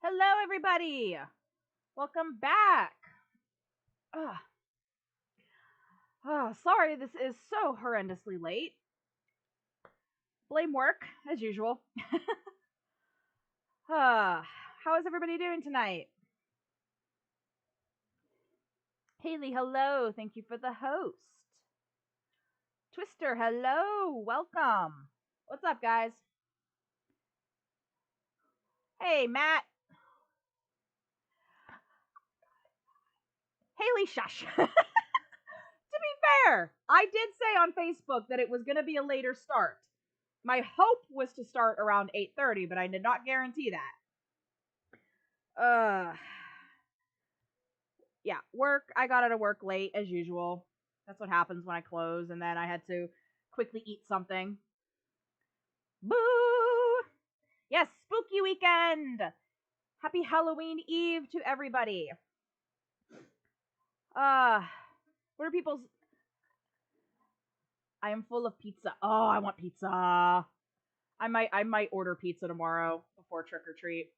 Hello, everybody. Welcome back. Ugh. Oh, sorry, this is so horrendously late. Blame work, as usual. How is everybody doing tonight? Haley, hello. Thank you for the host. Twister, hello. Welcome. What's up, guys? Hey, Matt. Haley, shush. To be fair, I did say on Facebook that it was going to be a later start. My hope was to start around 8:30, but I did not guarantee that. Yeah, work. I got out of work late as usual. That's what happens when I close, and then I had to quickly eat something. Boo! Yes, spooky weekend. Happy Halloween Eve to everybody. What are people's? I am full of pizza. Oh, I want pizza. I might order pizza tomorrow before trick or treat.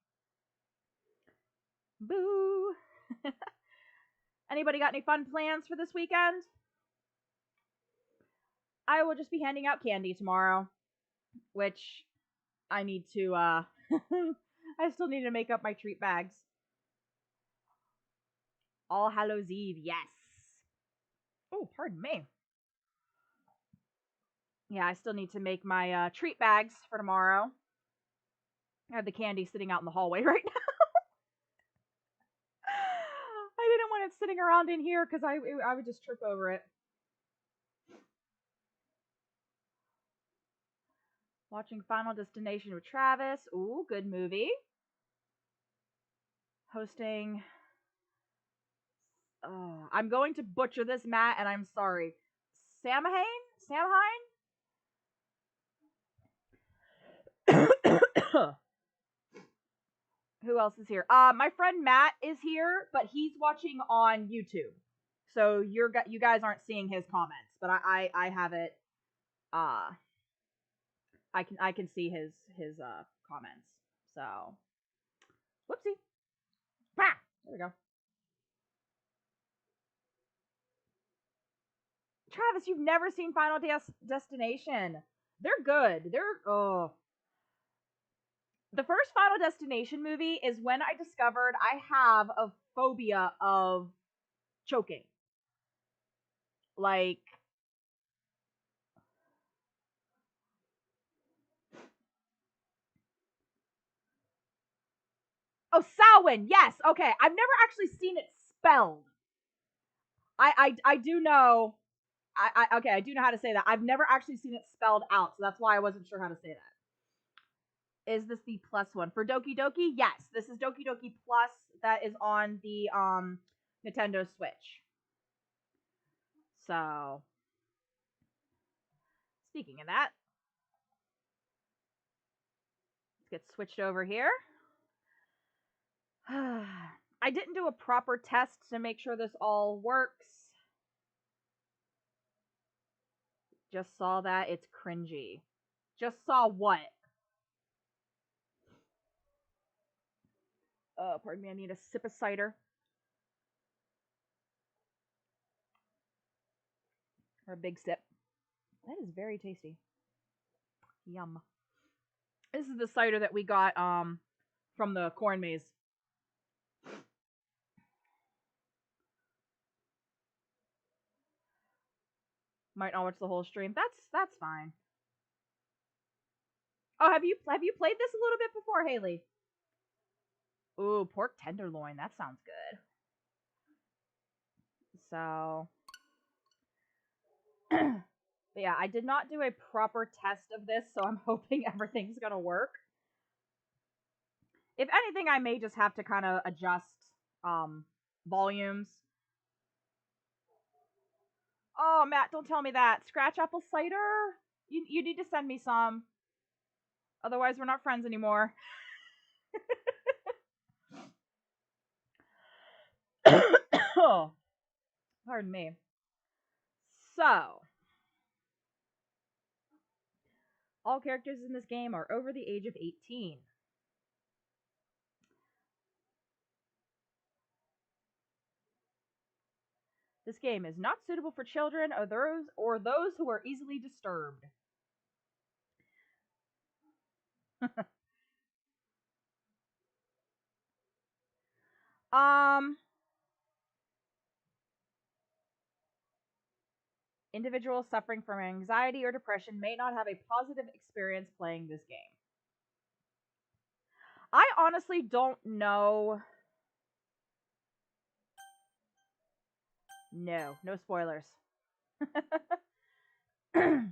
Boo! Anybody got any fun plans for this weekend? I will just be handing out candy tomorrow, which I need to I still need to make up my treat bags. All Hallows Eve, yes. Oh, pardon me. Yeah, I still need to make my treat bags for tomorrow. I have the candy sitting out in the hallway right now. I didn't want it sitting around in here because I would just trip over it. Watching Final Destination with Travis. Ooh, good movie. Hosting. Oh, I'm going to butcher this, Matt, and I'm sorry. Samhain? Who else is here? My friend Matt is here, but he's watching on YouTube. So you guys aren't seeing his comments, but I have it. Uh, I can see his comments. So whoopsie. Bah! There we go. Travis, you've never seen Final Destination. They're good. The first Final Destination movie is when I discovered I have a phobia of choking. Like, oh, Samhain. Yes. Okay. I've never actually seen it spelled. I do know. Okay. I do know how to say that. I've never actually seen it spelled out, so that's why I wasn't sure how to say that. Is this the plus one for Doki Doki? Yes, this is Doki Doki Plus. That is on the Nintendo Switch. So, speaking of that, let's get switched over here. I didn't do a proper test to make sure this all works. Just saw that. It's cringy. Just saw what? Pardon me, I need a sip of cider. Or a big sip. That is very tasty. Yum. This is the cider that we got from the corn maze. Might not watch the whole stream. That's fine. Oh, have you played this a little bit before, Haley? Ooh, pork tenderloin. That sounds good. So, but yeah, I did not do a proper test of this, so I'm hoping everything's gonna work. If anything, I may just have to kind of adjust volumes. Oh, Matt, don't tell me that. Scratch apple cider? You need to send me some. Otherwise, we're not friends anymore. Oh, pardon me. So, all characters in this game are over the age of 18. This game is not suitable for children or those who are easily disturbed. Individuals suffering from anxiety or depression may not have a positive experience playing this game. I honestly don't know. No spoilers. By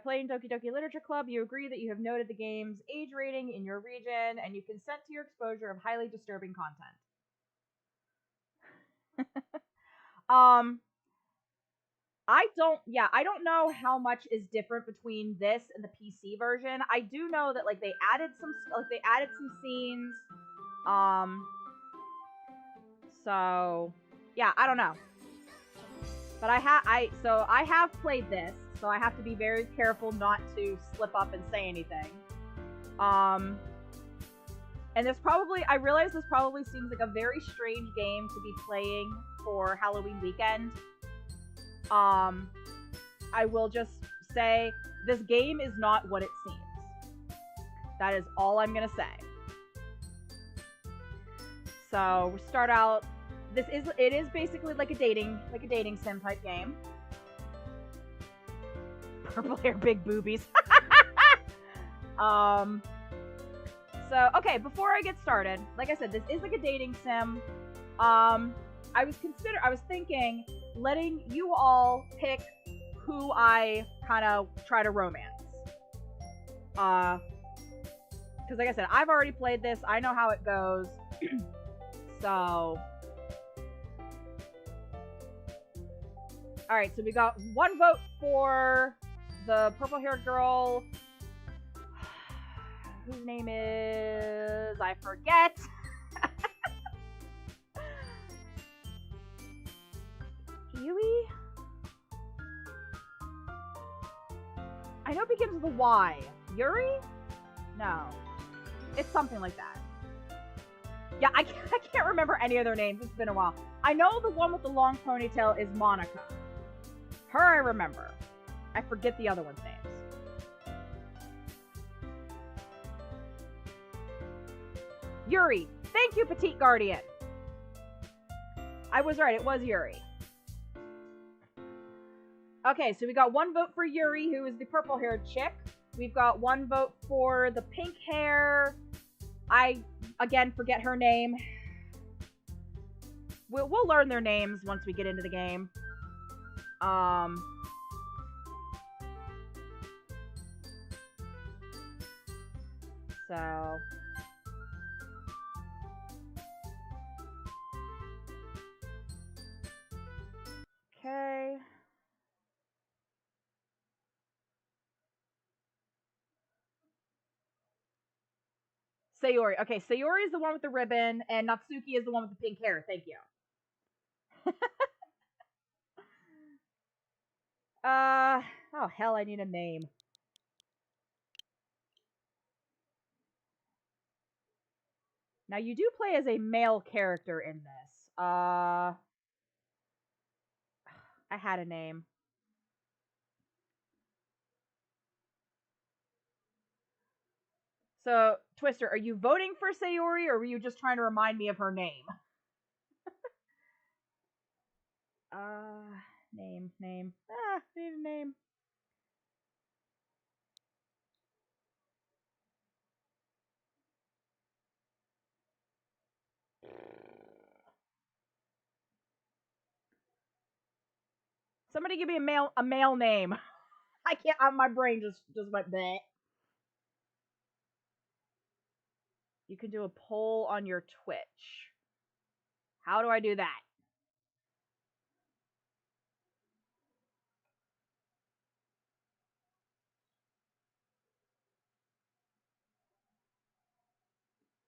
playing Doki Doki Literature Club, you agree that you have noted the game's age rating in your region and you consent to your exposure of highly disturbing content. I don't know how much is different between this and the PC version. I do know that they added some scenes. So yeah, I don't know. But I have played this, so I have to be very careful not to slip up and say anything. And I realize this probably seems like a very strange game to be playing for Halloween weekend. I will just say this game is not what it seems. That is all I'm gonna say. So we start out. It is basically like a dating sim type game. Purple hair, big boobies. So okay, before I get started, like I said, this is like a dating sim. I was thinking letting you all pick who I kind of try to romance. Because like I said, I've already played this. I know how it goes. So. Alright, so we got one vote for the purple-haired girl, whose name is... I forget. Yui? I know it begins with a Y. Yuri? No. It's something like that. Yeah, I can't remember any of their names. It's been a while. I know the one with the long ponytail is Monica. Her I remember. I forget the other one's names. Yuri. Thank you, Petite Guardian. I was right. It was Yuri. Okay, so we got one vote for Yuri, who is the purple-haired chick. We've got one vote for the pink hair. I, again, forget her name. We'll learn their names once we get into the game. So... Okay... Sayori. Okay, Sayori is the one with the ribbon, and Natsuki is the one with the pink hair. Thank you. Oh hell, I need a name. Now, you do play as a male character in this. I had a name. So, Twister, are you voting for Sayori, or were you just trying to remind me of her name? Name. Need a name. Somebody give me a male name. I can't. My brain just went bleh. You can do a poll on your Twitch. How do I do that?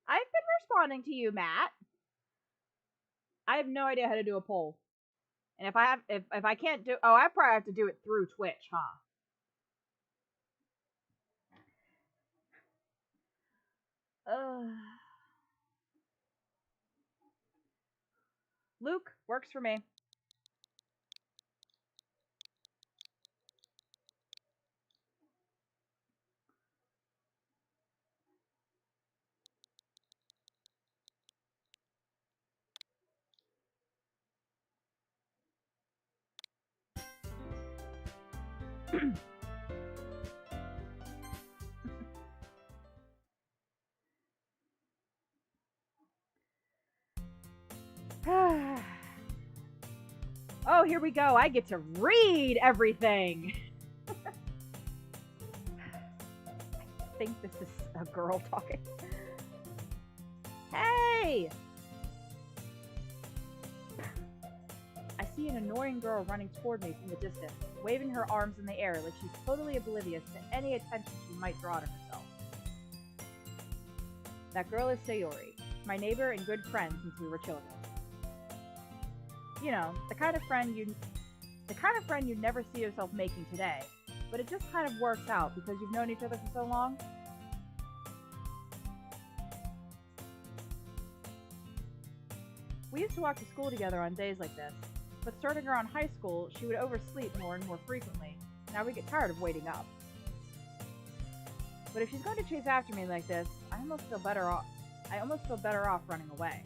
I've been responding to you, Matt. I have no idea how to do a poll. And if I can't do, I probably have to do it through Twitch, huh? Luke works for me. Oh, here we go. I get to read everything. I think this is a girl talking. Hey! I see an annoying girl running toward me from the distance, waving her arms in the air like she's totally oblivious to any attention she might draw to herself. That girl is Sayori, my neighbor and good friend since we were children. You know, the kind of friend you'd never see yourself making today, but it just kind of works out because you've known each other for so long. We used to walk to school together on days like this, but starting around high school, she would oversleep more and more frequently. Now we get tired of waiting up. But if she's going to chase after me like this, I almost feel better off running away.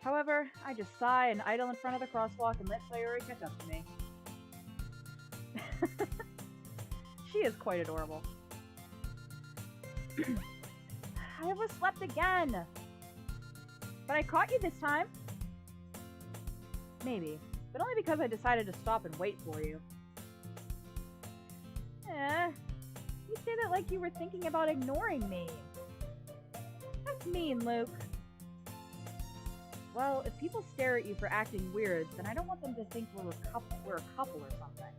However, I just sigh and idle in front of the crosswalk and let Sayori catch up to me. She is quite adorable. I overslept again! But I caught you this time! Maybe, but only because I decided to stop and wait for you. You say that like you were thinking about ignoring me. That's mean, Luke. Well, if people stare at you for acting weird, then I don't want them to think we're a couple or something.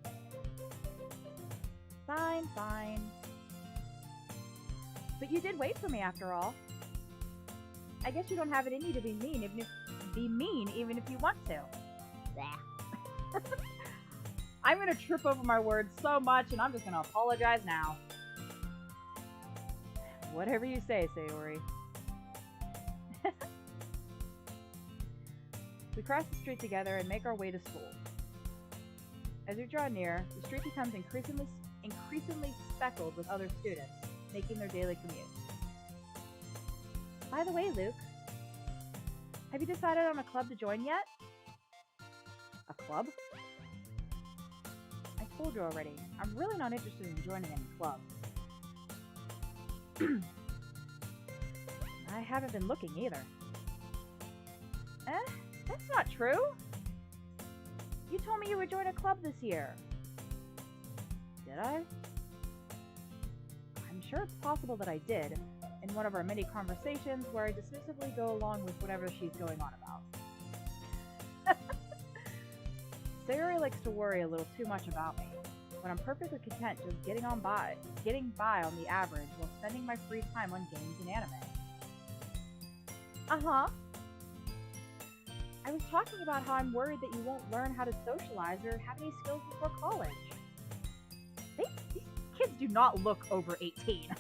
Fine, fine. But you did wait for me after all. I guess you don't have it in you to be mean even if you want to. I'm gonna trip over my words so much and I'm just gonna apologize now. Whatever you say, Sayori. We cross the street together and make our way to school. As we draw near, the street becomes increasingly speckled with other students, making their daily commute. By the way, Luke, have you decided on a club to join yet? A club? I told you already, I'm really not interested in joining any clubs. I haven't been looking either. That's not true. You told me you would join a club this year. Did I? I'm sure it's possible that I did, in one of our many conversations where I dismissively go along with whatever she's going on about. Sayori likes to worry a little too much about me, when I'm perfectly content just getting by on the average while spending my free time on games and anime. Uh-huh. I was talking about how I'm worried that you won't learn how to socialize or have any skills before college. These kids do not look over 18.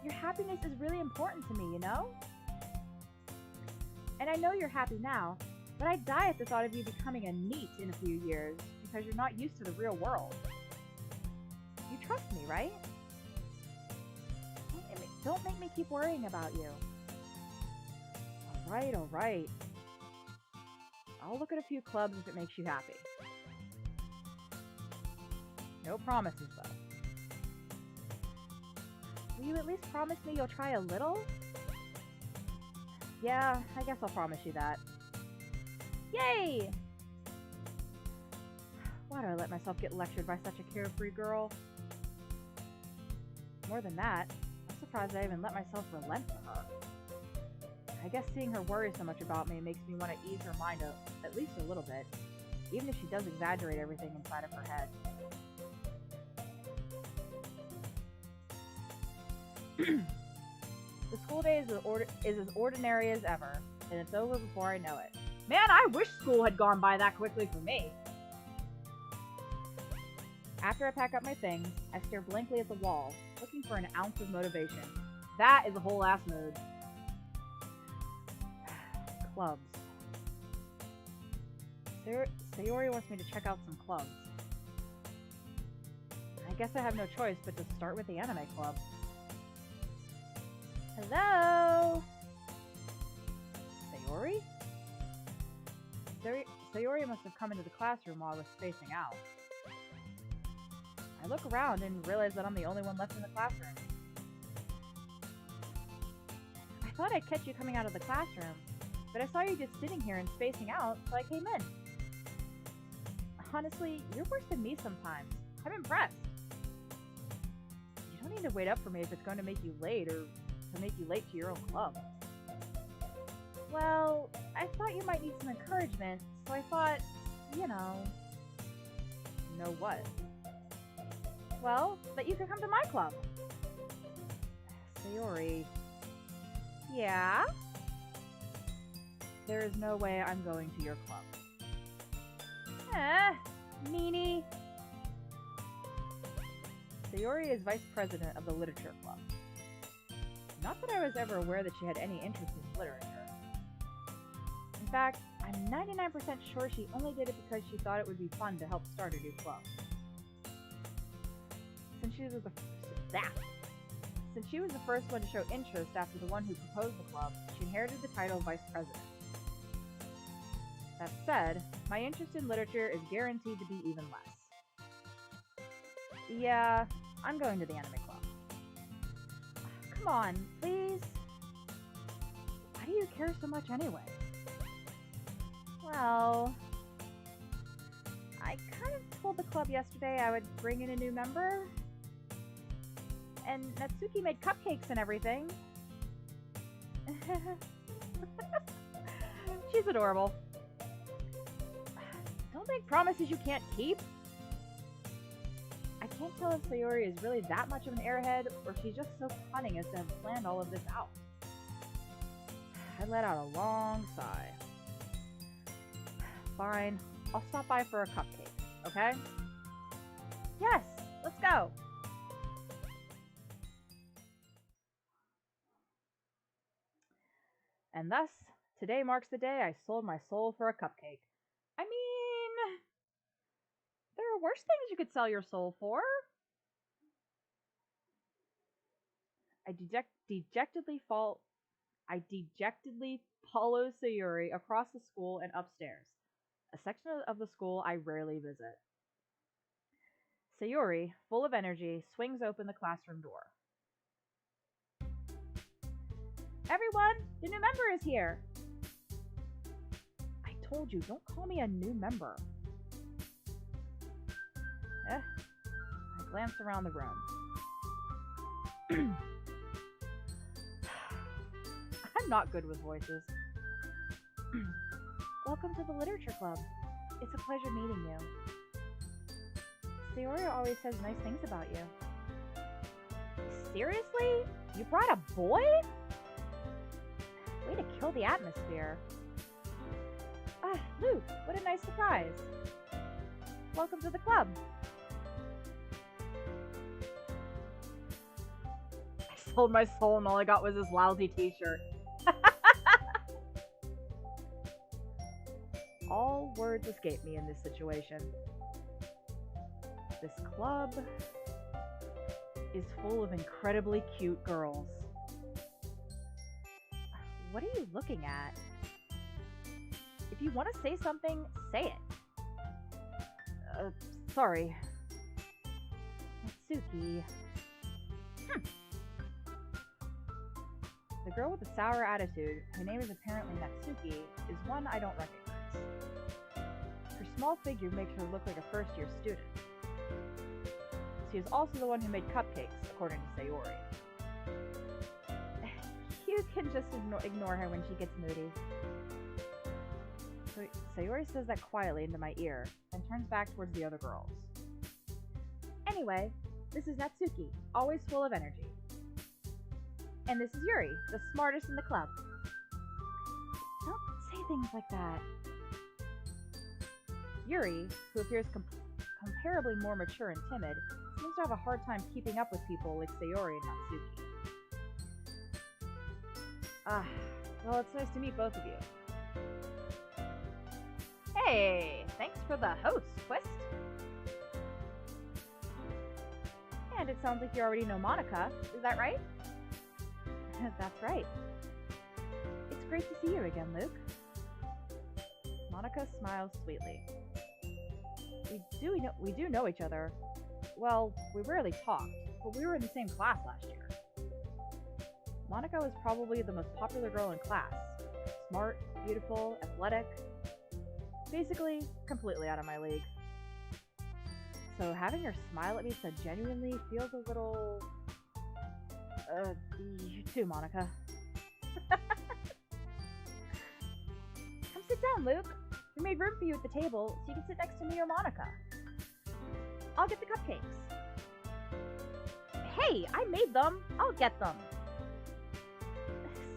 Your happiness is really important to me, you know? And I know you're happy now, but I'd die at the thought of you becoming a NEET in a few years because you're not used to the real world. You trust me, right? Don't make me keep worrying about you. Alright. I'll look at a few clubs if it makes you happy. No promises, though. Will you at least promise me you'll try a little? Yeah, I guess I'll promise you that. Yay! Why do I let myself get lectured by such a carefree girl? More than that, I'm surprised I even let myself relent for her. I guess seeing her worry so much about me makes me want to ease her mind at least a little bit, even if she does exaggerate everything inside of her head. The school day is as ordinary as ever, and it's over before I know it. Man, I wish school had gone by that quickly for me. After I pack up my things, I stare blankly at the wall, looking for an ounce of motivation. That is a whole ass mood. clubs. Sayori wants me to check out some clubs. I guess I have no choice but to start with the anime club. Hello? Sayori? Sayori must have come into the classroom while I was spacing out. I look around and realize that I'm the only one left in the classroom. I thought I'd catch you coming out of the classroom, but I saw you just sitting here and spacing out, so I came in. Honestly, you're worse than me sometimes. I'm impressed. You don't need to wait up for me if it's going to make you late or to make you late to your own club. Well, I thought you might need some encouragement, so I thought, you know... Know what? Well, that you could come to my club. Sayori... Yeah? There is no way I'm going to your club. Meanie. Sayori is vice president of the literature club. Not that I was ever aware that she had any interest in literature. In fact, I'm 99% sure she only did it because she thought it would be fun to help start a new club. Since she was the first one to show interest after the one who proposed the club, she inherited the title of vice president. That said, my interest in literature is guaranteed to be even less. Yeah, I'm going to the anime club. Come on, please. Why do you care so much anyway? Well, I kind of told the club yesterday I would bring in a new member. And Natsuki made cupcakes and everything. She's adorable. Don't make promises you can't keep. I can't tell if Sayori is really that much of an airhead, or if she's just so cunning as to have planned all of this out. I let out a long sigh. Fine, I'll stop by for a cupcake, okay? Yes, let's go! And thus, today marks the day I sold my soul for a cupcake. I mean, there are worse things you could sell your soul for. I dejectedly follow Sayori across the school and upstairs, a section of the school I rarely visit. Sayori, full of energy, swings open the classroom door. Everyone, the new member is here! I told you, don't call me a new member. I glance around the room. I'm not good with voices. Welcome to the Literature Club. It's a pleasure meeting you. Sayori always says nice things about you. Seriously? You brought a boy? Way to kill the atmosphere. Ah, Luke, what a nice surprise. Welcome to the club. I sold my soul and all I got was this lousy t-shirt. All words escape me in this situation. This club is full of incredibly cute girls. What are you looking at? If you want to say something, say it. Sorry. Natsuki. The girl with the sour attitude, her name is apparently Natsuki, is one I don't recognize. Her small figure makes her look like a first-year student. She is also the one who made cupcakes, according to Sayori. You can just ignore her when she gets moody. Sayori says that quietly into my ear, and turns back towards the other girls. Anyway, this is Natsuki, always full of energy. And this is Yuri, the smartest in the club. Don't say things like that. Yuri, who appears comparably more mature and timid, seems to have a hard time keeping up with people like Sayori and Natsuki. Well, it's nice to meet both of you. Hey, thanks for the host, Twist. And it sounds like you already know Monica, is that right? That's right. It's great to see you again, Luke. Monica smiles sweetly. We do know each other. Well, we rarely talked, but we were in the same class last year. Monica was probably the most popular girl in class. Smart, beautiful, athletic. Basically, completely out of my league. So having her smile at me so genuinely feels a little... you too, Monica. Come sit down, Luke. We made room for you at the table, so you can sit next to me or Monica. I'll get the cupcakes. Hey, I made them. I'll get them.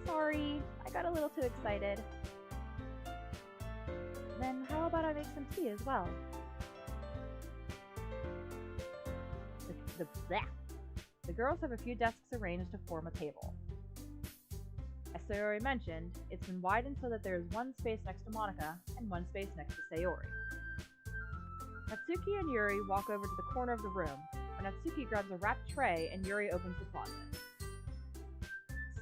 Sorry, I got a little too excited. Then how about I make some tea as well? The girls have a few desks arranged to form a table. As Sayori mentioned, it's been widened so that there is one space next to Monica and one space next to Sayori. Natsuki and Yuri walk over to the corner of the room, where Natsuki grabs a wrapped tray and Yuri opens the closet.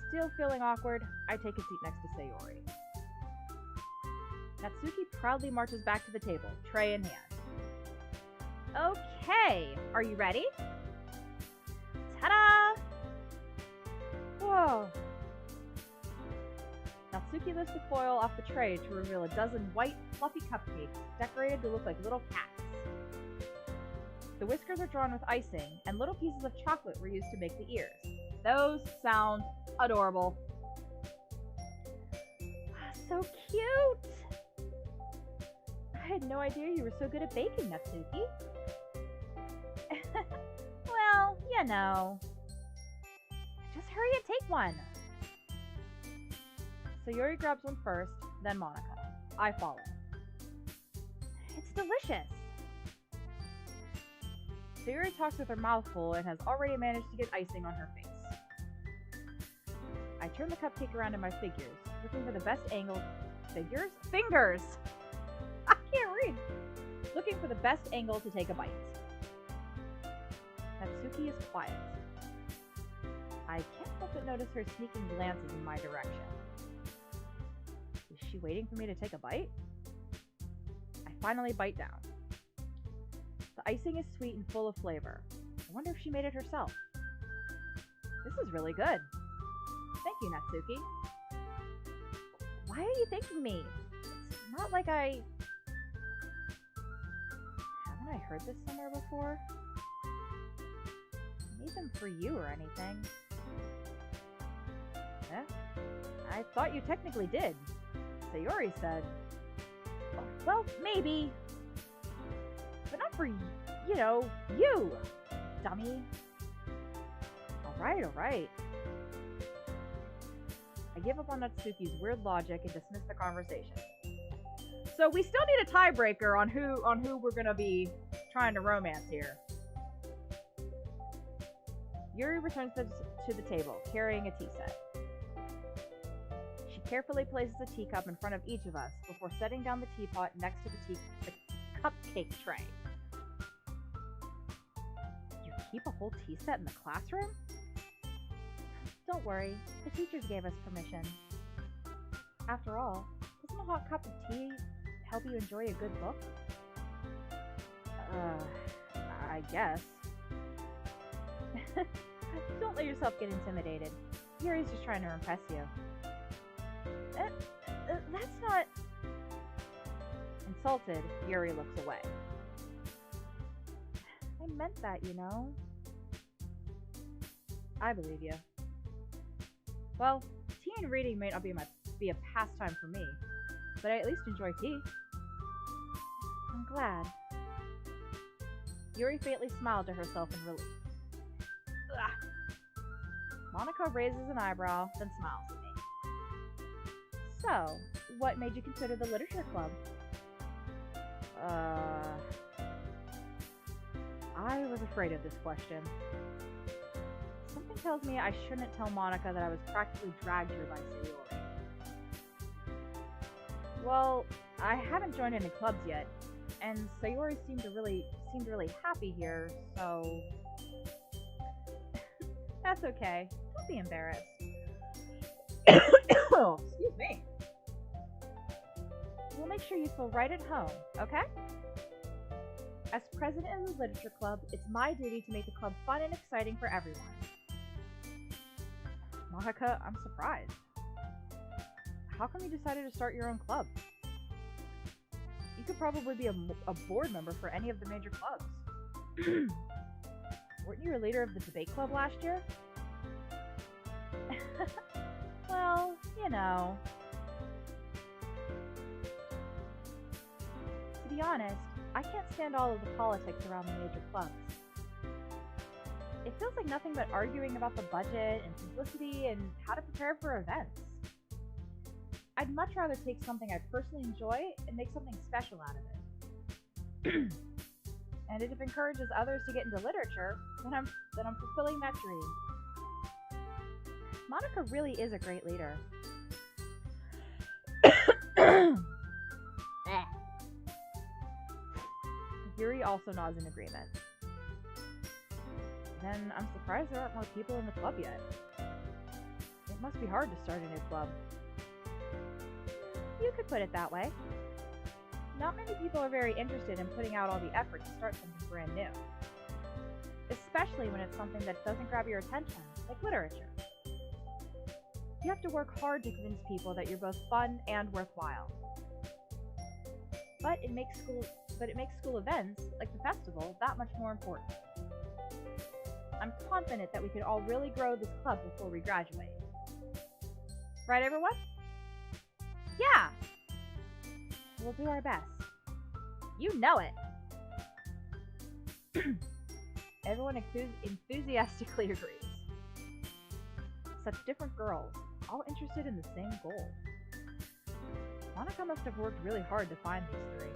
Still feeling awkward, I take a seat next to Sayori. Natsuki proudly marches back to the table, tray in hand. Okay, are you ready? Ta-da! Whoa! Natsuki lifts the foil off the tray to reveal a dozen white, fluffy cupcakes decorated to look like little cats. The whiskers are drawn with icing, and little pieces of chocolate were used to make the ears. Those sound adorable. So cute! I had no idea you were so good at baking, Natsuki. Well, you know. Just hurry and take one. Sayori grabs one first, then Monica. I follow. It's delicious. Sayori talks with her mouth full and has already managed to get icing on her face. I turn the cupcake around in my figures, looking for the best angle. Figures? Fingers! I can't read! Looking for the best angle to take a bite. Natsuki is quiet. I can't help but notice her sneaking glances in my direction. Is she waiting for me to take a bite? I finally bite down. The icing is sweet and full of flavor. I wonder if she made it herself. This is really good. Thank you, Natsuki. Why are you thanking me? It's not like I... Haven't I heard this somewhere before? I made them for you or anything. Eh? I thought you technically did. Sayori said. Oh, well, maybe. But not for, you know, you, dummy. Alright. I give up on Natsuki's weird logic and dismiss the conversation. So we still need a tiebreaker on who we're gonna be trying to romance here. Yuri returns to the table, carrying a tea set. She carefully places a teacup in front of each of us before setting down the teapot next to the cupcake tray. You keep a whole tea set in the classroom? Don't worry, the teachers gave us permission. After all, doesn't a hot cup of tea help you enjoy a good book? I guess. Don't let yourself get intimidated. Yuri's just trying to impress you. That's not... Insulted, Yuri looks away. I meant that, you know. I believe you. Well, tea and reading may not be a pastime for me, but I at least enjoy tea. I'm glad. Yuri faintly smiled to herself in relief. Ugh. Monica raises an eyebrow, then smiles at me. So, what made you consider the literature club? I was afraid of this question. Something tells me I shouldn't tell Monica that I was practically dragged here by Sayori. Well, I haven't joined any clubs yet, and Sayori seemed really happy here, so that's okay. Don't be embarrassed. Excuse me. We'll make sure you feel right at home, okay? As president of the Literature Club, it's my duty to make the club fun and exciting for everyone. Monica, I'm surprised. How come you decided to start your own club? You could probably be a board member for any of the major clubs. Weren't you a leader of the debate club last year? Well, you know. To be honest, I can't stand all of the politics around the major clubs. It feels like nothing but arguing about the budget and publicity and how to prepare for events. I'd much rather take something I personally enjoy and make something special out of it. And if it encourages others to get into literature, then I'm fulfilling that dream. Monica really is a great leader. Yuri also nods in agreement. Then I'm surprised there aren't more people in the club yet. It must be hard to start a new club. You could put it that way. Not many people are very interested in putting out all the effort to start something brand new. Especially when it's something that doesn't grab your attention, like literature. You have to work hard to convince people that you're both fun and worthwhile. But it makes school events, like the festival, that much more important. I'm confident that we could all really grow this club before we graduate. Right, everyone? Yeah! We'll do our best. You know it! Everyone enthusiastically agrees. Such different girls, all interested in the same goal. Monica must have worked really hard to find these three.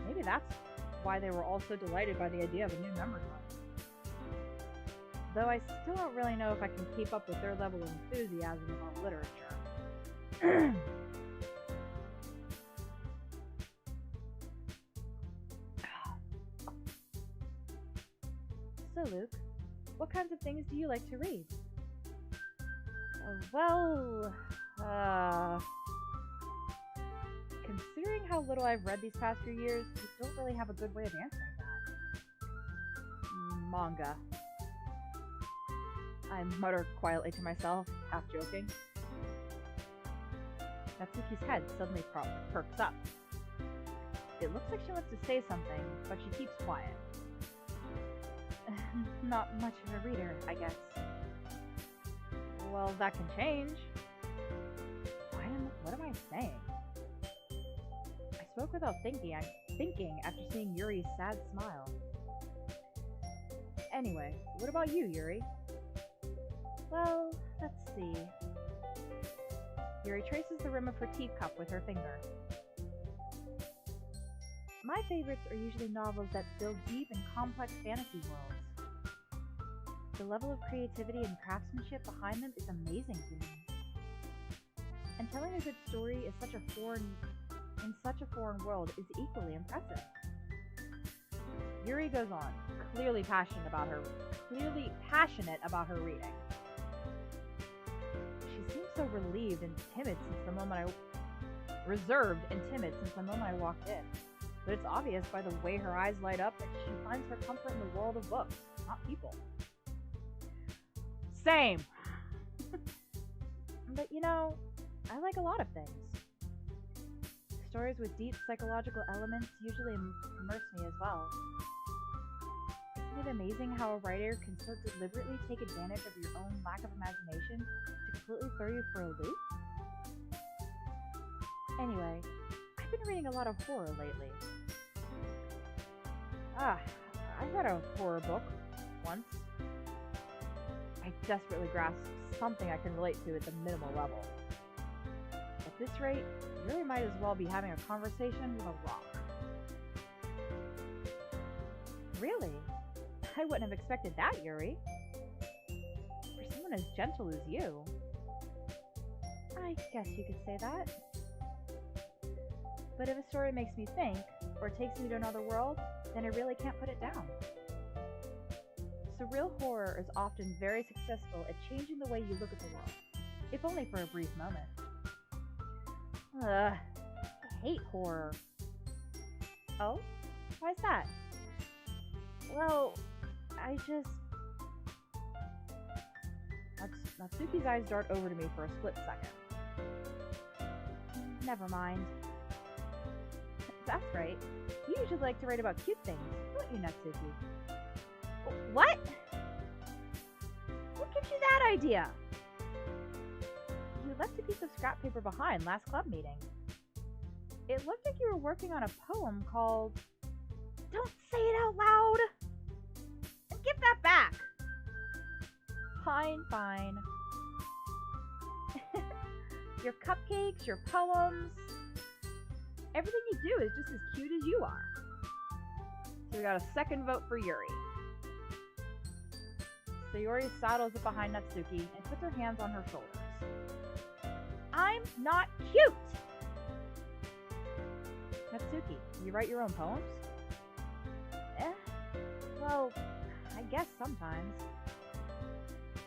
Maybe that's why they were all so delighted by the idea of a new member club. Though I still don't really know if I can keep up with their level of enthusiasm about literature. So, Luke, what kinds of things do you like to read? Considering how little I've read these past few years, I don't really have a good way of answering that. Manga. I mutter quietly to myself, half joking. Natsuki's head suddenly perks up. It looks like she wants to say something, but she keeps quiet. Not much of a reader, I guess. Well, that can change. What am I saying? I spoke without thinking after seeing Yuri's sad smile. Anyway, what about you, Yuri? Well, let's see. Yuri traces the rim of her teacup with her finger. My favorites are usually novels that build deep and complex fantasy worlds. The level of creativity and craftsmanship behind them is amazing to me. And telling a good story in such a foreign world is equally impressive. Yuri goes on, clearly passionate about her reading. She seems so reserved and timid since the moment I walked in. But it's obvious by the way her eyes light up that she finds her comfort in the world of books, not people. Same! But you know, I like a lot of things. Stories with deep psychological elements usually immerse me as well. Isn't it amazing how a writer can so deliberately take advantage of your own lack of imagination to completely throw you for a loop? Anyway, I've been reading a lot of horror lately. I read a horror book once. I desperately grasped something I can relate to at the minimal level. At this rate, you really might as well be having a conversation with a rock. Really? I wouldn't have expected that, Yuri. For someone as gentle as you. I guess you could say that. But if a story makes me think, or takes me to another world, then I really can't put it down. Surreal horror is often very successful at changing the way you look at the world, if only for a brief moment. I hate horror. Oh? Why's that? Well, I just... Natsuki's eyes dart over to me for a split second. Never mind. That's right. You usually like to write about cute things, don't you, Natsuki? What? What gives you that idea? You left a piece of scrap paper behind last club meeting. It looked like you were working on a poem called... Don't say it out loud! And give that back! Fine, fine. Your cupcakes, your poems... Everything you do is just as cute as you are. So we got a second vote for Yuri. Sayori saddles up behind Natsuki and puts her hands on her shoulders. I'm not cute! Natsuki, you write your own poems? Well, I guess sometimes.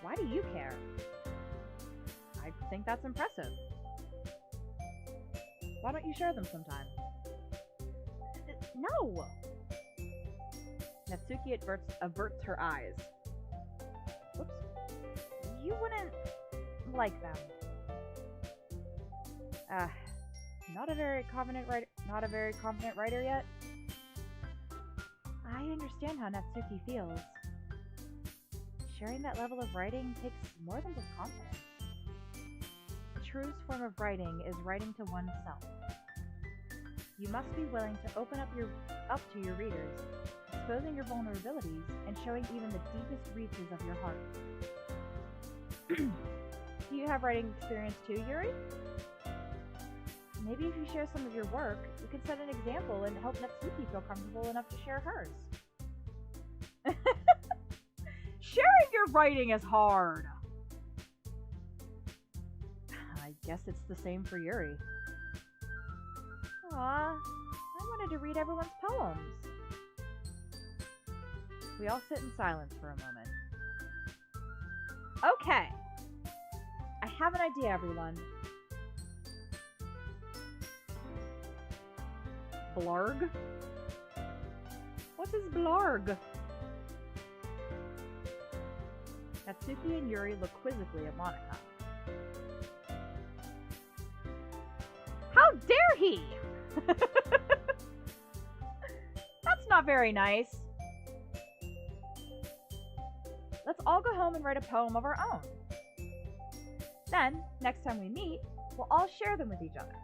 Why do you care? I think that's impressive. Why don't you share them sometime? No! Natsuki averts her eyes. Whoops. You wouldn't like them. Not a very confident writer yet. I understand how Natsuki feels. Sharing that level of writing takes more than just confidence. The truest form of writing is writing to oneself. You must be willing to open up to your readers, exposing your vulnerabilities and showing even the deepest reaches of your heart. Do you have writing experience too, Yuri? Maybe if you share some of your work, you could set an example and help Natsuki feel comfortable enough to share hers. Sharing your writing is hard. I guess it's the same for Yuri. Aw, I wanted to read everyone's poems. We all sit in silence for a moment. Okay. I have an idea, everyone. Blarg? What is blarg? Natsuki and Yuri look quizzically at Monika. How dare he! That's not very nice. Let's all go home and write a poem of our own. Then, next time we meet, we'll all share them with each other.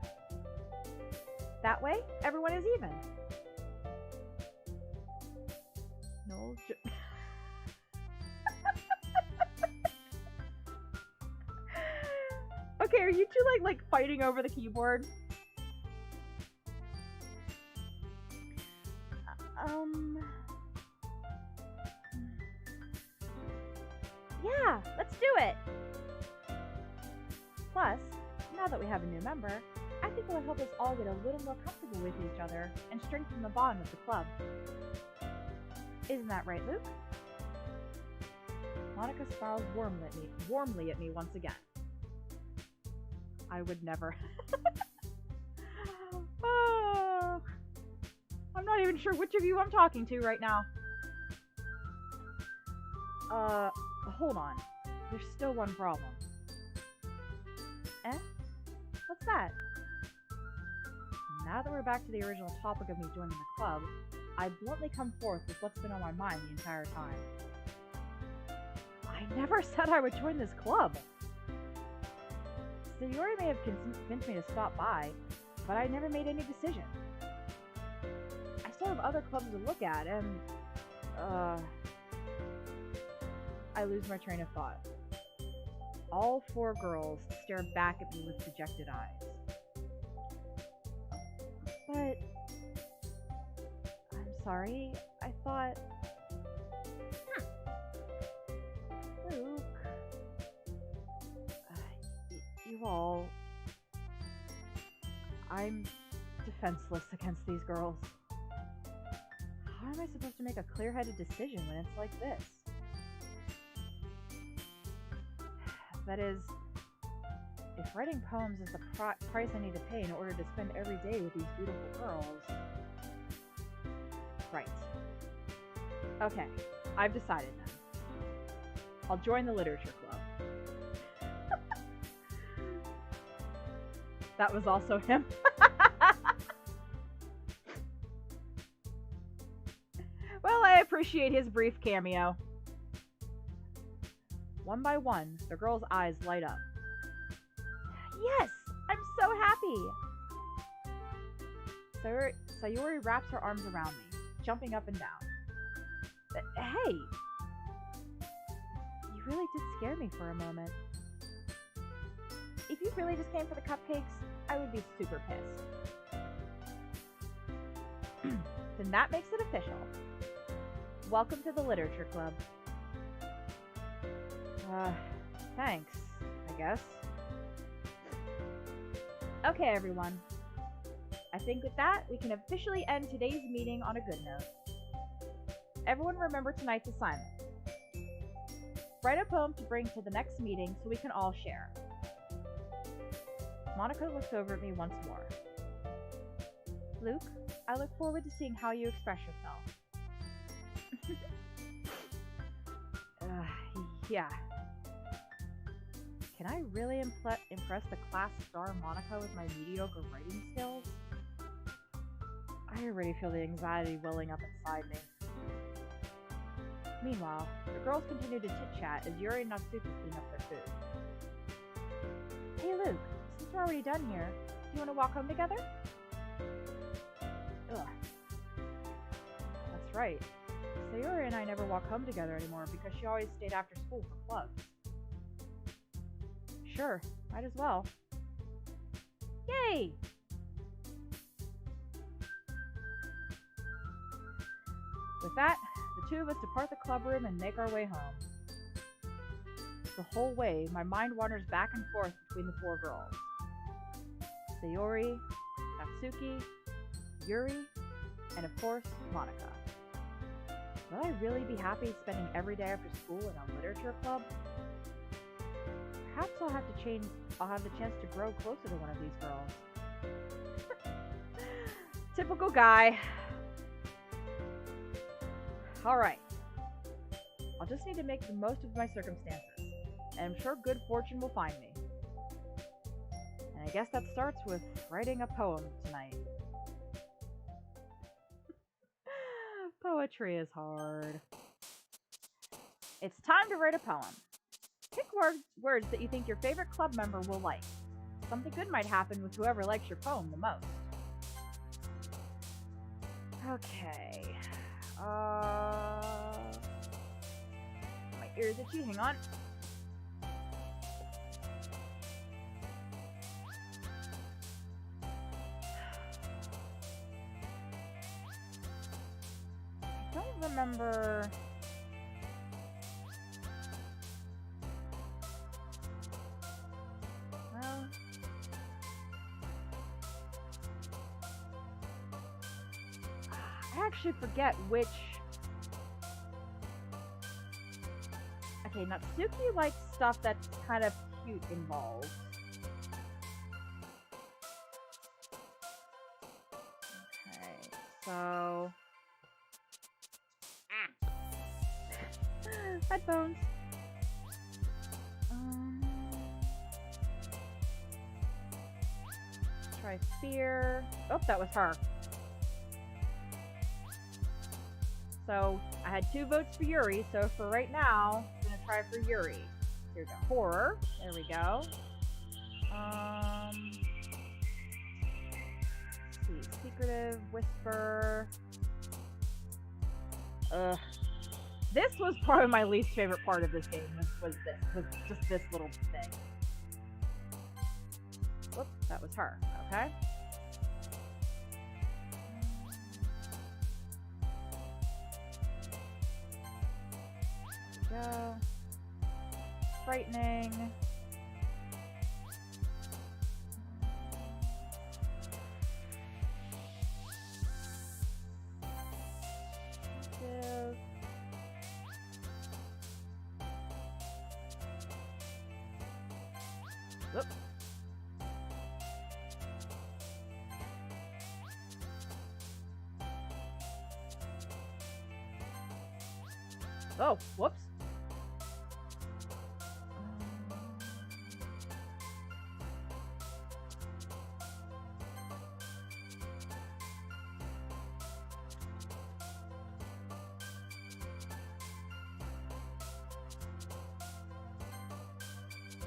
That way, everyone is even. No. Okay, are you two like fighting over the keyboard? Yeah, let's do it. Plus, now that we have a new member, I think it will help us all get a little more comfortable with each other and strengthen the bond with the club. Isn't that right, Luke? Monika smiled warmly at me once again. I would never. Oh, I'm not even sure which of you I'm talking to right now. Hold on. There's still one problem. What's that? Now that we're back to the original topic of me joining the club, I bluntly come forth with what's been on my mind the entire time. I never said I would join this club! Sayori may have convinced me to stop by, but I never made any decision. I still have other clubs to look at, and... I lose my train of thought. All four girls stare back at me with dejected eyes. But... I'm sorry, I thought... Luke... you all... I'm defenseless against these girls. How am I supposed to make a clear-headed decision when it's like this? That is, if writing poems is the price I need to pay in order to spend every day with these beautiful girls... Right. Okay, I've decided now. I'll join the literature club. That was also him. Well, I appreciate his brief cameo. One by one, the girl's eyes light up. Yes! I'm so happy! Sayori wraps her arms around me, jumping up and down. Hey! You really did scare me for a moment. If you really just came for the cupcakes, I would be super pissed. Then that makes it official. Welcome to the Literature Club. Thanks, I guess. Okay, everyone. I think with that, we can officially end today's meeting on a good note. Everyone remember tonight's assignment. Write a poem to bring to the next meeting so we can all share. Monika looks over at me once more. Luke, I look forward to seeing how you express yourself. Yeah. Can I really impress the class star Monika with my mediocre writing skills? I already feel the anxiety welling up inside me. Meanwhile, the girls continue to chit-chat as Yuri and Natsuki clean up their food. Hey Luke, since we're already done here, do you want to walk home together? Ugh. That's right. Sayori and I never walk home together anymore because she always stayed after school for clubs. Sure, might as well. Yay! With that, the two of us depart the club room and make our way home. The whole way, my mind wanders back and forth between the four girls. Sayori, Natsuki, Yuri, and of course, Monika. Will I really be happy spending every day after school in a literature club? Perhaps I'll have the chance to grow closer to one of these girls. Typical guy. Alright. I'll just need to make the most of my circumstances, and I'm sure good fortune will find me. And I guess that starts with writing a poem tonight. Poetry is hard. It's time to write a poem. Pick words that you think your favorite club member will like. Something good might happen with whoever likes your poem the most. Okay. My ears itchy, hang on. I don't remember. Well, I actually forget which. Okay, Natsuki likes stuff that's kind of cute involved. Okay, so headphones. Try fear. Oh, that was her. So I had 2 votes for Yuri, so for right now, I'm gonna try for Yuri. Here we go. Horror. There we go. Let's see. Secretive, whisper. This was probably my least favorite part of this game. Was just this little thing. Whoops, that was her. Okay. There we go. Frightening. Oop. Oh, whoops.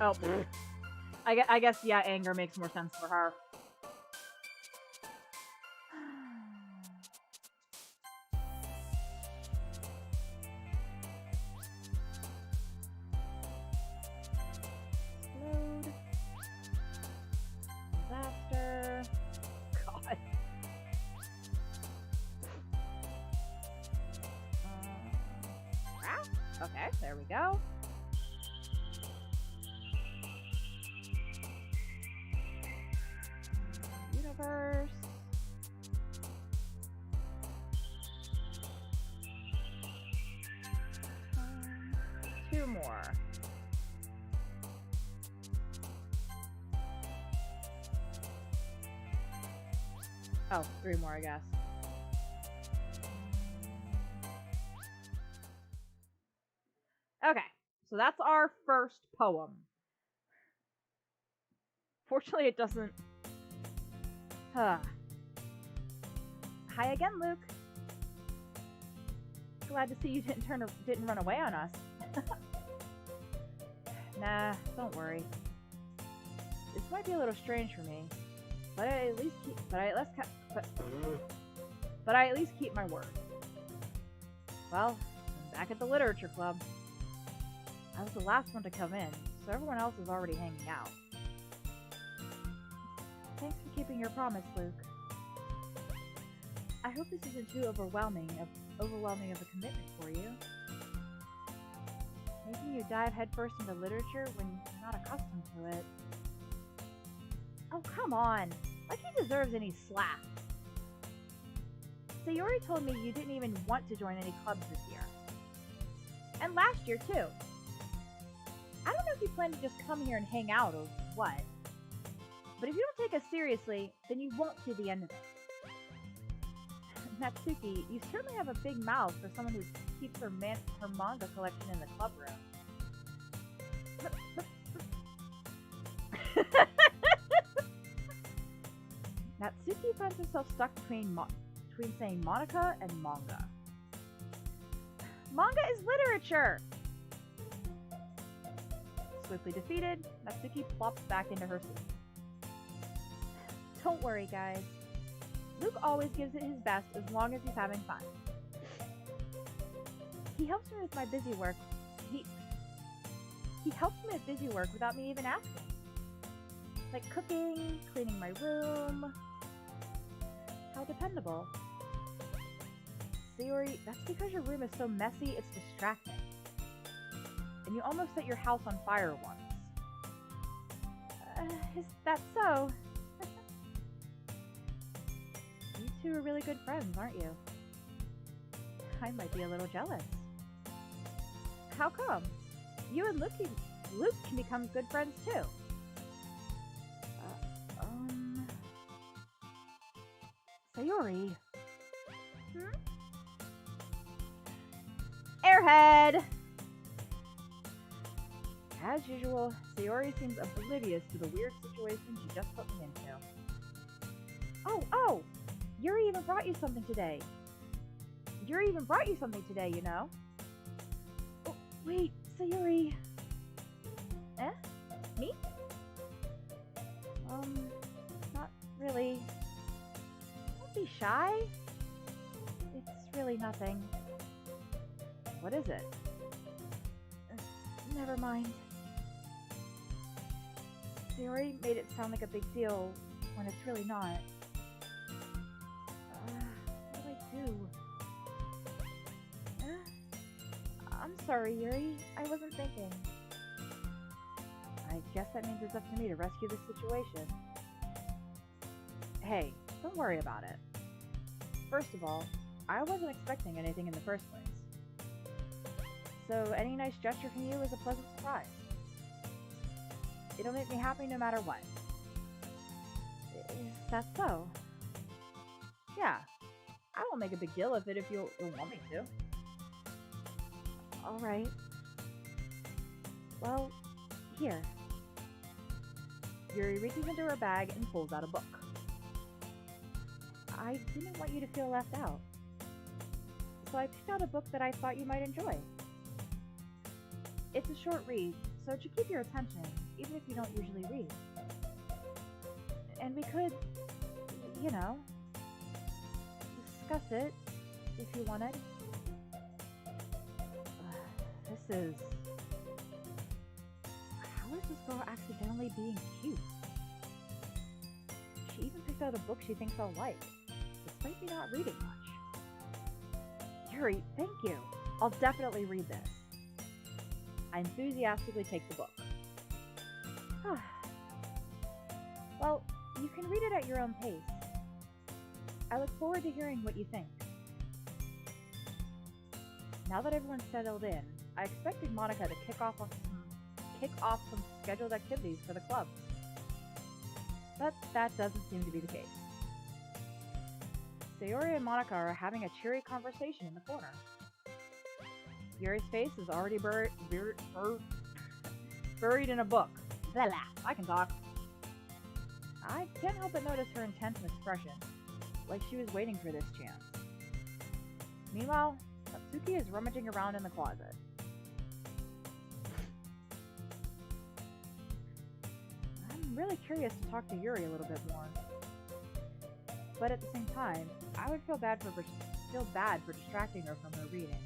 Oh, I guess, yeah, anger makes more sense for her. Explode. Disaster. God. Okay, there we go. Universe. Two more. Oh, three more, I guess. Okay, so that's our first poem. Fortunately, it doesn't... Hi again, Luke. Glad to see you didn't run away on us. Nah, don't worry. This might be a little strange for me, but I at least keep my word. Well, I'm back at the literature club. I was the last one to come in, so everyone else is already hanging out. Thanks for keeping your promise, Luke. I hope this isn't too overwhelming of a commitment for you. Making you dive headfirst into literature when you're not accustomed to it. Oh, come on! Like he deserves any slack. Sayori told me you didn't even want to join any clubs this year. And last year, too. I don't know if you plan to just come here and hang out or what. But if you don't take us seriously, then you won't see the end of it. Natsuki, you certainly have a big mouth for someone who keeps her manga collection in the club room. Natsuki finds herself stuck between saying Monica and manga. Manga is literature! Swiftly defeated, Natsuki plops back into her seat. Don't worry, guys. Luke always gives it his best as long as he's having fun. He helps me with my busy work. He helps me with busy work without me even asking. Like cooking, cleaning my room. How dependable. Sayori, that's because your room is so messy, it's distracting. And you almost set your house on fire once. Is that so? You two are really good friends, aren't you? I might be a little jealous. How come? You and Luke can become good friends too. Sayori. Airhead! As usual, Sayori seems oblivious to the weird situation she just put me into. Oh! Yuri even brought you something today. You know? Oh, wait, Sayori. Me? Not really. Don't be shy. It's really nothing. What is it? Never mind. Sayori made it sound like a big deal when it's really not. What do I do? I'm sorry, Yuri. I wasn't thinking. I guess that means it's up to me to rescue this situation. Hey, don't worry about it. First of all, I wasn't expecting anything in the first place. So any nice gesture from you is a pleasant surprise. It'll make me happy no matter what. Is that so? Yeah, I won't make a big deal of it if you'll want me to. Alright. Well, here. Yuri reaches into her bag and pulls out a book. I didn't want you to feel left out, so I picked out a book that I thought you might enjoy. It's a short read, so it should keep your attention, even if you don't usually read. And we could, you know, discuss it if you wanted. This is... How is this girl accidentally being cute? She even picked out a book she thinks I'll like, despite me not reading much. Yuri, thank you. I'll definitely read this. I enthusiastically take the book. Well, you can read it at your own pace. I look forward to hearing what you think. Now that everyone's settled in, I expected Monika to kick off some scheduled activities for the club. But that doesn't seem to be the case. Sayori and Monika are having a cheery conversation in the corner. Yuri's face is already buried in a book. Blah, I can talk. I can't help but notice her intense expression, like she was waiting for this chance. Meanwhile, Natsuki is rummaging around in the closet. I'm really curious to talk to Yuri a little bit more. But at the same time, I would feel bad for distracting her from her reading.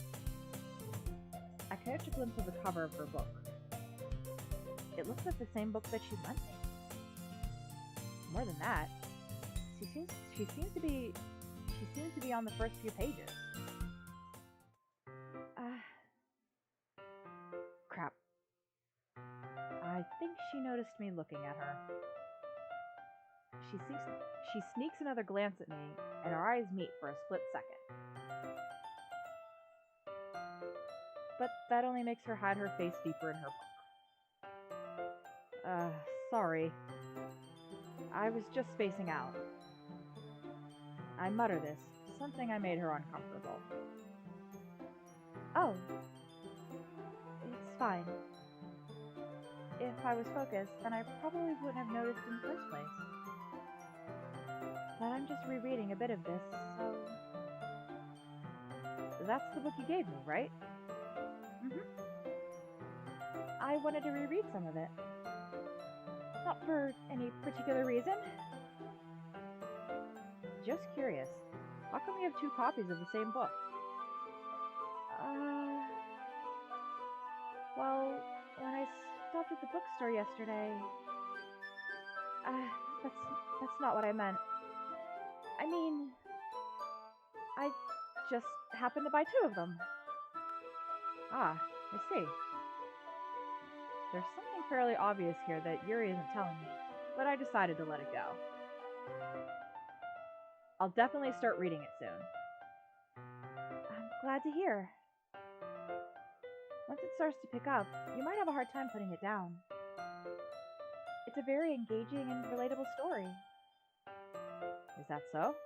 I catch a glimpse of the cover of her book. It looks like the same book that she lent me. More than that, she seems to be on the first few pages. Crap. I think she noticed me looking at her. She sneaks another glance at me, and our eyes meet for a split second. But that only makes her hide her face deeper in her book. Sorry. I was just spacing out. I mutter this, something I made her uncomfortable. Oh. It's fine. If I was focused, then I probably wouldn't have noticed in the first place. But I'm just rereading a bit of this, so... That's the book you gave me, right? I wanted to reread some of it. Not for any particular reason. Just curious. How come you have two copies of the same book? Well, when I stopped at the bookstore yesterday... that's not what I meant. I mean... I just happened to buy two of them. Ah, I see. There's something fairly obvious here that Yuri isn't telling me, but I decided to let it go. I'll definitely start reading it soon. I'm glad to hear. Once it starts to pick up, you might have a hard time putting it down. It's a very engaging and relatable story. Is that so?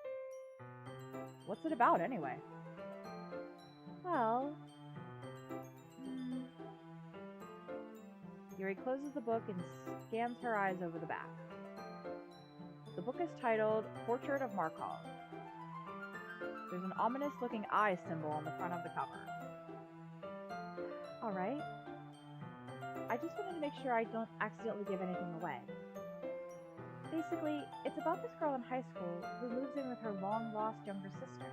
What's it about, anyway? Well... Yuri closes the book and scans her eyes over the back. The book is titled Portrait of Markov. There's an ominous-looking eye symbol on the front of the cover. Alright. I just wanted to make sure I don't accidentally give anything away. Basically, it's about this girl in high school who moves in with her long-lost younger sister.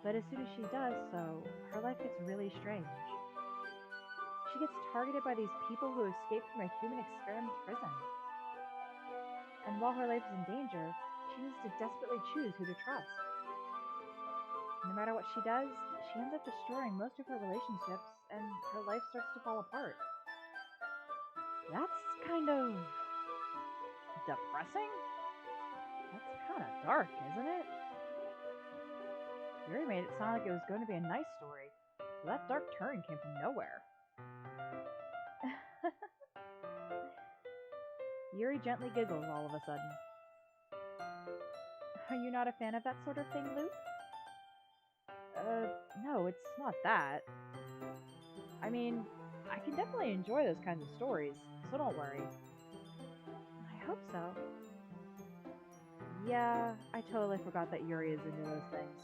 But as soon as she does so, her life gets really strange. She gets targeted by these people who escaped from a human experiment prison. And while her life is in danger, she needs to desperately choose who to trust. No matter what she does, she ends up destroying most of her relationships, and her life starts to fall apart. That's kind of... depressing? That's kind of dark, isn't it? Yuri made it sound like it was going to be a nice story, but that dark turn came from nowhere. Yuri gently giggles all of a sudden. Are you not a fan of that sort of thing, Luke? No, it's not that. I mean, I can definitely enjoy those kinds of stories, so don't worry. I hope so. Yeah, I totally forgot that Yuri is into those things.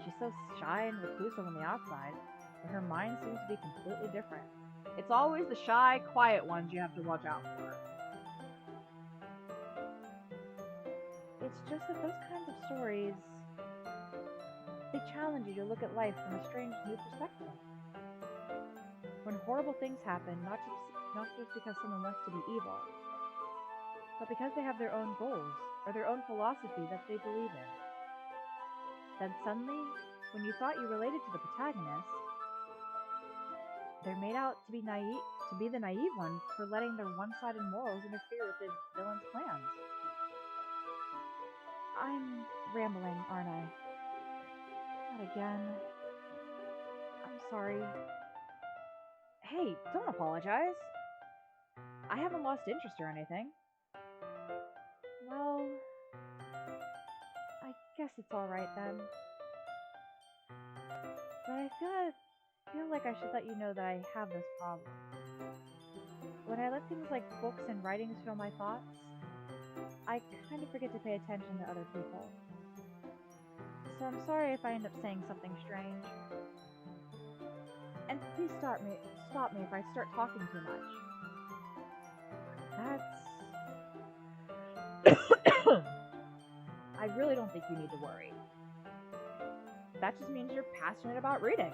She's so shy and reclusive on the outside, but her mind seems to be completely different. It's always the shy, quiet ones you have to watch out for. It's just that those kinds of stories, they challenge you to look at life from a strange new perspective. When horrible things happen, not just because someone wants to be evil, but because they have their own goals or their own philosophy that they believe in. Then suddenly, when you thought you related to the protagonist, they're made out to be the naive one for letting their one-sided morals interfere with the villain's plans. I'm rambling, aren't I? Not again. I'm sorry. Hey, don't apologize. I haven't lost interest or anything. Well, I guess it's alright then. But I feel like I should let you know that I have this problem. When I let things like books and writings fill my thoughts, I kind of forget to pay attention to other people. So I'm sorry if I end up saying something strange. And please stop me if I start talking too much. I really don't think you need to worry. That just means you're passionate about reading.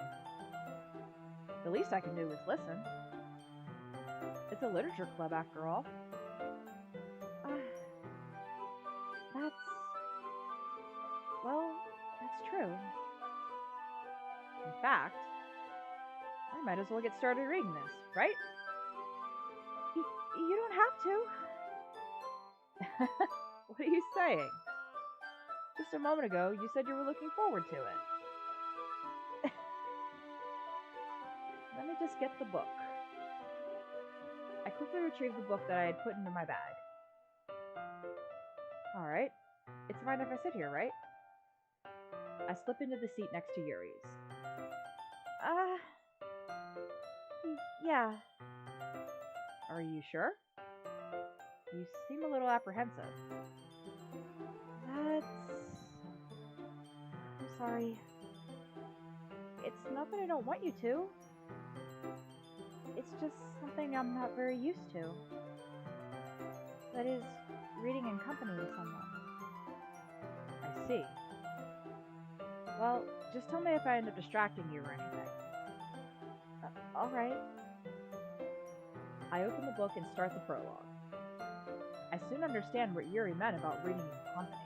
The least I can do is listen. It's a literature club after all. That's true. In fact, I might as well get started reading this, right? You don't have to. What are you saying? Just a moment ago, you said you were looking forward to it. Let me just get the book. I quickly retrieved the book that I had put into my bag. Alright. It's fine if I sit here, right? I slip into the seat next to Yuri's. Yeah. Are you sure? You seem a little apprehensive. I'm sorry. It's not that I don't want you to. It's just something I'm not very used to. That is, reading in company with someone. I see. Well, just tell me if I end up distracting you or anything. Alright. I open the book and start the prologue. I soon understand what Yuri meant about reading in company.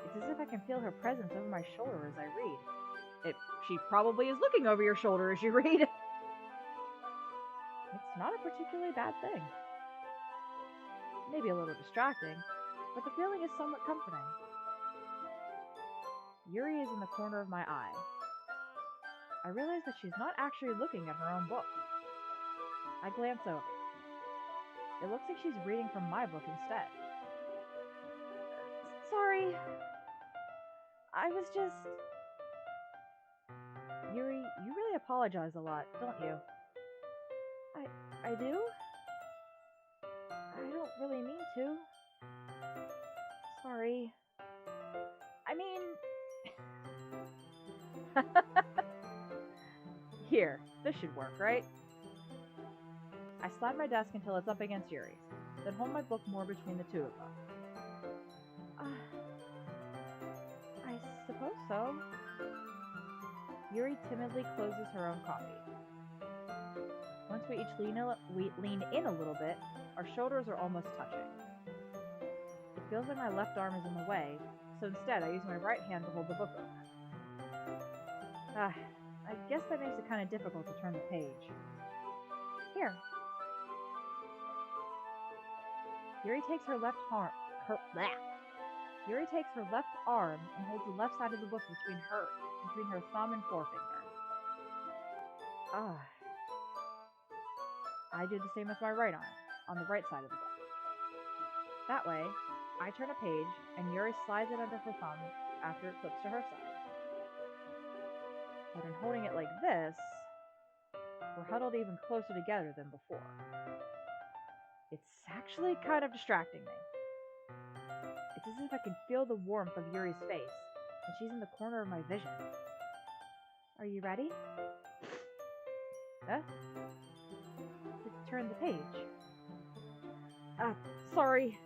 It's as if I can feel her presence over my shoulder as I read. She probably is looking over your shoulder as you read. It's not a particularly bad thing. Maybe a little distracting, but the feeling is somewhat comforting. Yuri is in the corner of my eye. I realize that she's not actually looking at her own book. I glance over. It looks like she's reading from my book instead. Sorry. I was just... Yuri, you really apologize a lot, don't you? I do? I don't really mean to. Sorry. I mean... Here, this should work, right? I slide my desk until it's up against Yuri's, then hold my book more between the two of them. I suppose so. Yuri timidly closes her own copy. Once we each lean in a little bit, our shoulders are almost touching. It feels like my left arm is in the way, so instead I use my right hand to hold the book open. I guess that makes it kind of difficult to turn the page. Here. Yuri takes her left arm and holds the left side of the book between her thumb and forefinger. I do the same with my right arm, on the right side of the book. That way, I turn a page, and Yuri slides it under her thumb after it flips to her side. But in holding it like this, we're huddled even closer together than before. It's actually kind of distracting me. It's as if I can feel the warmth of Yuri's face, and she's in the corner of my vision. Are you ready? Huh? To turn the page. Sorry.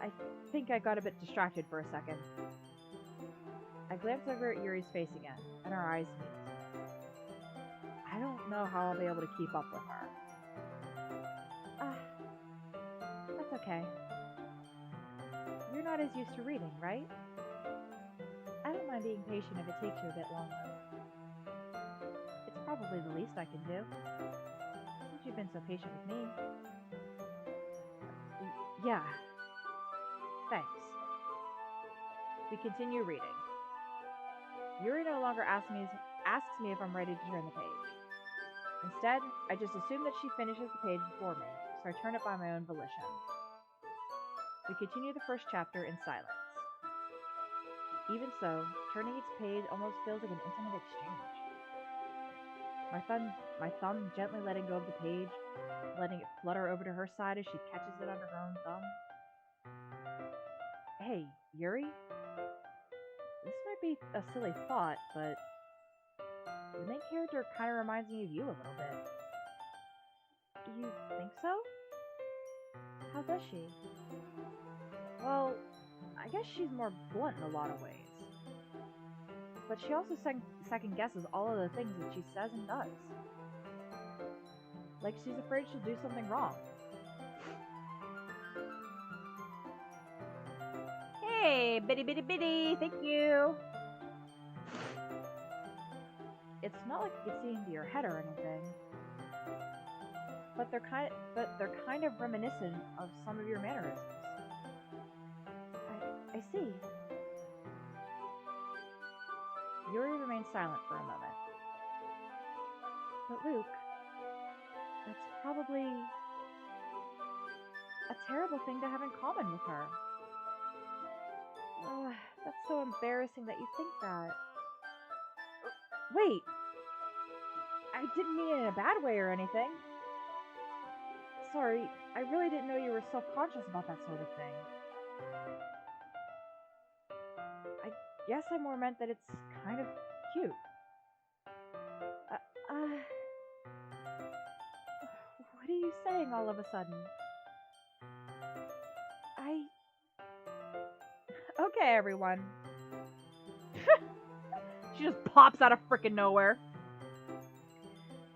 I think I got a bit distracted for a second. I glance over at Yuri's face again, and our eyes meet. I don't know how I'll be able to keep up with her. That's okay. You're not as used to reading, right? I don't mind being patient if it takes you a bit longer. It's probably the least I can do, since you've been so patient with me. Yeah. Thanks. We continue reading. Yuri no longer asks me if I'm ready to turn the page. Instead, I just assume that she finishes the page before me, so I turn it by my own volition. We continue the first chapter in silence. Even so, turning each page almost feels like an intimate exchange. My thumb gently letting go of the page, letting it flutter over to her side as she catches it under her own thumb. Hey, Yuri? This might be a silly thought, but the main character kind of reminds me of you a little bit. You think so? How does she? Well, I guess she's more blunt in a lot of ways. But she also second guesses all of the things that she says and does. Like she's afraid she'll do something wrong. Hey, bitty, thank you! It's not like you can see into your head or anything. But they're kind of reminiscent of some of your mannerisms. I see. Yuri remains silent for a moment. But Luke, that's probably a terrible thing to have in common with her. That's so embarrassing that you think that. Wait! I didn't mean it in a bad way or anything. Sorry, I really didn't know you were self-conscious about that sort of thing. I guess I more meant that it's kind of cute. What are you saying all of a sudden? Okay, everyone. She just pops out of frickin' nowhere.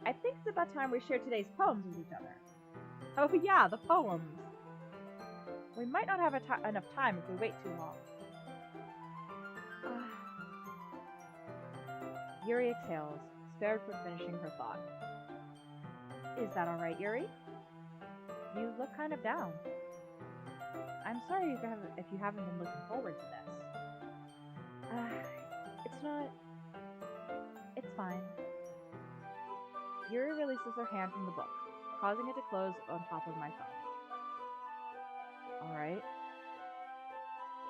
I think it's about time we share today's poems with each other. Oh yeah, the poems. We might not have enough time if we wait too long. Yuri exhales, spared from finishing her thought. Is that alright, Yuri? You look kind of down. I'm sorry if you haven't been looking forward to this. It's not... It's fine. Yuri releases her hand from the book, causing it to close on top of my thumb. Alright.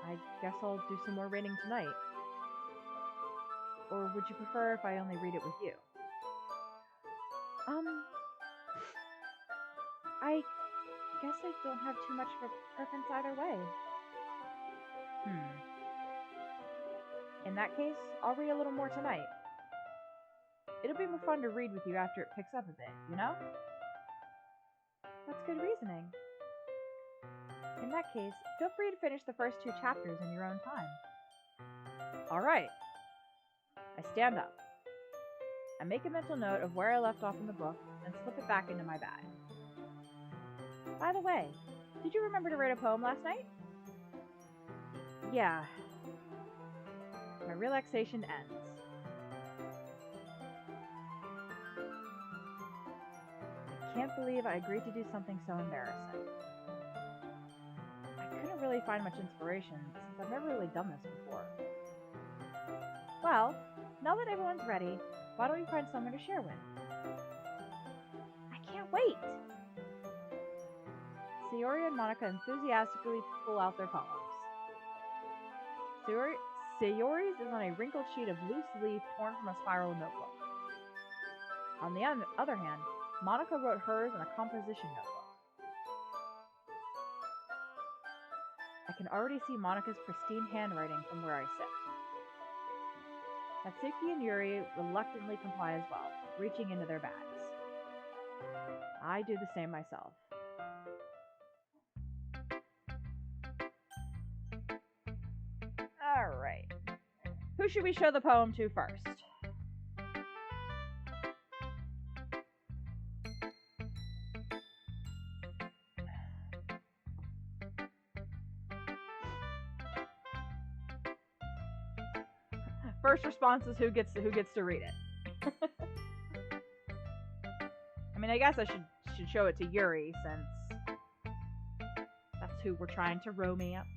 I guess I'll do some more reading tonight. Or would you prefer if I only read it with you? I guess I don't have too much of a preference either way. In that case, I'll read a little more tonight. It'll be more fun to read with you after it picks up a bit, you know? That's good reasoning. In that case, feel free to finish the first 2 chapters in your own time. Alright. I stand up. I make a mental note of where I left off in the book and slip it back into my bag. By the way, did you remember to write a poem last night? Yeah. My relaxation ends. I can't believe I agreed to do something so embarrassing. I couldn't really find much inspiration since I've never really done this before. Well, now that everyone's ready, why don't we find someone to share with? I can't Wait! Sayori and Monica enthusiastically pull out their poems. Sayori's is on a wrinkled sheet of loose leaf torn from a spiral notebook. On the other hand, Monica wrote hers in a composition notebook. I can already see Monica's pristine handwriting from where I sit. Natsuki and Yuri reluctantly comply as well, reaching into their bags. I do the same myself. Alright. Who should we show the poem to first? First response is who gets to read it. I mean, I guess I should show it to Yuri since that's who we're trying to romance.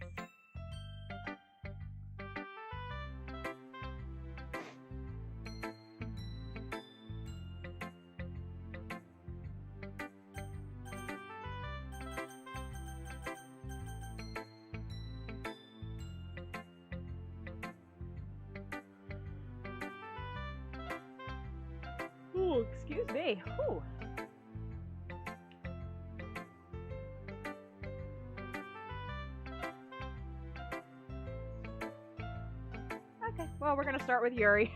Ooh, excuse me. Ooh. Okay, well, we're gonna start with Yuri.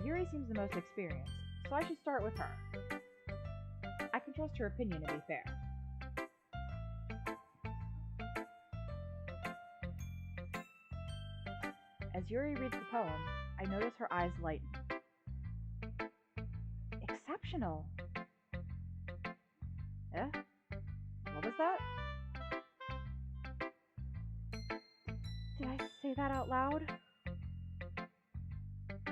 Yuri seems the most experienced, so I should start with her. I can trust her opinion to be fair. As Yuri reads the poem, I notice her eyes lighten. Exceptional! Eh? What was that? Did I say that out loud?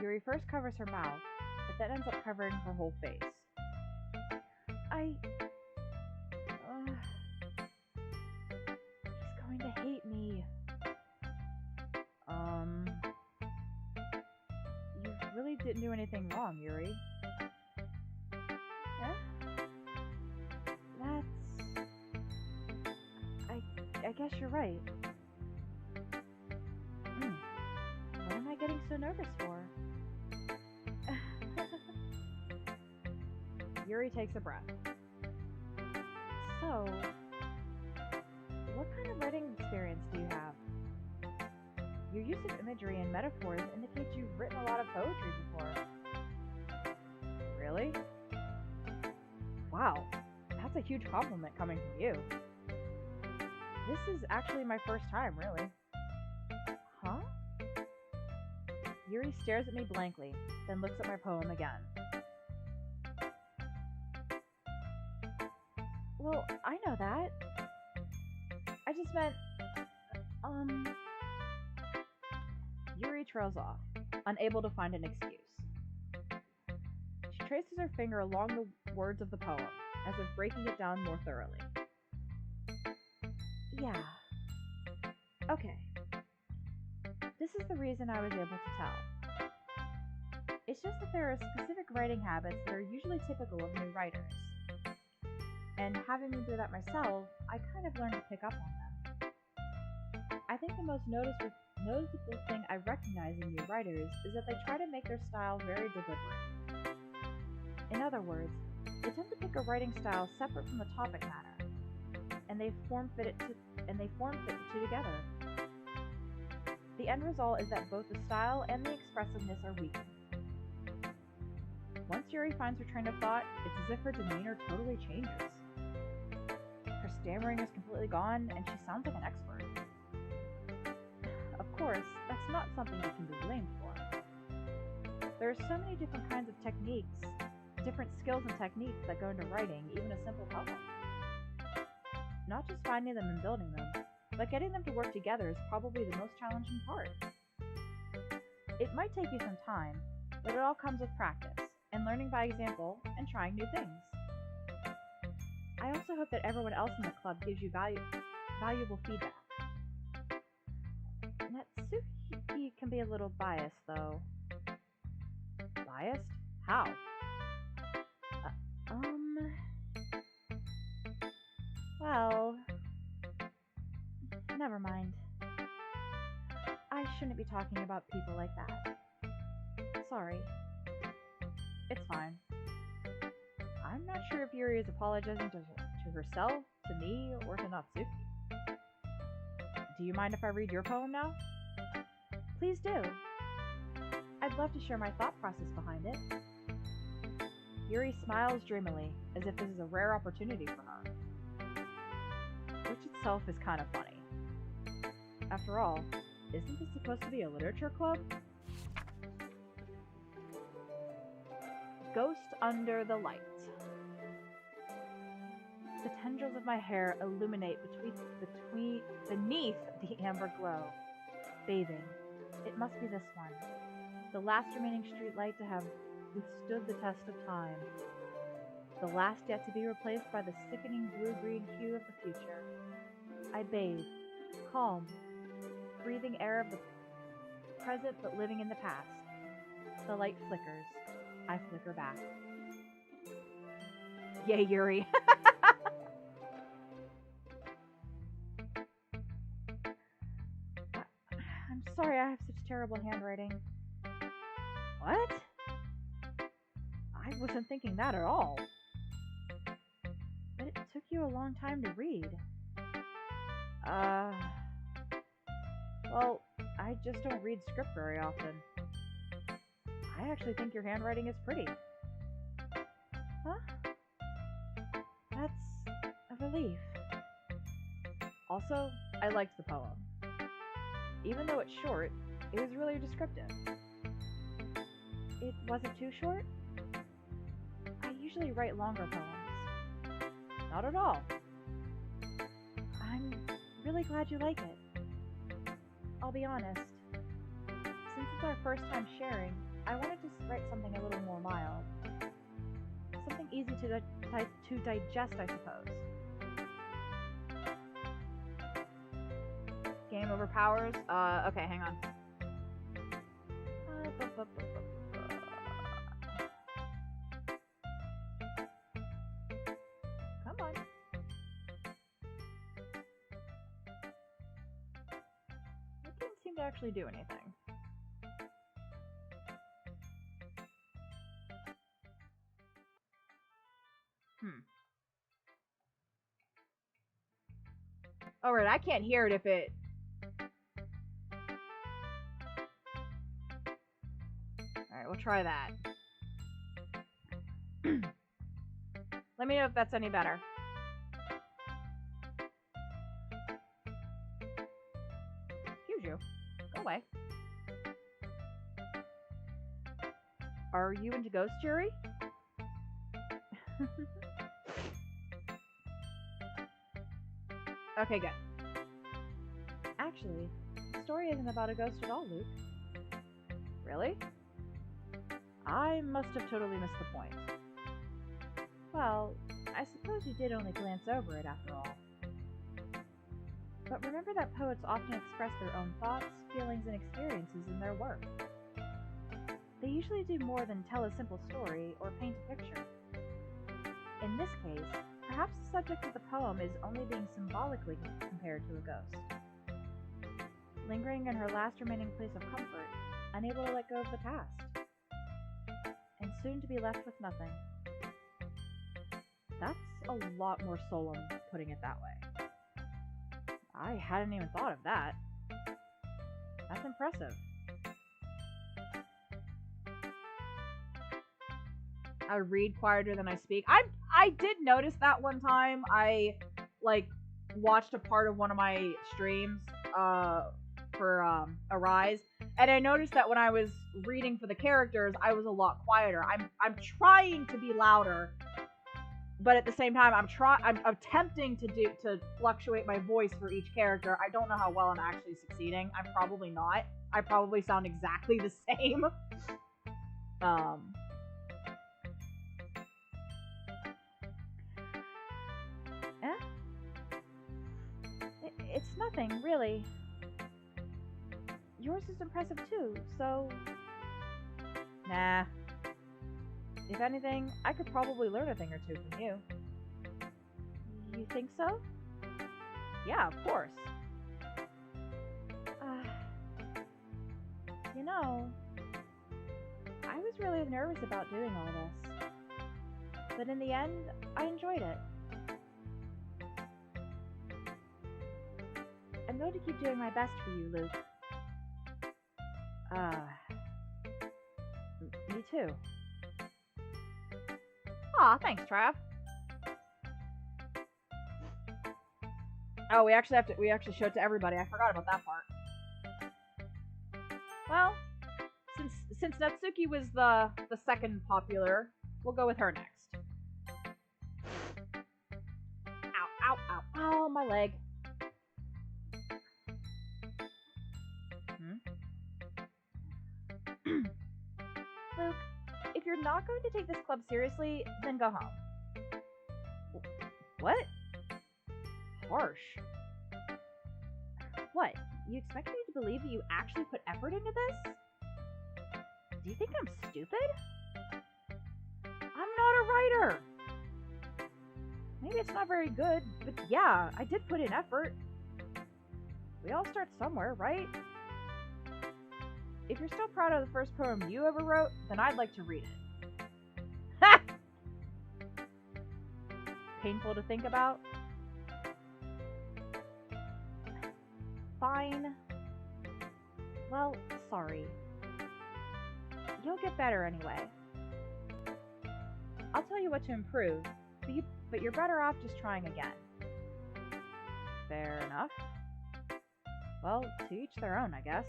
Yuri first covers her mouth, but then ends up covering her whole face. He's going to hate me. You really didn't do anything wrong, Yuri. I guess you're right. What am I getting so nervous for? Yuri takes a breath. So, what kind of writing experience do you have? Your use of imagery and metaphors indicates you've written a lot of poetry before. Really? Wow, that's a huge compliment coming from you. This is actually my first time, really. Huh? Yuri stares at me blankly, then looks at my poem again. Well, I know that. I just meant, Yuri trails off, unable to find an excuse. She traces her finger along the words of the poem, as if breaking it down more thoroughly. Yeah. Okay. This is the reason I was able to tell. It's just that there are specific writing habits that are usually typical of new writers. And having been through that myself, I kind of learned to pick up on them. I think the most noticeable thing I recognize in new writers is that they try to make their style very deliberate. In other words, they tend to pick a writing style separate from the topic matter, and they form fit the two together. The end result is that both the style and the expressiveness are weakened. Once Yuri finds her train of thought, it's as if her demeanor totally changes. Her stammering is completely gone, and she sounds like an expert. Of course, that's not something you can be blamed for. There are so many different kinds of techniques, different skills and techniques that go into writing even a simple poem. Not just finding them and building them, but getting them to work together is probably the most challenging part. It might take you some time, but it all comes with practice, and learning by example, and trying new things. I also hope that everyone else in the club gives you valuable feedback. He can be a little biased, though. Biased? How? Uh, um... Well... Never mind. I shouldn't be talking about people like that. Sorry. It's fine. I'm not sure if Yuri is apologizing to herself, to me, or to Natsuki. Do you mind if I read your poem now? Please do. I'd love to share my thought process behind it. Yuri smiles dreamily, as if this is a rare opportunity for her. Which itself is kind of funny. After all, isn't this supposed to be a literature club? Ghost under the light. The tendrils of my hair illuminate beneath the amber glow. Bathing. It must be this one. The last remaining street light to have withstood the test of time. The last yet to be replaced by the sickening blue-green hue of the future. I bathe, calm, breathing air of the present but living in the past. The light flickers. I flicker back. Yay, Yuri. I'm sorry I have such terrible handwriting. What? I wasn't thinking that at all. But it took you a long time to read. Well, I just don't read script very often. I actually think your handwriting is pretty. Huh? That's a relief. Also, I liked the poem. Even though it's short, it was really descriptive. It wasn't too short? I usually write longer poems. Not at all. I'm really glad you like it. I'll be honest. Since it's our first time sharing, I wanted to write something a little more mild. Something easy to digest, I suppose. Game overpowers? Okay, hang on. Come on. It didn't seem to actually do anything. Alright, I can't hear it if it... Alright, we'll try that. Let me know if that's any better. Excuse you. Go away. Are you into ghost Yuri? Okay, good. Actually, the story isn't about a ghost at all, Luke. Really? I must have totally missed the point. Well, I suppose you did only glance over it after all. But remember that poets often express their own thoughts, feelings, and experiences in their work. They usually do more than tell a simple story or paint a picture. In this case, perhaps the subject of the poem is only being symbolically compared to a ghost. Lingering in her last remaining place of comfort, unable to let go of the past. And soon to be left with nothing. That's a lot more solemn, putting it that way. I hadn't even thought of that. That's impressive. I read quieter than I speak. I did notice that one time. I watched a part of one of my streams for Arise, and I noticed that when I was reading for the characters, I was a lot quieter. I'm trying to be louder, but at the same time, I'm attempting to fluctuate my voice for each character. I don't know how well I'm actually succeeding. I'm probably not. I probably sound exactly the same. It's nothing, really. yours is impressive too, so... Nah. If anything, I could probably learn a thing or two from you. You think so? Yeah, of course. You know, I was really nervous about doing all this. But in the end, I enjoyed it. I'm going to keep doing my best for you, Luke. Me too. Aw, thanks, Trav. Oh, we actually show it to everybody. I forgot about that part. Well, since Natsuki was the second popular, we'll go with her next. Ow, ow, ow. Oh, my leg. Luke, if you're not going to take this club seriously, then go home. What? Harsh. What? You expect me to believe that you actually put effort into this? Do you think I'm stupid? I'm not a writer! Maybe it's not very good, but yeah, I did put in effort. We all start somewhere, right? If you're still proud of the first poem you ever wrote, then I'd like to read it. Ha! Painful to think about? Fine. Well, sorry. You'll get better anyway. I'll tell you what to improve, but you're better off just trying again. Fair enough. Well, to each their own, I guess.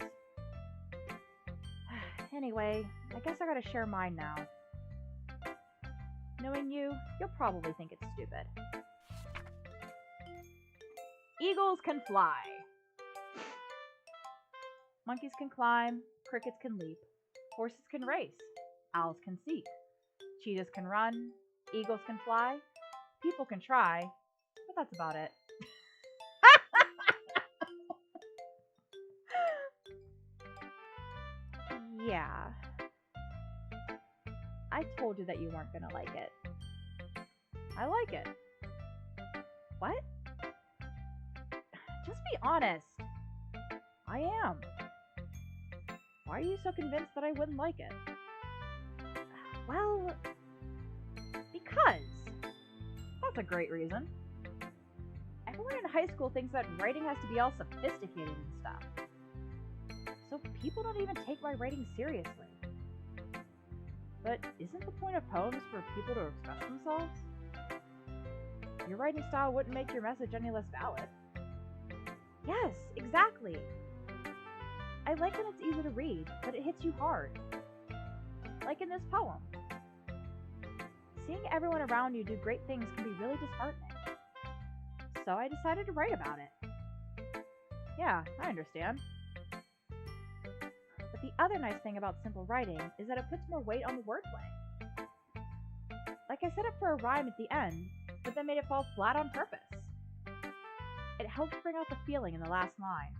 Anyway, I guess I gotta share mine now. Knowing you, you'll probably think it's stupid. Eagles can fly. Monkeys can climb. Crickets can leap. Horses can race. Owls can seek. Cheetahs can run. Eagles can fly. People can try. But that's about it. Yeah. I told you that you weren't gonna like it. I like it. What? Just be honest. I am. Why are you so convinced that I wouldn't like it? Well, because. That's a great reason. Everyone in high school thinks that writing has to be all sophisticated and stuff. So people don't even take my writing seriously. But isn't the point of poems for people to express themselves? Your writing style wouldn't make your message any less valid. Yes, exactly. I like when it's easy to read, but it hits you hard. Like in this poem. Seeing everyone around you do great things can be really disheartening. So I decided to write about it. Yeah, I understand. But the other nice thing about simple writing is that it puts more weight on the wordplay. Like I set up for a rhyme at the end, but then made it fall flat on purpose. It helped bring out the feeling in the last line.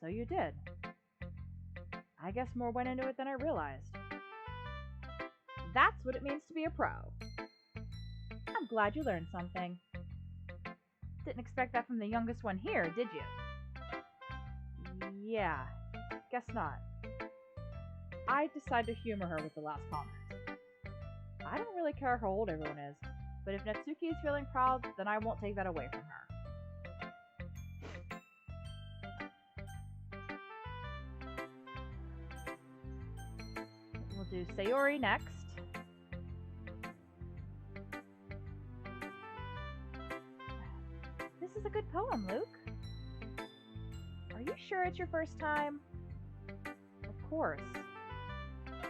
So you did. I guess more went into it than I realized. That's what it means to be a pro. I'm glad you learned something. Didn't expect that from the youngest one here, did you? Yeah, guess not. I decided to humor her with the last comment. I don't really care how old everyone is, but if Natsuki is feeling proud, then I won't take that away from her. We'll do Sayori next. This is a good poem, Luke. Are you sure it's your first time? Of course.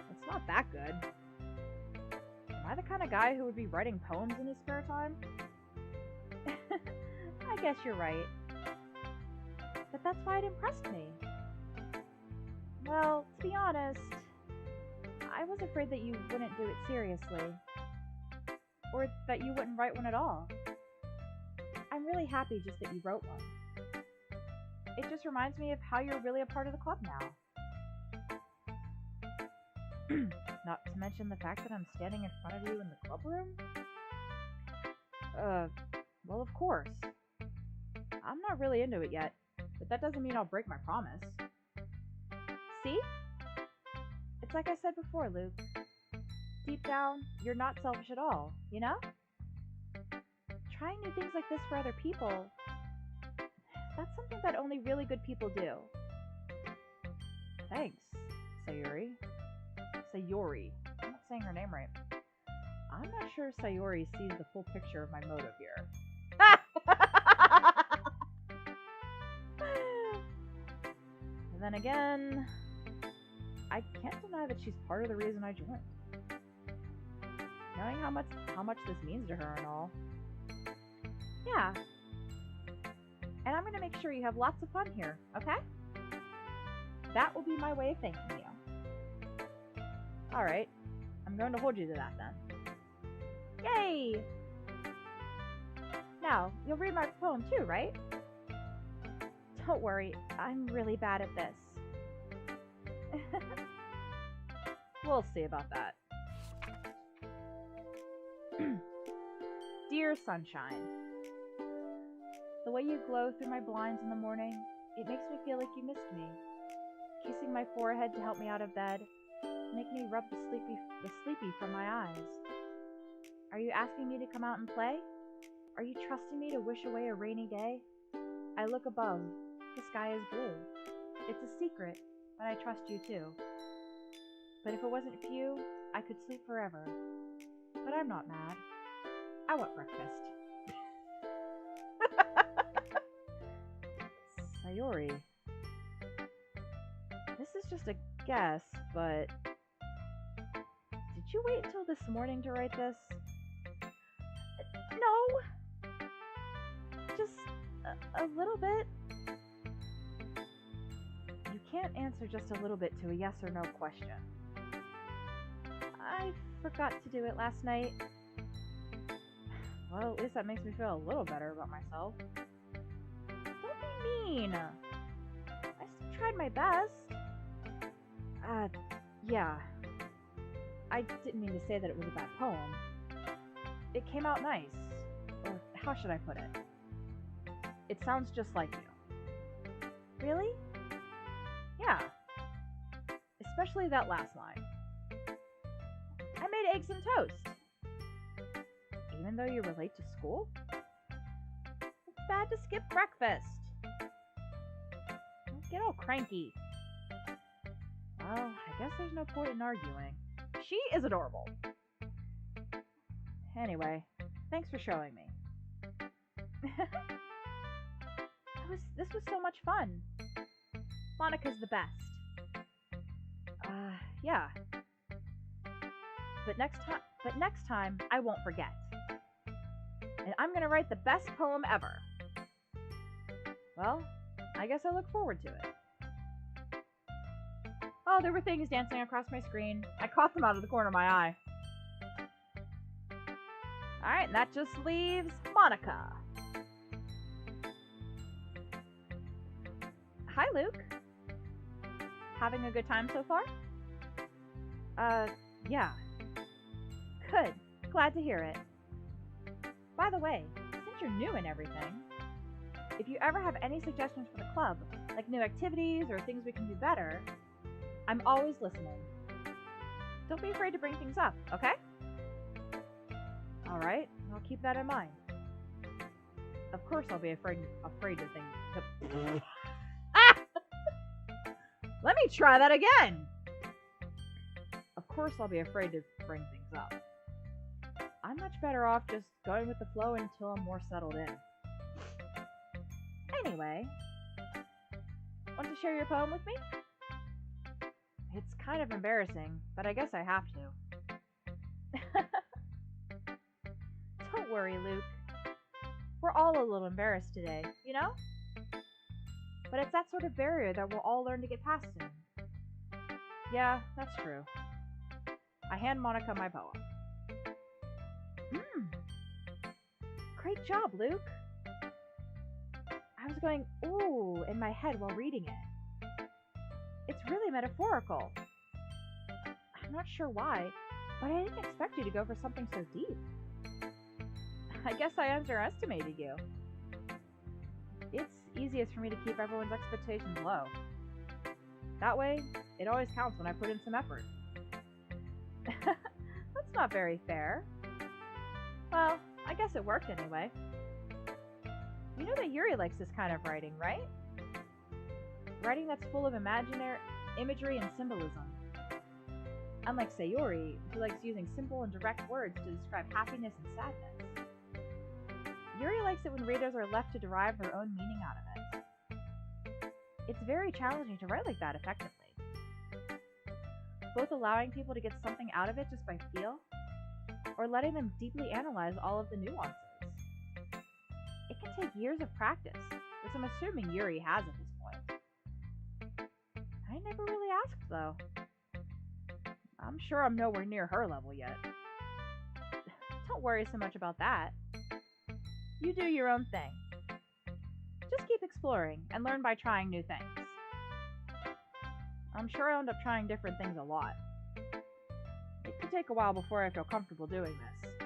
It's not that good. Am I the kind of guy who would be writing poems in his spare time? I guess you're right. But that's why it impressed me. Well, to be honest, I was afraid that you wouldn't do it seriously. Or that you wouldn't write one at all. I'm really happy just that you wrote one. It just reminds me of how you're really a part of the club now. Not to mention the fact that I'm standing in front of you in the club room? Well, of course. I'm not really into it yet, but that doesn't mean I'll break my promise. See? It's like I said before, Luke. Deep down, you're not selfish at all, you know? Trying new things like this for other people, that's something that only really good people do. Thanks, Sayuri. Sayori. I'm not saying her name right. I'm not sure Sayori sees the full picture of my motive here. And then again, I can't deny that she's part of the reason I joined. Knowing how much this means to her and all. Yeah. And I'm gonna make sure you have lots of fun here, okay? That will be my way of thanking you. Alright. I'm going to hold you to that then. Yay! Now, you'll read my poem too, right? Don't worry, I'm really bad at this. We'll see about that. Dear Sunshine, the way you glow through my blinds in the morning, it makes me feel like you missed me. Kissing my forehead to help me out of bed, make me rub the sleepy from my eyes. Are you asking me to come out and play? Are you trusting me to wish away a rainy day? I look above. The sky is blue. It's a secret, but I trust you too. But if it wasn't for you, I could sleep forever. But I'm not mad. I want breakfast. Sayori. This is just a guess, but did you wait until this morning to write this? No. Just a little bit. You can't answer just a little bit to a yes or no question. I forgot to do it last night. Well, at least that makes me feel a little better about myself. Don't be mean. I still tried my best. Yeah. I didn't mean to say that it was a bad poem. It came out nice. Or how should I put it? It sounds just like you. Really? Yeah. Especially that last line. I made eggs and toast. Even though you were late to school? It's bad to skip breakfast. Don't get all cranky. Well, I guess there's no point in arguing. She is adorable. Anyway, thanks for showing me. This was so much fun. Monika's the best. Yeah. But next time, I won't forget. And I'm gonna write the best poem ever. Well, I guess I look forward to it. Oh, there were things dancing across my screen. I caught them out of the corner of my eye. Alright, and that just leaves Monika. Hi, Luke. Having a good time so far? Yeah. Good. Glad to hear it. By the way, since you're new and everything, if you ever have any suggestions for the club, like new activities or things we can do better, I'm always listening. Don't be afraid to bring things up, okay? Alright, I'll keep that in mind. Of course I'll be afraid to think... Ah! Let me try that again! Of course I'll be afraid to bring things up. I'm much better off just going with the flow until I'm more settled in. Anyway, want to share your poem with me? It's kind of embarrassing, but I guess I have to. Don't worry, Luke. We're all a little embarrassed today, you know? But it's that sort of barrier that we'll all learn to get past soon. Yeah, that's true. I hand Monika my poem. Great job, Luke. I was going, ooh, in my head while reading it. It's really metaphorical. I'm not sure why, but I didn't expect you to go for something so deep. I guess I underestimated you. It's easiest for me to keep everyone's expectations low. That way, it always counts when I put in some effort. That's not very fair. Well, I guess it worked anyway. You know that Yuri likes this kind of writing, right? Writing that's full of imagery and symbolism. Unlike Sayori, who likes using simple and direct words to describe happiness and sadness. Yuri likes it when readers are left to derive their own meaning out of it. It's very challenging to write like that effectively. Both allowing people to get something out of it just by feel, or letting them deeply analyze all of the nuances. It can take years of practice, which I'm assuming Yuri has at this point. I never really asked, though. I'm sure I'm nowhere near her level yet. Don't worry so much about that. You do your own thing. Just keep exploring and learn by trying new things. I'm sure I'll end up trying different things a lot. It could take a while before I feel comfortable doing this.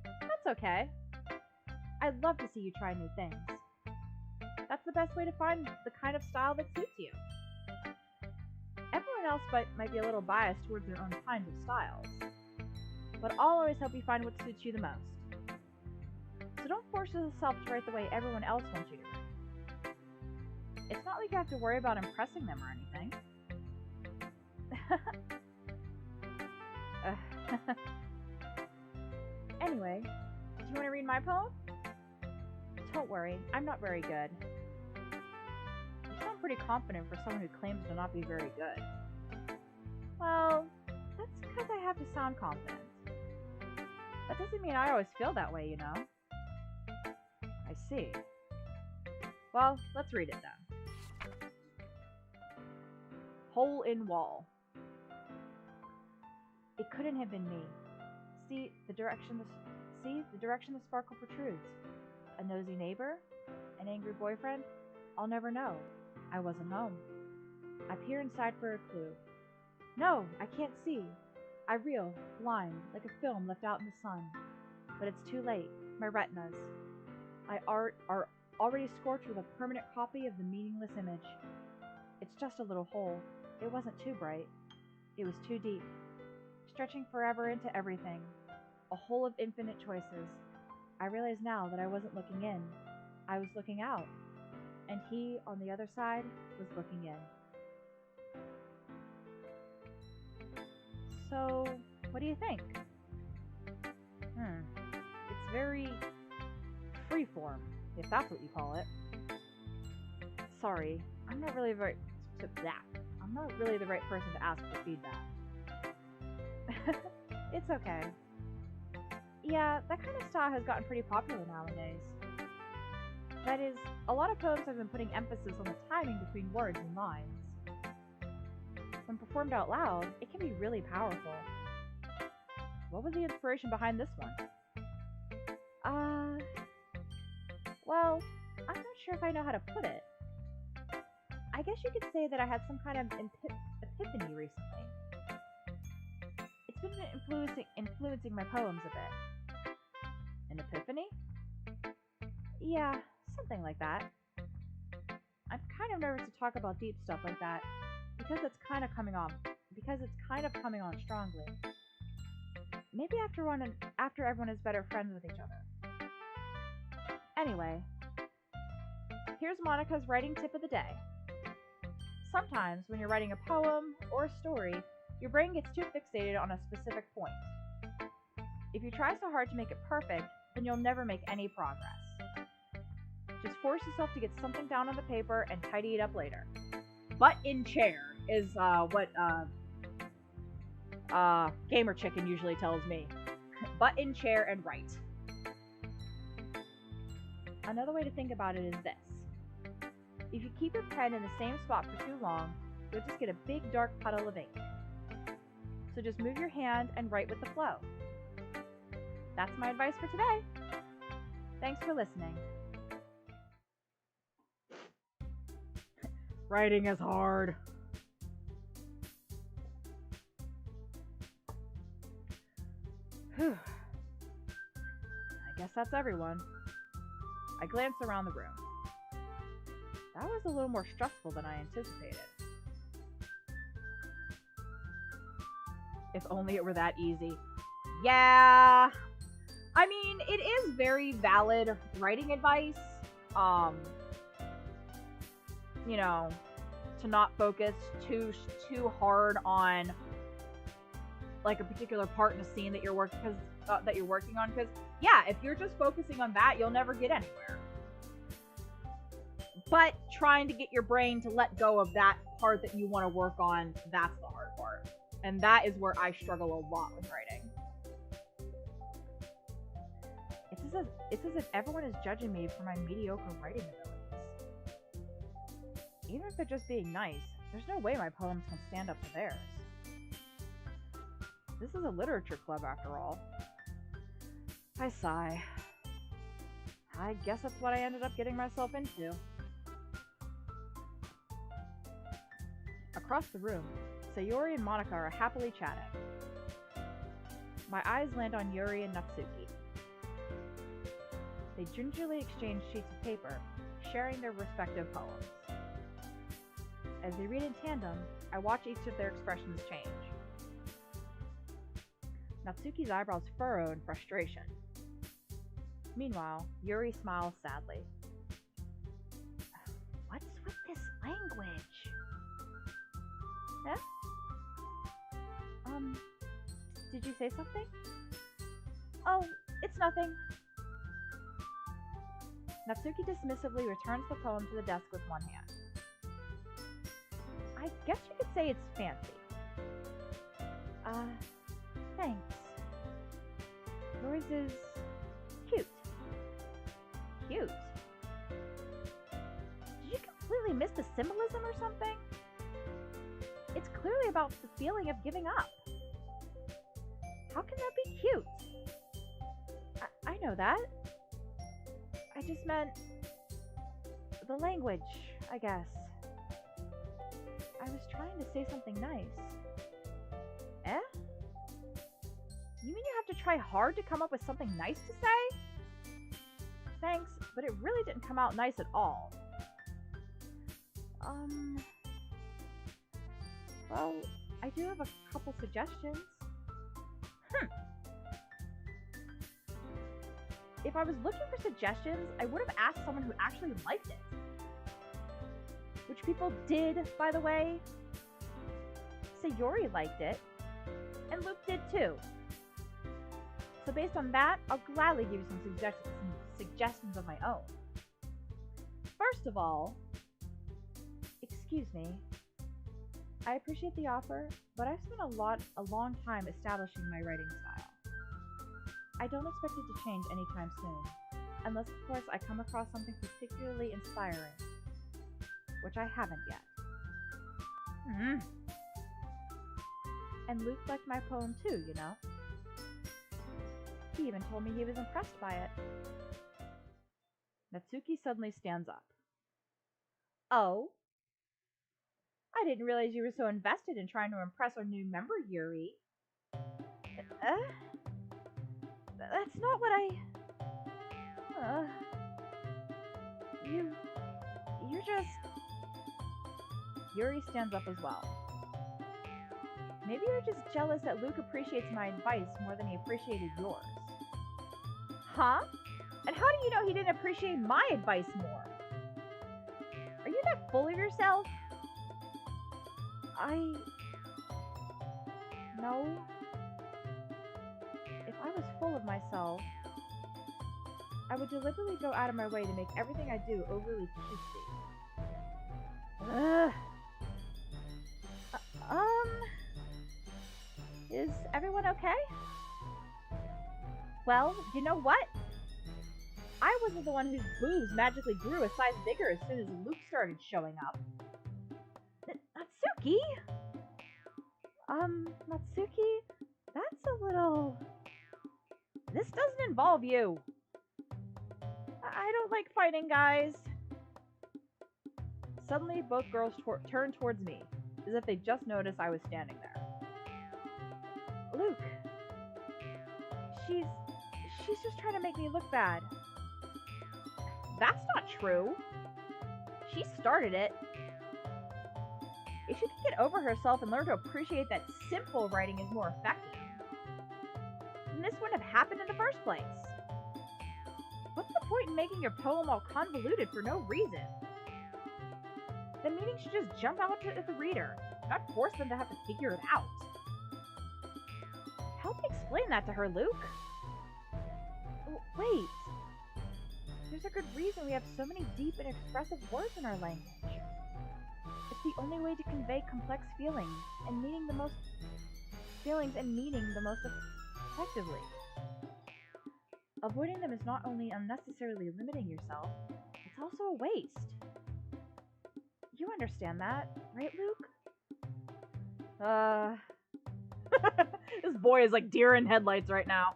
That's okay. I'd love to see you try new things. That's the best way to find the kind of style that suits you. Everyone else might be a little biased towards their own kinds of styles, but I'll always help you find what suits you the most. So don't force yourself to write the way everyone else wants you to write. It's not like you have to worry about impressing them or anything. Anyway, do you want to read my poem? Don't worry, I'm not very good. You sound pretty confident for someone who claims to not be very good. Well, that's because I have to sound confident. That doesn't mean I always feel that way, you know? I see. Well, let's read it then. Hole in wall. It couldn't have been me. See the direction the sparkle protrudes. A nosy neighbor? An angry boyfriend? I'll never know. I wasn't home. I peer inside for a clue. No, I can't see. I reel, blind, like a film left out in the sun. But it's too late. My retinas. My art are already scorched with a permanent copy of the meaningless image. It's just a little hole. It wasn't too bright. It was too deep. Stretching forever into everything. A hole of infinite choices. I realize now that I wasn't looking in. I was looking out. And he, on the other side, was looking in. So, what do you think? It's very freeform, if that's what you call it. Sorry, I'm not really the right person to ask for feedback. It's okay. Yeah, that kind of style has gotten pretty popular nowadays. That is, a lot of poems have been putting emphasis on the timing between words and lines. When performed out loud, it can be really powerful. What was the inspiration behind this one? Well, I'm not sure if I know how to put it. I guess you could say that I had some kind of epiphany recently. It's been influencing my poems a bit. An epiphany? Yeah, something like that. I'm kind of nervous to talk about deep stuff like that because it's kind of coming on strongly. Maybe after everyone is better friends with each other. Anyway, here's Monica's writing tip of the day. Sometimes when you're writing a poem or a story, your brain gets too fixated on a specific point. If you try so hard to make it perfect, then you'll never make any progress. Just force yourself to get something down on the paper and tidy it up later. Butt in chair is what Gamer Chicken usually tells me. Butt in chair and write. Another way to think about it is this. If you keep your pen in the same spot for too long, you'll just get a big dark puddle of ink. So just move your hand and write with the flow. That's my advice for today. Thanks for listening. Writing is hard. Whew. I guess that's everyone. I glanced around the room. That was a little more stressful than I anticipated. If only it were that easy. Yeah. I mean, it is very valid writing advice. You know, to not focus too hard on like a particular part in a scene that you're working on. Because yeah, if you're just focusing on that, you'll never get anywhere. But trying to get your brain to let go of that part that you want to work on, that's the hard part. And that is where I struggle a lot with writing. It's as if everyone is judging me for my mediocre writing abilities. Even if they're just being nice, there's no way my poems can stand up to theirs. This is a literature club after all. I sigh. I guess that's what I ended up getting myself into. Across the room, Sayori and Monika are happily chatting. My eyes land on Yuri and Natsuki. They gingerly exchange sheets of paper, sharing their respective poems. As they read in tandem, I watch each of their expressions change. Natsuki's eyebrows furrow in frustration. Meanwhile, Yuri smiles sadly. What's with this language? Eh? Did you say something? Oh, it's nothing. Natsuki dismissively returns the poem to the desk with one hand. I guess you could say it's fancy. Thanks. Yours is cute. Cute? Did you completely miss the symbolism or something? It's clearly about the feeling of giving up. How can that be cute? I know that. I just meant the language, I guess. I was trying to say something nice. Eh? You mean you have to try hard to come up with something nice to say? Thanks, but it really didn't come out nice at all. Well, I do have a couple suggestions. If I was looking for suggestions, I would have asked someone who actually liked it. Which people did, by the way. Sayori liked it, and Luke did too. So based on that, I'll gladly give you some suggestions of my own. First of all, excuse me, I appreciate the offer, but I've spent a long time establishing my writing style. I don't expect it to change anytime soon, unless of course I come across something particularly inspiring, which I haven't yet. And Luke liked my poem too, you know. He even told me he was impressed by it. Natsuki suddenly stands up. Oh? I didn't realize you were so invested in trying to impress our new member, Yuri. That's not what I... You're just... Yuri stands up as well. Maybe you're just jealous that Luke appreciates my advice more than he appreciated yours. Huh? And how do you know he didn't appreciate my advice more? Are you that full of yourself? No. If I was full of myself, I would deliberately go out of my way to make everything I do overly cutesy. Is everyone okay? Well, you know what? I wasn't the one whose boobs magically grew a size bigger as soon as Luke started showing up. Natsuki? Natsuki, that's a little... This doesn't involve you. I don't like fighting guys. Suddenly, both girls turned towards me, as if they just noticed I was standing there. Luke, she's just trying to make me look bad. That's not true. She started it. If she could get over herself and learn to appreciate that simple writing is more effective, then this wouldn't have happened in the first place. What's the point in making your poem all convoluted for no reason? The meaning should just jump out at the reader, not force them to have to figure it out. Help me explain that to her, Luke. Wait. There's a good reason we have so many deep and expressive words in our language. It's the only way to convey complex feelings and meaning the most effectively. Avoiding them is not only unnecessarily limiting yourself, it's also a waste. You understand that, right, Luke? This boy is like deer in headlights right now.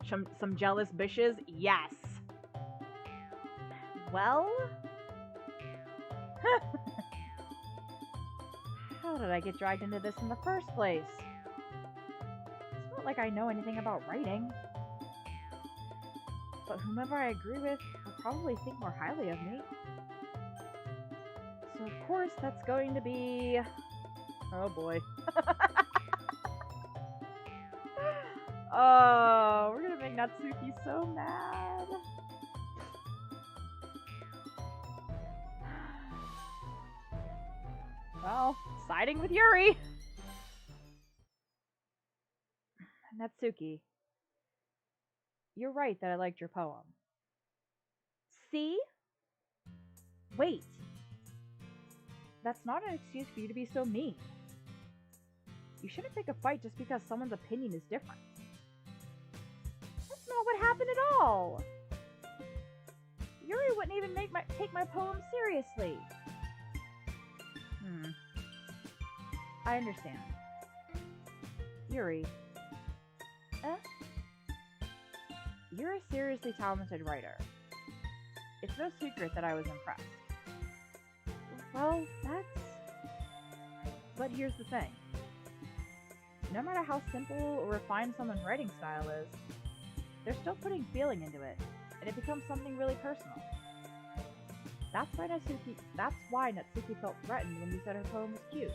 Some jealous bitches? Yes. Well? How did I get dragged into this in the first place? It's not like I know anything about writing. But whomever I agree with will probably think more highly of me. So of course that's going to be... Oh boy. Oh, we're gonna make Natsuki so mad. Well, siding with Yuri. Natsuki, you're right that I liked your poem. See? Wait. That's not an excuse for you to be so mean. You shouldn't pick a fight just because someone's opinion is different. That's not what happened at all. Yuri wouldn't even take my poem seriously. I understand. Yuri. You're a seriously talented writer. It's no secret that I was impressed. Well, But here's the thing. No matter how simple or refined someone's writing style is, they're still putting feeling into it, and it becomes something really personal. That's why Natsuki felt threatened when you said her poem was cute.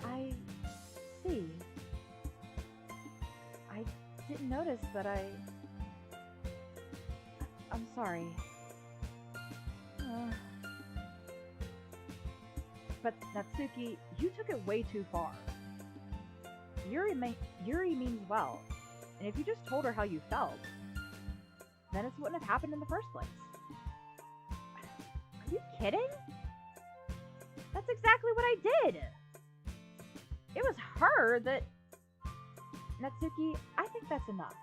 I see. I didn't notice that I'm sorry. But Natsuki, you took it way too far. Yuri means well, and if you just told her how you felt, then it wouldn't have happened in the first place. Are you kidding? That's exactly what I did! It was her that... Natsuki, I think that's enough.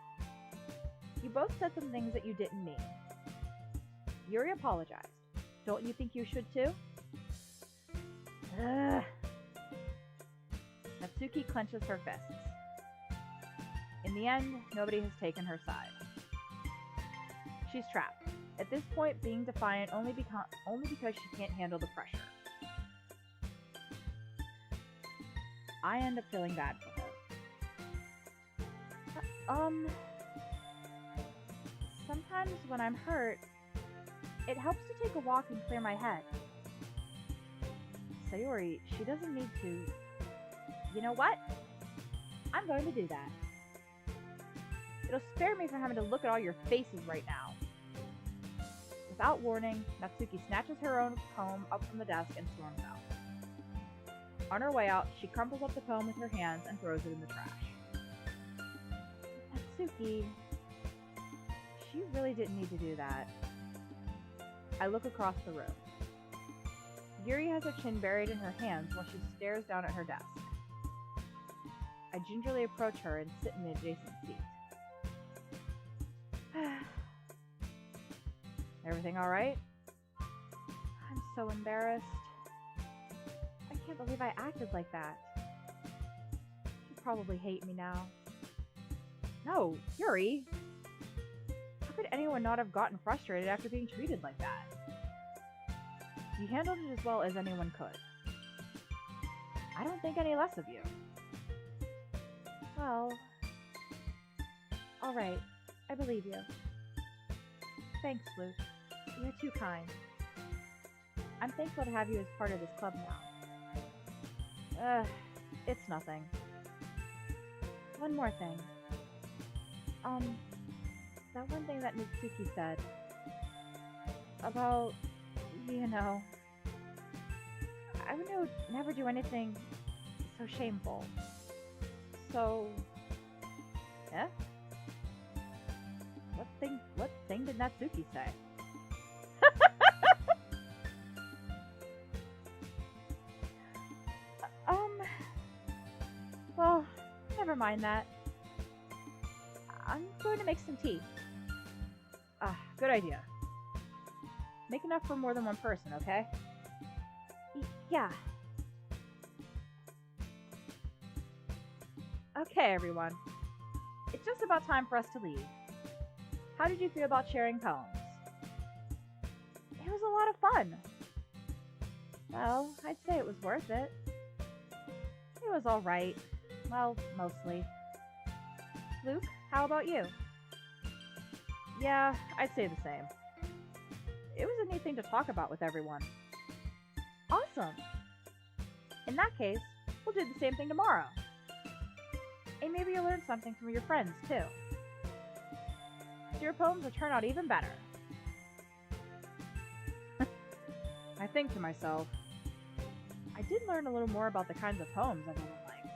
You both said some things that you didn't mean. Yuri apologized. Don't you think you should too? Ugh. Natsuki clenches her fists. In the end, nobody has taken her side. She's trapped, at this point being defiant only because she can't handle the pressure. I end up feeling bad for her. Sometimes when I'm hurt, it helps to take a walk and clear my head. Sayori, she doesn't need to... You know what? I'm going to do that. It'll spare me from having to look at all your faces right now. Without warning, Natsuki snatches her own poem up from the desk and storms out. On her way out, she crumples up the poem with her hands and throws it in the trash. Natsuki... She really didn't need to do that. I look across the room. Yuri has her chin buried in her hands while she stares down at her desk. I gingerly approach her and sit in the adjacent seat. Everything alright? I'm so embarrassed. I can't believe I acted like that. You probably hate me now. No, Yuri! How could anyone not have gotten frustrated after being treated like that? You handled it as well as anyone could. I don't think any less of you. Well... Alright, I believe you. Thanks, Luke. You're too kind. I'm thankful to have you as part of this club now. It's nothing. One more thing. That one thing that Mitsuki said. About, you know... I would never do anything so shameful. So... Eh? What thing did Natsuki say? Well, never mind that. I'm going to make some tea. Good idea. Make enough for more than one person, okay? Yeah. Okay, everyone. It's just about time for us to leave. How did you feel about sharing poems? It was a lot of fun. Well, I'd say it was worth it. It was alright. Well, mostly. Luke, how about you? Yeah, I'd say the same. It was a neat thing to talk about with everyone. Awesome! In that case, we'll do the same thing tomorrow. And maybe you'll learn something from your friends, too. So your poems will turn out even better. I think to myself, I did learn a little more about the kinds of poems everyone likes.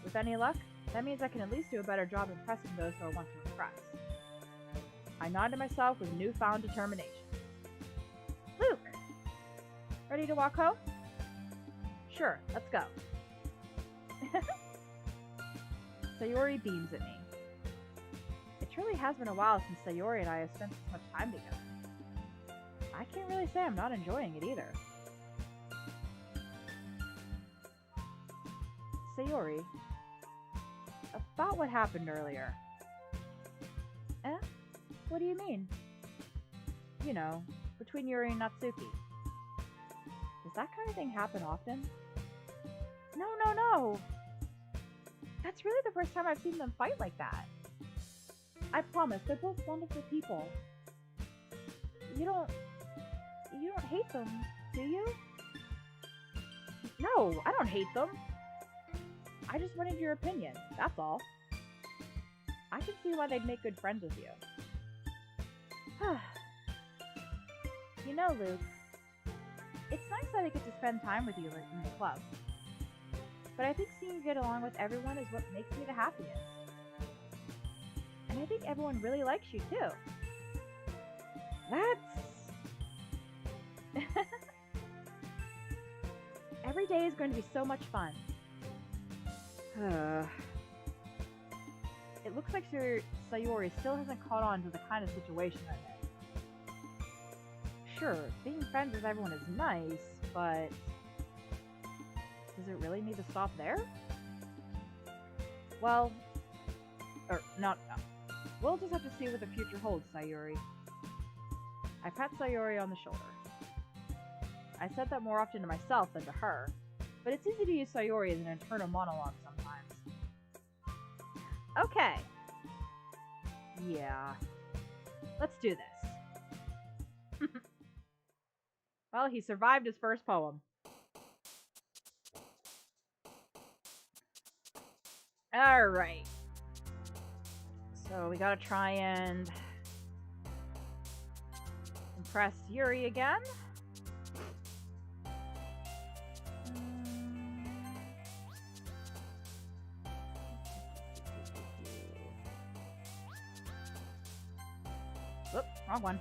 With any luck, that means I can at least do a better job impressing those who I want to impress. I nodded to myself with newfound determination. Luke! Ready to walk home? Sure, let's go. Sayori beams at me. It truly has been a while since Sayori and I have spent this much time together. I can't really say I'm not enjoying it either. Sayori, about what happened earlier. Eh? What do you mean? You know, between Yuri and Natsuki. Does that kind of thing happen often? No! That's really the first time I've seen them fight like that. I promise, they're both wonderful people. You don't hate them, do you? No, I don't hate them. I just wanted your opinion, that's all. I can see why they'd make good friends with you. You know, Luke, it's nice that I get to spend time with you in the club. But I think seeing you get along with everyone is what makes me the happiest. And I think everyone really likes you, too. That's... Every day is going to be so much fun. It looks like Sayori still hasn't caught on to the kind of situation I'm in. Sure, being friends with everyone is nice, but... Does it really need to stop there? Well... no. We'll just have to see what the future holds, Sayori. I pat Sayori on the shoulder. I said that more often to myself than to her, but it's easy to use Sayori as an internal monologue sometimes. Okay. Yeah. Let's do this. Well, he survived his first poem. Alright. So we gotta try and impress Yuri again. Whoop, wrong one.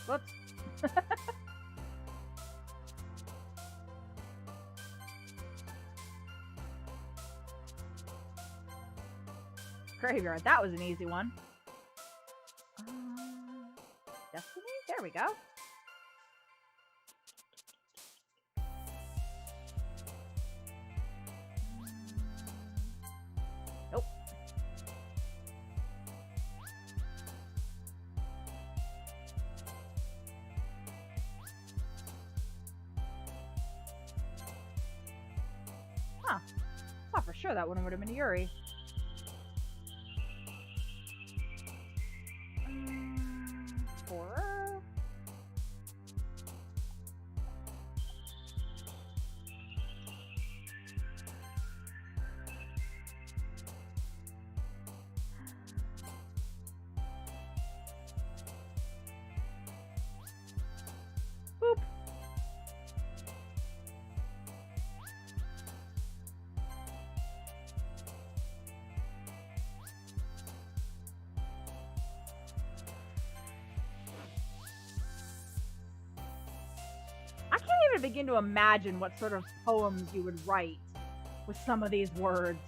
Whoops. Graveyard, that was an easy one. There we go. Nope. Huh. Thought for sure that one would have been Yuri. Horror? Boop. I can't even begin to imagine what sort of poems you would write with some of these words.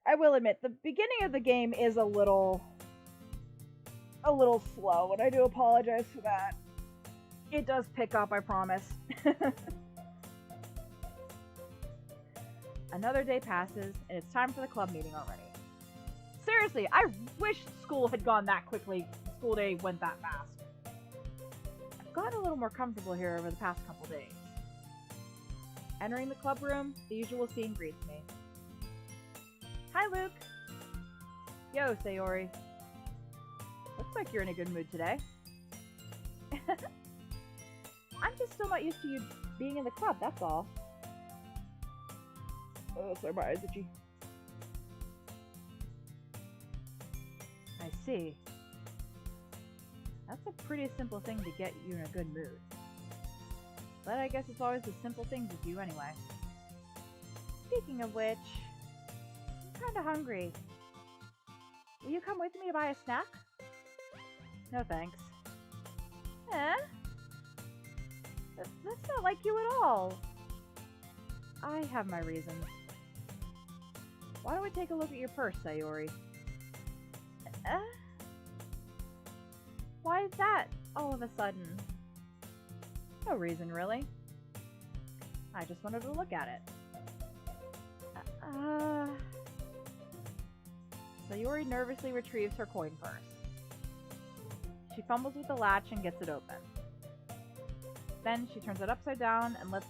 I will admit, the beginning of the game is a little slow, and I do apologize for that. It does pick up, I promise. Another day passes, and it's time for the club meeting already. Seriously, I wish school had gone that quickly. School day went that fast. I've gotten a little more comfortable here over the past couple days. Entering the club room, the usual scene greets me. Hi, Luke. Yo, Sayori. Looks like you're in a good mood today. I'm just still not used to you being in the club, that's all. Oh, sorry, my eyes itchy. I see. That's a pretty simple thing to get you in a good mood. But I guess it's always the simple things with you anyway. Speaking of which, I'm kinda hungry. Will you come with me to buy a snack? No thanks. Eh? That's not like you at all. I have my reasons. Why don't we take a look at your purse, Sayori? Why is that, all of a sudden? No reason, really. I just wanted to look at it. Sayori nervously retrieves her coin purse. She fumbles with the latch and gets it open. Then she turns it upside down and lets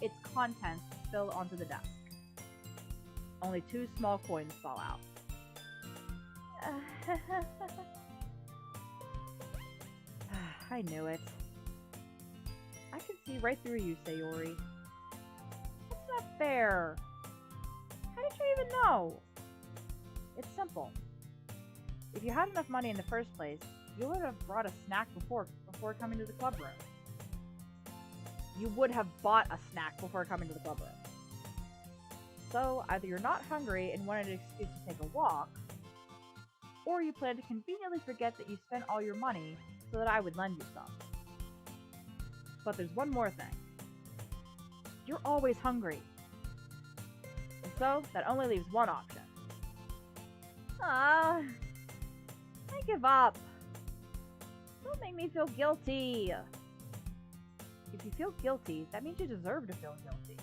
its contents spill onto the desk. Only 2 small coins fall out. I knew it. I can see right through you, Sayori. That's not fair. How did you even know? It's simple. If you had enough money in the first place, you would have brought a snack before coming to the club room. You would have bought a snack before coming to the club room. So, either you're not hungry and wanted an excuse to take a walk, or you plan to conveniently forget that you spent all your money so that I would lend you some. But there's one more thing. You're always hungry. And so, that only leaves one option. I give up. Don't make me feel guilty. If you feel guilty, that means you deserve to feel guilty.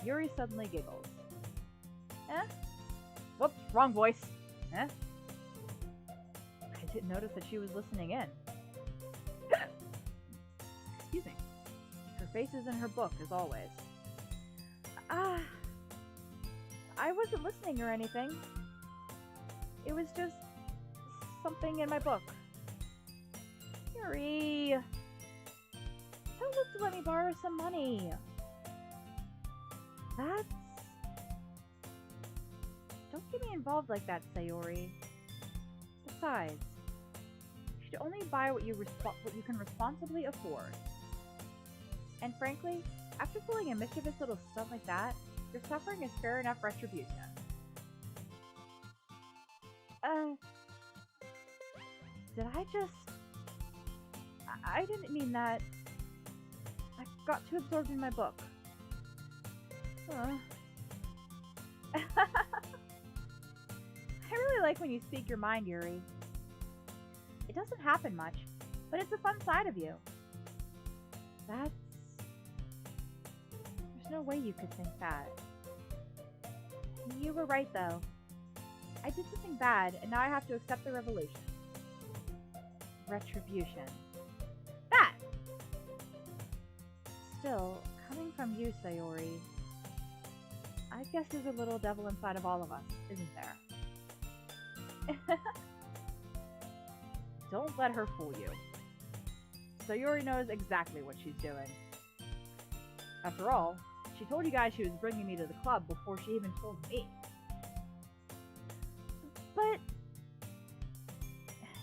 Yuri suddenly giggles. Whoops, wrong voice. I didn't notice that she was listening in. Excuse me. Her face is in her book, as always. I wasn't listening or anything. It was just something in my book. Yuri! Tell Luke to let me borrow some money. Don't get me involved like that, Sayori. Besides, you should only buy what you can responsibly afford. And frankly, after pulling a mischievous little stunt like that, your suffering is fair enough retribution. Uh, did I just... I didn't mean that. I got too absorbed in my book. I really like when you speak your mind, Yuri. It doesn't happen much, but it's a fun side of you. There's no way you could think that. You were right, though. I did something bad, and now I have to accept the revelation. Retribution. That! Still, coming from you, Sayori, I guess there's a little devil inside of all of us, isn't there? Don't let her fool you. Sayori knows exactly what she's doing. After all, she told you guys she was bringing me to the club before she even told me. But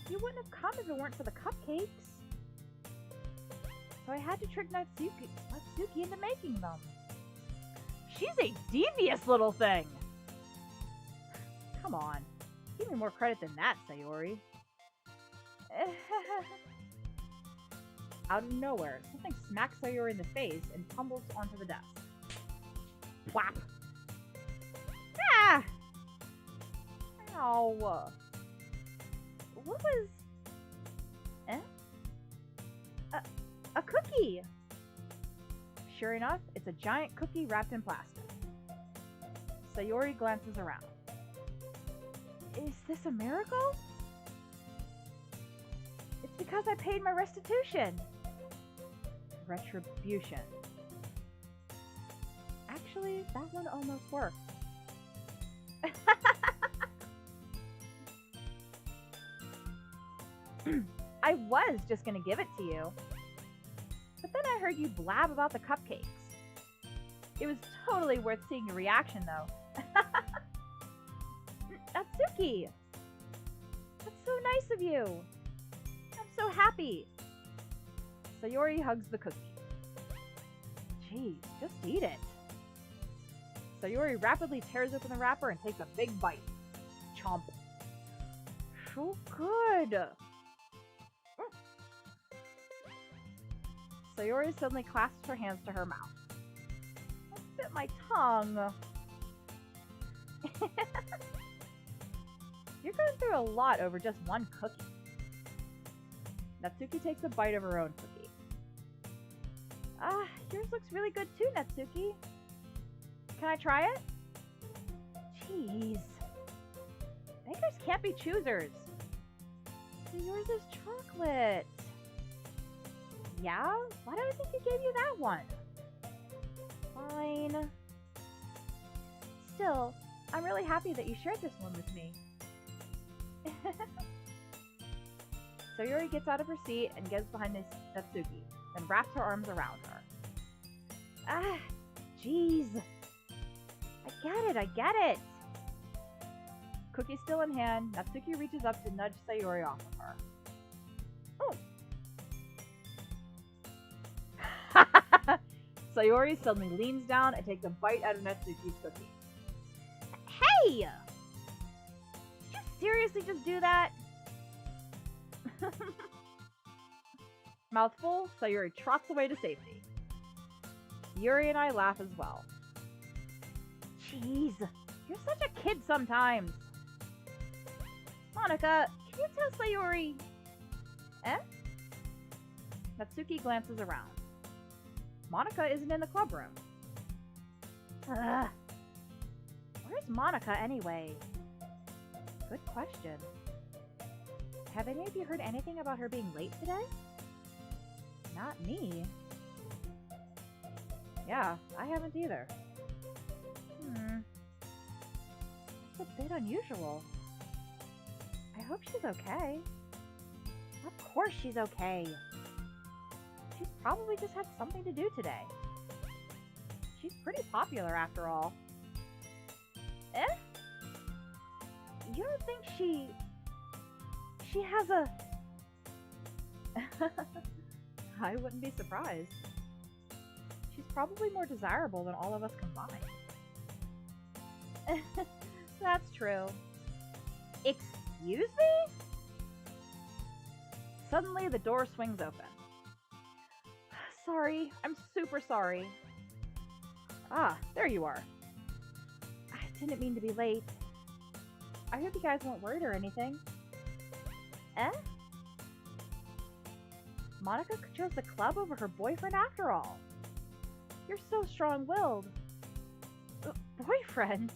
you wouldn't have come if it weren't for the cupcakes. So I had to trick Natsuki into making them. She's a devious little thing! Come on. Give me more credit than that, Sayori. Out of nowhere, something smacks Sayori in the face and tumbles onto the desk. Whap! Ah! Ow. What was... A cookie! Sure enough, it's a giant cookie wrapped in plastic. Sayori glances around. Is this a miracle? It's because I paid my restitution. Retribution. Actually, that one almost worked. I was just gonna give it to you. But then I heard you blab about the cupcakes. It was totally worth seeing your reaction, though. Natsuki! That's so nice of you. I'm so happy. Sayori hugs the cookie. Jeez, just eat it. Sayori rapidly tears open the wrapper and takes a big bite. Chomp. So good. Sayori suddenly clasps her hands to her mouth. I bit my tongue. You're going through a lot over just one cookie. Natsuki takes a bite of her own cookie. Yours looks really good too, Natsuki. Can I try it? Jeez. Bakers can't be choosers. Yours is chocolate. Yeah? Why did I think he gave you that one? Fine. Still, I'm really happy that you shared this one with me. Sayori gets out of her seat and gets behind Natsuki, then wraps her arms around her. Ah, jeez. I get it. Cookie still in hand, Natsuki reaches up to nudge Sayori off of her. Oh. Sayori suddenly leans down and takes a bite out of Natsuki's cookie. Hey! Did you seriously just do that? Mouthful, Sayori trots away to safety. Yuri and I laugh as well. Jeez, you're such a kid sometimes. Monika, can you tell Sayori? Natsuki glances around. Monika isn't in the club room. Where's Monika anyway? Good question. Have any of you heard anything about her being late today? Not me. Yeah, I haven't either. That's a bit unusual. I hope she's okay. Of course she's okay. She's probably just had something to do today. She's pretty popular after all. You don't think she has a... I wouldn't be surprised. She's probably more desirable than all of us combined. That's true. Excuse me? Suddenly, the door swings open. Sorry, I'm super sorry. Ah, there you are. I didn't mean to be late. I hope you guys weren't worried or anything. Eh? Monica chose the club over her boyfriend after all. You're so strong-willed. Boyfriend?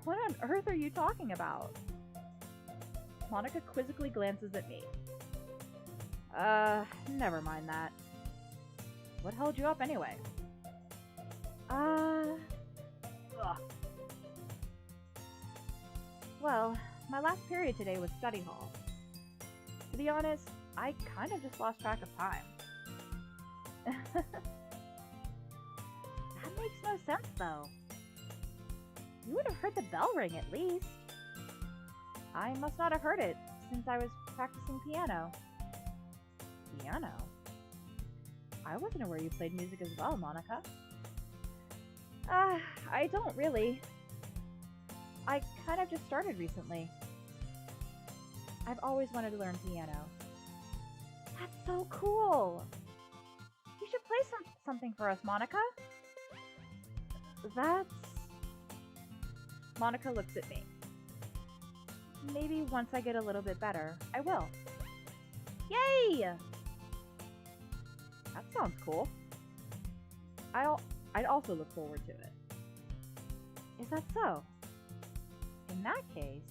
What on earth are you talking about? Monica quizzically glances at me. Never mind that. What held you up anyway? Ugh. Well, my last period today was study hall. To be honest, I kind of just lost track of time. That makes no sense, though. You would have heard the bell ring at least. I must not have heard it, since I was practicing piano. Piano? I wasn't aware you played music as well, Monica. I don't really. I kind of just started recently. I've always wanted to learn piano. That's so cool! You should play something for us, Monica. That's... Monica looks at me. Maybe once I get a little bit better, I will. Yay! That sounds cool. I'd also look forward to it. Is that so? In that case,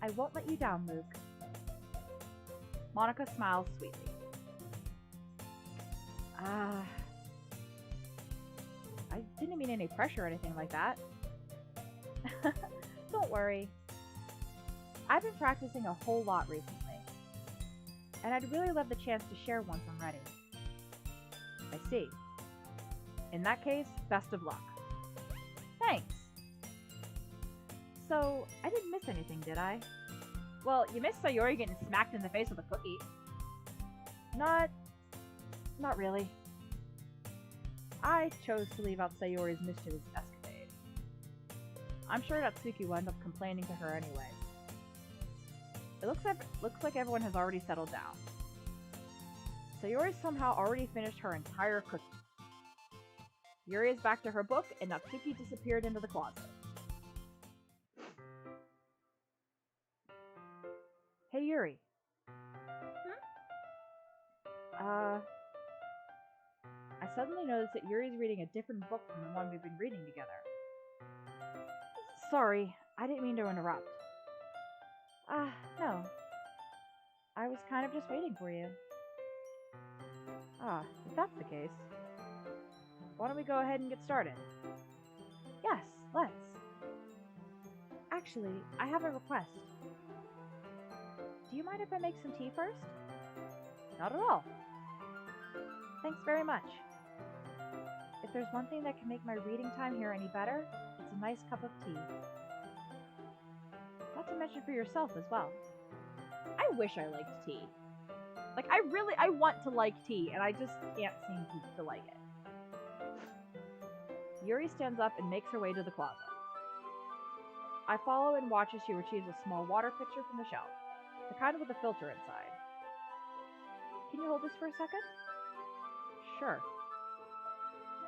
I won't let you down, Luke. Monica smiles sweetly. I didn't mean any pressure or anything like that. Don't worry. I've been practicing a whole lot recently, and I'd really love the chance to share once I'm ready. I see. In that case, best of luck. Thanks. So, I didn't miss anything, did I? Well, you missed Sayori getting smacked in the face with a cookie. Not really. I chose to leave out Sayori's mischievous escapade. I'm sure Natsuki will end up complaining to her anyway. It looks like everyone has already settled down. Sayori somehow already finished her entire cookie. Yuri is back to her book, and Natsuki disappeared into the closet. Hey, Yuri. I suddenly noticed that Yuri's reading a different book from the one we've been reading together. Sorry, I didn't mean to interrupt. No. I was kind of just waiting for you. If that's the case, why don't we go ahead and get started? Yes, let's. Actually, I have a request. Do you mind if I make some tea first? Not at all. Thanks very much. If there's one thing that can make my reading time here any better, it's a nice cup of tea. Not to mention for yourself as well. I wish I liked tea. Like, I want to like tea, and I just can't seem to like it. Yuri stands up and makes her way to the closet. I follow and watch as she retrieves a small water pitcher from the shelf, the kind with a filter inside. Can you hold this for a second? Sure.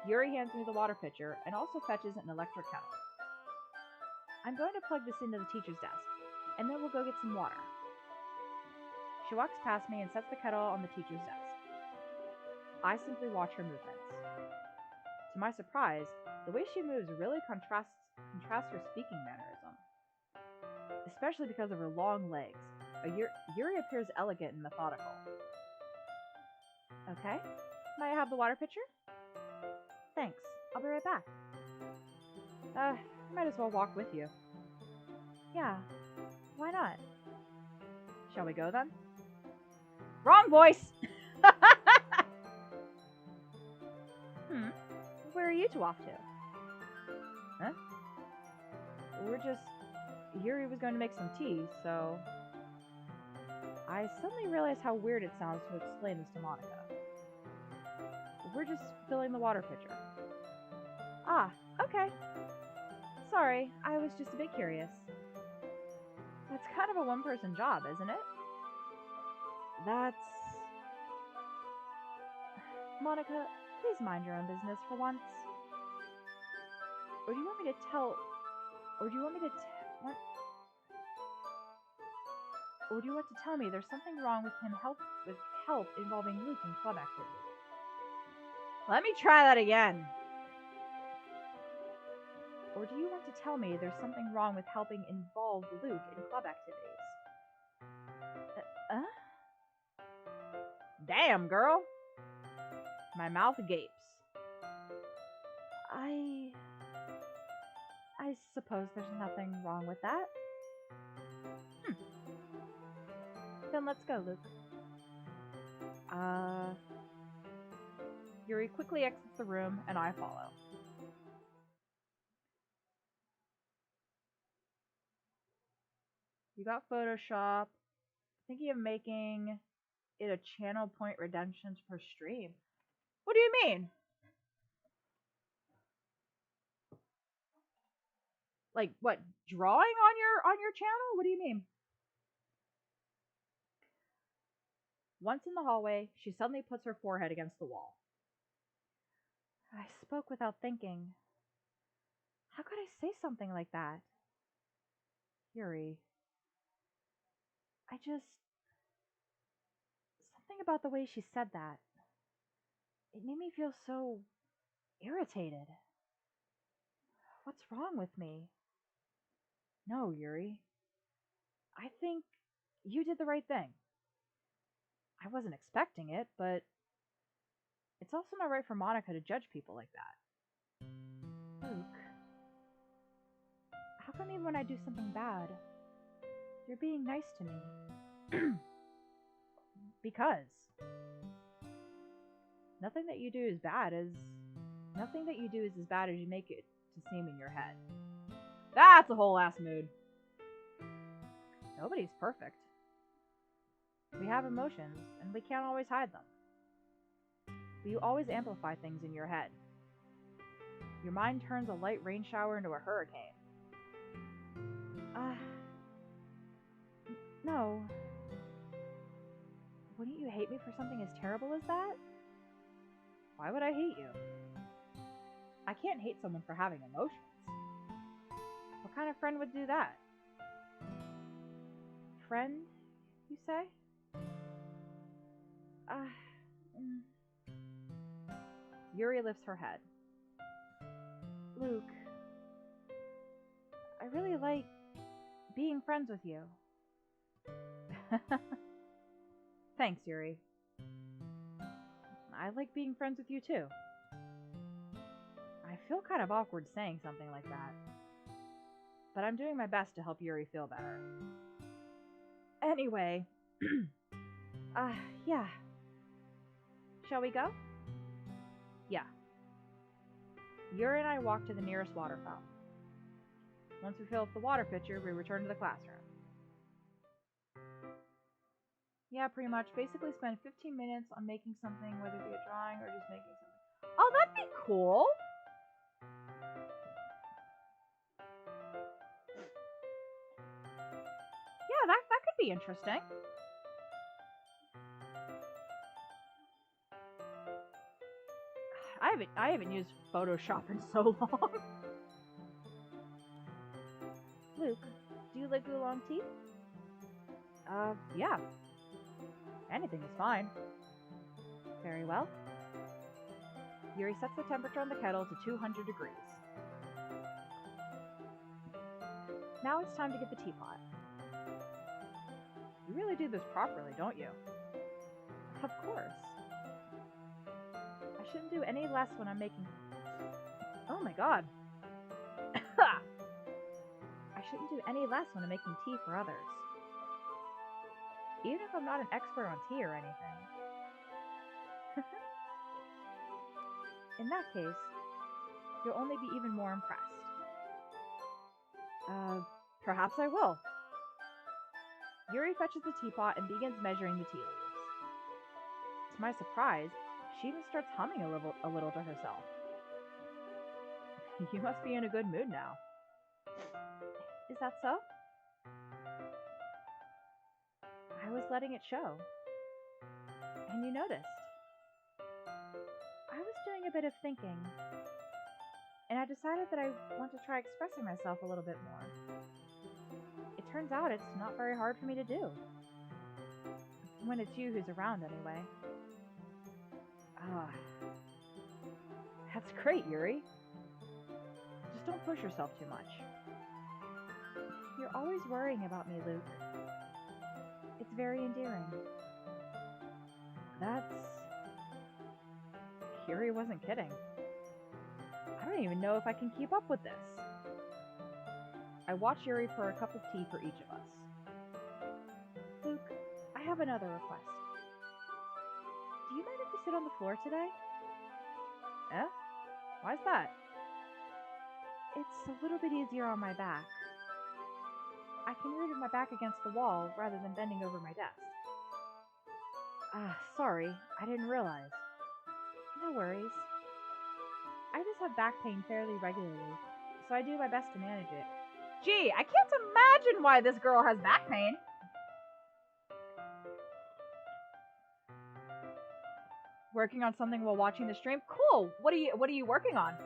Yuri hands me the water pitcher and also fetches an electric kettle. I'm going to plug this into the teacher's desk, and then we'll go get some water. She walks past me and sets the kettle on the teacher's desk. I simply watch her movements. To my surprise, the way she moves really contrasts her speaking mannerism. Especially because of her long legs. Yuri appears elegant and methodical. Okay, may I have the water pitcher? Thanks, I'll be right back. I might as well walk with you. Yeah, why not? Shall we go then? Wrong voice! Where are you two off to? Huh? Yuri was going to make some tea, so... I suddenly realized how weird it sounds to explain this to Monica. We're just filling the water pitcher. Ah, okay. Sorry, I was just a bit curious. It's kind of a one-person job, isn't it? That's... Monica, please mind your own business for once. Or do you want me to tell... Or do you want me to what? Or do you want to tell me there's something wrong with him with help involving Luke in club activities? Let me try that again. Or do you want to tell me there's something wrong with helping involve Luke in club activities? Damn, girl. My mouth gapes. I suppose there's nothing wrong with that. Then let's go, Luke. Yuri quickly exits the room, and I follow. You got Photoshop. Thinking of making it a channel point redemptions per stream. What do you mean? Like what? Drawing on your channel? What do you mean? Once in the hallway, she suddenly puts her forehead against the wall. I spoke without thinking. How could I say something like that? Yuri. Something about the way she said that. It made me feel so irritated. What's wrong with me? No, Yuri. I think you did the right thing. I wasn't expecting it, but it's also not right for Monica to judge people like that. Luke, how come even when I do something bad, you're being nice to me? Because nothing that you do is as bad as you make it to seem in your head. That's a whole ass mood. Nobody's perfect. We have emotions, and we can't always hide them. But you always amplify things in your head. Your mind turns a light rain shower into a hurricane. No. Wouldn't you hate me for something as terrible as that? Why would I hate you? I can't hate someone for having emotions. What kind of friend would do that? Friend, you say? Yuri lifts her head. Luke, I really like being friends with you. Thanks, Yuri. I like being friends with you too. I feel kind of awkward saying something like that. But I'm doing my best to help Yuri feel better. Anyway. Yeah. Shall we go? Yeah. Yuri and I walk to the nearest water fountain. Once we fill up the water pitcher, we return to the classroom. Yeah, pretty much. Basically spend 15 minutes on making something, whether it be a drawing or just making something. Oh, that'd be cool! Yeah, that could be interesting. God, I haven't used Photoshop in so long. Luke, do you like oolong tea? Yeah. Anything is fine. Very well. Yuri sets the temperature on the kettle to 200 degrees. Now it's time to get the teapot. You really do this properly, don't you? Of course. I shouldn't do any less when I'm making... Oh my god. I shouldn't do any less when I'm making tea for others. Even if I'm not an expert on tea or anything. In that case, you'll only be even more impressed. Perhaps I will. Yuri fetches the teapot and begins measuring the tea leaves. To my surprise, she even starts humming a little to herself. You must be in a good mood now. Is that so? I was letting it show. And you noticed. I was doing a bit of thinking, and I decided that I want to try expressing myself a little bit more. It turns out it's not very hard for me to do. When it's you who's around, anyway. Ah, that's great, Yuri. Just don't push yourself too much. You're always worrying about me, Luke. It's very endearing. That's... Yuri wasn't kidding. I don't even know if I can keep up with this. I watch Yuri pour a cup of tea for each of us. Luke, I have another request. Do you mind if we sit on the floor today? Eh? Why's that? It's a little bit easier on my back. I can read with my back against the wall rather than bending over my desk. Sorry, I didn't realize. No worries. I just have back pain fairly regularly, so I do my best to manage it. Gee, I can't imagine why this girl has back pain. Working on something while watching the stream? Cool. What are you working on?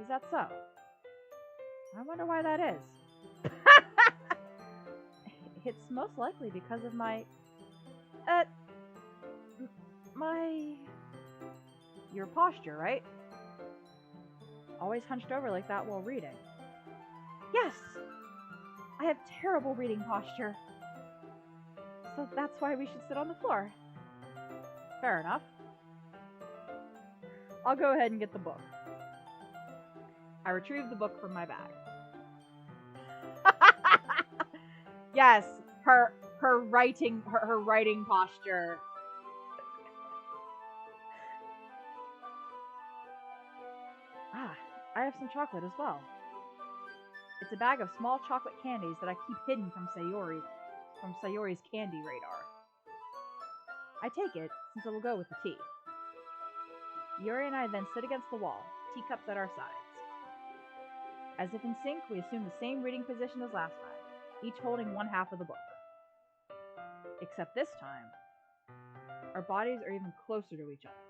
Is that so? I wonder why that is. It's most likely because of my... Your posture, right? Always hunched over like that while reading. Yes! I have terrible reading posture. So that's why we should sit on the floor. Fair enough. I'll go ahead and get the book. I retrieve the book from my bag. Yes, her writing posture. I have some chocolate as well. It's a bag of small chocolate candies that I keep hidden from Sayori's candy radar. I take it, since it will go with the tea. Yuri and I then sit against the wall, teacups at our sides. As if in sync, we assume the same reading position as last time, each holding one half of the book. Except this time, our bodies are even closer to each other.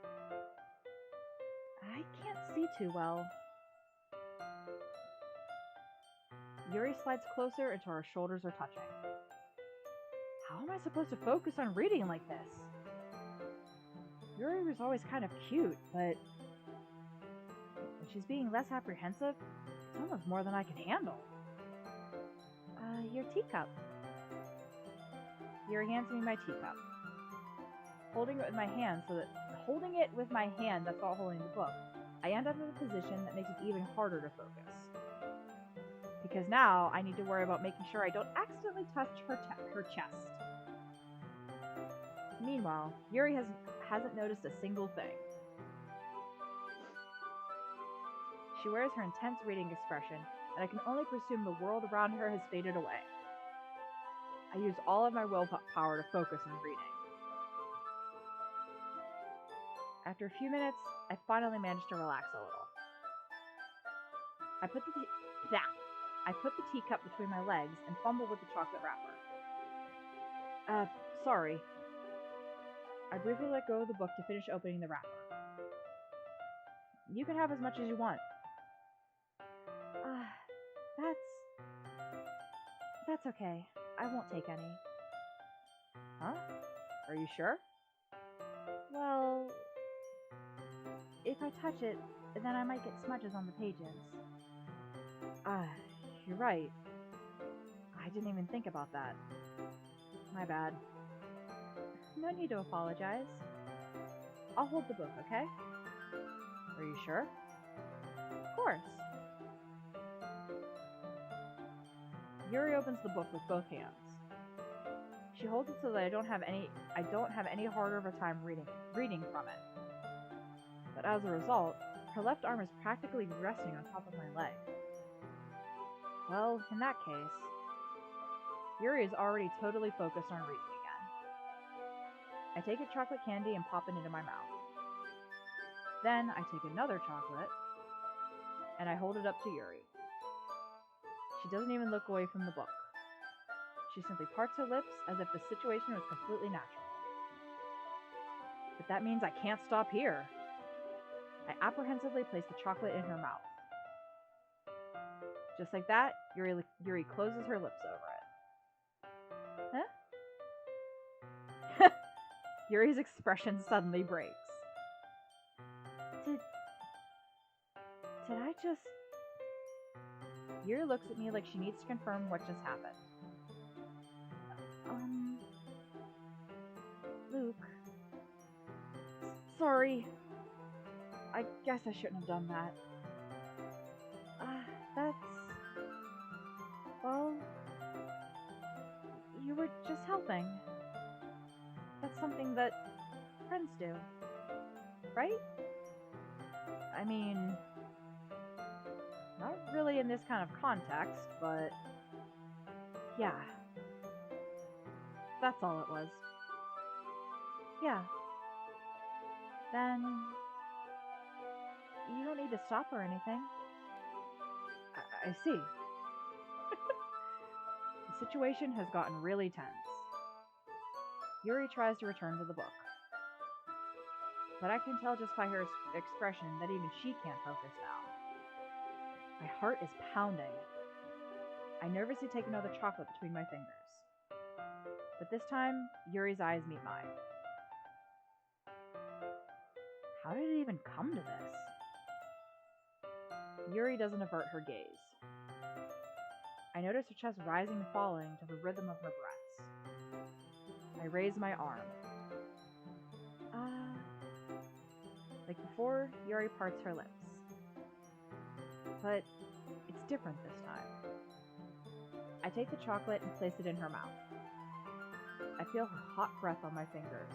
I can't see too well. Yuri slides closer until our shoulders are touching. How am I supposed to focus on reading like this? Yuri was always kind of cute, but when she's being less apprehensive, it's almost more than I can handle. Your teacup. Yuri hands me my teacup. Holding it with my hand that's not holding the book, I end up in a position that makes it even harder to focus. Because now I need to worry about making sure I don't accidentally touch her chest. Meanwhile, Yuri hasn't noticed a single thing. She wears her intense reading expression, and I can only presume the world around her has faded away. I use all of my willpower to focus on reading. After a few minutes, I finally managed to relax a little. I put the teacup between my legs and fumble with the chocolate wrapper. Sorry. I briefly let go of the book to finish opening the wrapper. You can have as much as you want. That's okay. I won't take any. Huh? Are you sure? Well, if I touch it, then I might get smudges on the pages. You're right. I didn't even think about that. My bad. No need to apologize. I'll hold the book, okay? Are you sure? Of course. Yuri opens the book with both hands. She holds it so that I don't have any harder of a time reading from it. But as a result, her left arm is practically resting on top of my leg. Well, in that case, Yuri is already totally focused on reading again. I take a chocolate candy and pop it into my mouth. Then I take another chocolate, and I hold it up to Yuri. She doesn't even look away from the book. She simply parts her lips as if the situation was completely natural. But that means I can't stop here. I apprehensively place the chocolate in her mouth. Just like that, Yuri closes her lips over it. Huh? Yuri's expression suddenly breaks. Did I just... Yuri looks at me like she needs to confirm what just happened. Luke. Sorry. I guess I shouldn't have done that. That's... Well... You were just helping. That's something that friends do. Right? I mean... Not really in this kind of context, but... Yeah. That's all it was. Yeah. Then... You don't need to stop or anything. I see. The situation has gotten really tense. Yuri tries to return to the book. But I can tell just by her expression that even she can't focus now. My heart is pounding. I nervously take another chocolate between my fingers. But this time, Yuri's eyes meet mine. How did it even come to this? Yuri doesn't avert her gaze. I notice her chest rising and falling to the rhythm of her breaths. I raise my arm. Like before, Yuri parts her lips. But it's different this time. I take the chocolate and place it in her mouth. I feel her hot breath on my fingers.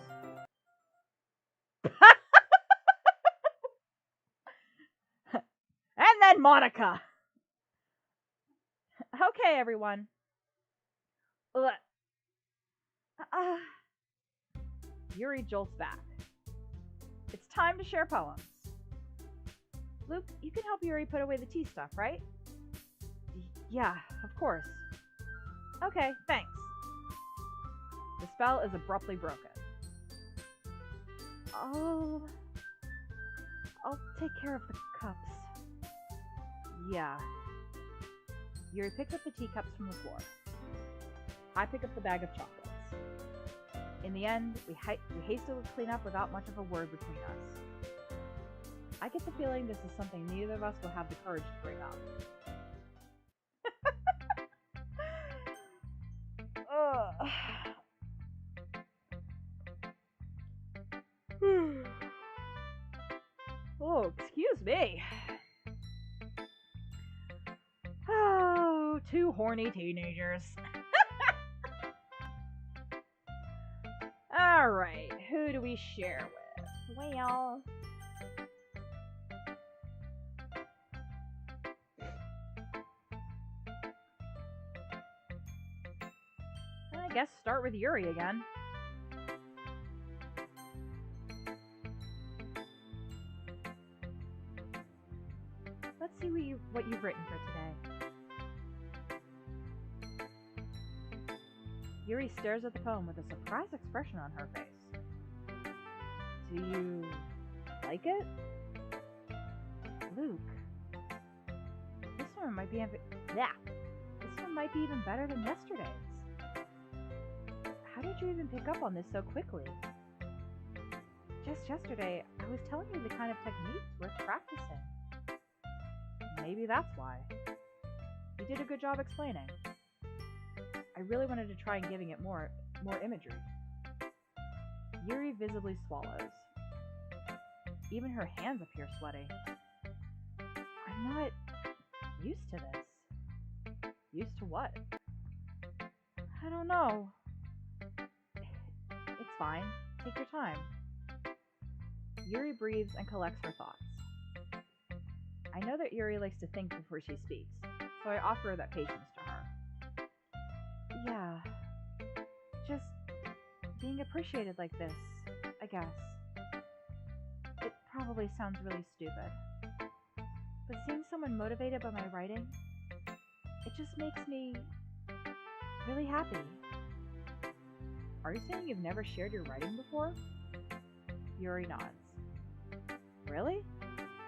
And then Monica! Okay, everyone. Yuri jolts back. It's time to share poems. Luke, you can help Yuri put away the tea stuff, right? Yeah, of course. Okay, thanks. The spell is abruptly broken. I'll take care of the cups. Yeah. Yuri picks up the teacups from the floor. I pick up the bag of chocolates. In the end, we hastily clean up without much of a word between us. I get the feeling this is something neither of us will have the courage to bring up. Oh, excuse me. Oh, two horny teenagers. Alright, who do we share with? Well... I guess start with Yuri again. Let's see what you've written for today. Yuri stares at the poem with a surprised expression on her face. Do you like it? Luke, this one might be even better than yesterday's. How did you even pick up on this so quickly? Just yesterday, I was telling you the kind of techniques worth practicing. Maybe that's why. You did a good job explaining. I really wanted to try and giving it more imagery. Yuri visibly swallows. Even her hands appear sweaty. I'm not used to this. Used to what? I don't know. It's fine. Take your time. Yuri breathes and collects her thoughts. I know that Yuri likes to think before she speaks, so I offer that patience to her. Yeah. Just being appreciated like this, I guess. It probably sounds really stupid, but seeing someone motivated by my writing, It just makes me really happy. Are you saying you've never shared your writing before? Yuri nods. Really?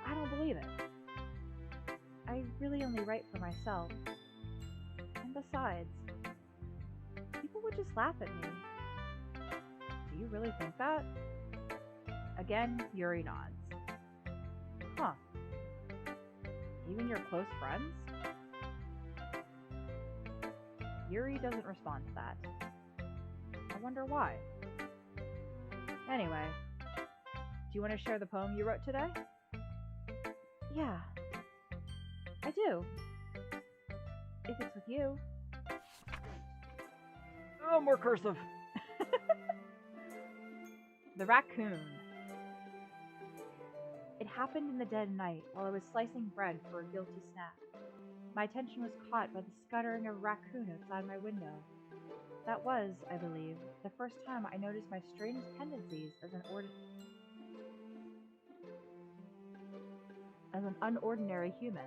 I don't believe it. I really only write for myself. And besides, people would just laugh at me. Do you really think that? Again, Yuri nods. Huh. Even your close friends? Yuri doesn't respond to that. I wonder why. Anyway, do you want to share the poem you wrote today? Yeah, I do. If it's with you. Oh, more cursive. The Raccoon. It happened in the dead of night while I was slicing bread for a guilty snack. My attention was caught by the scuttering of a raccoon outside my window. That was, I believe, the first time I noticed my strange tendencies as an unordinary human.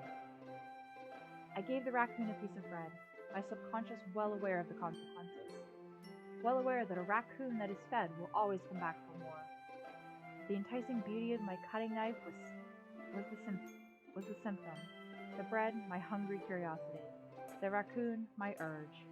I gave the raccoon a piece of bread, my subconscious well aware of the consequences. Well aware that a raccoon that is fed will always come back for more. The enticing beauty of my cutting knife was the symptom. The bread, my hungry curiosity. The raccoon, my urge.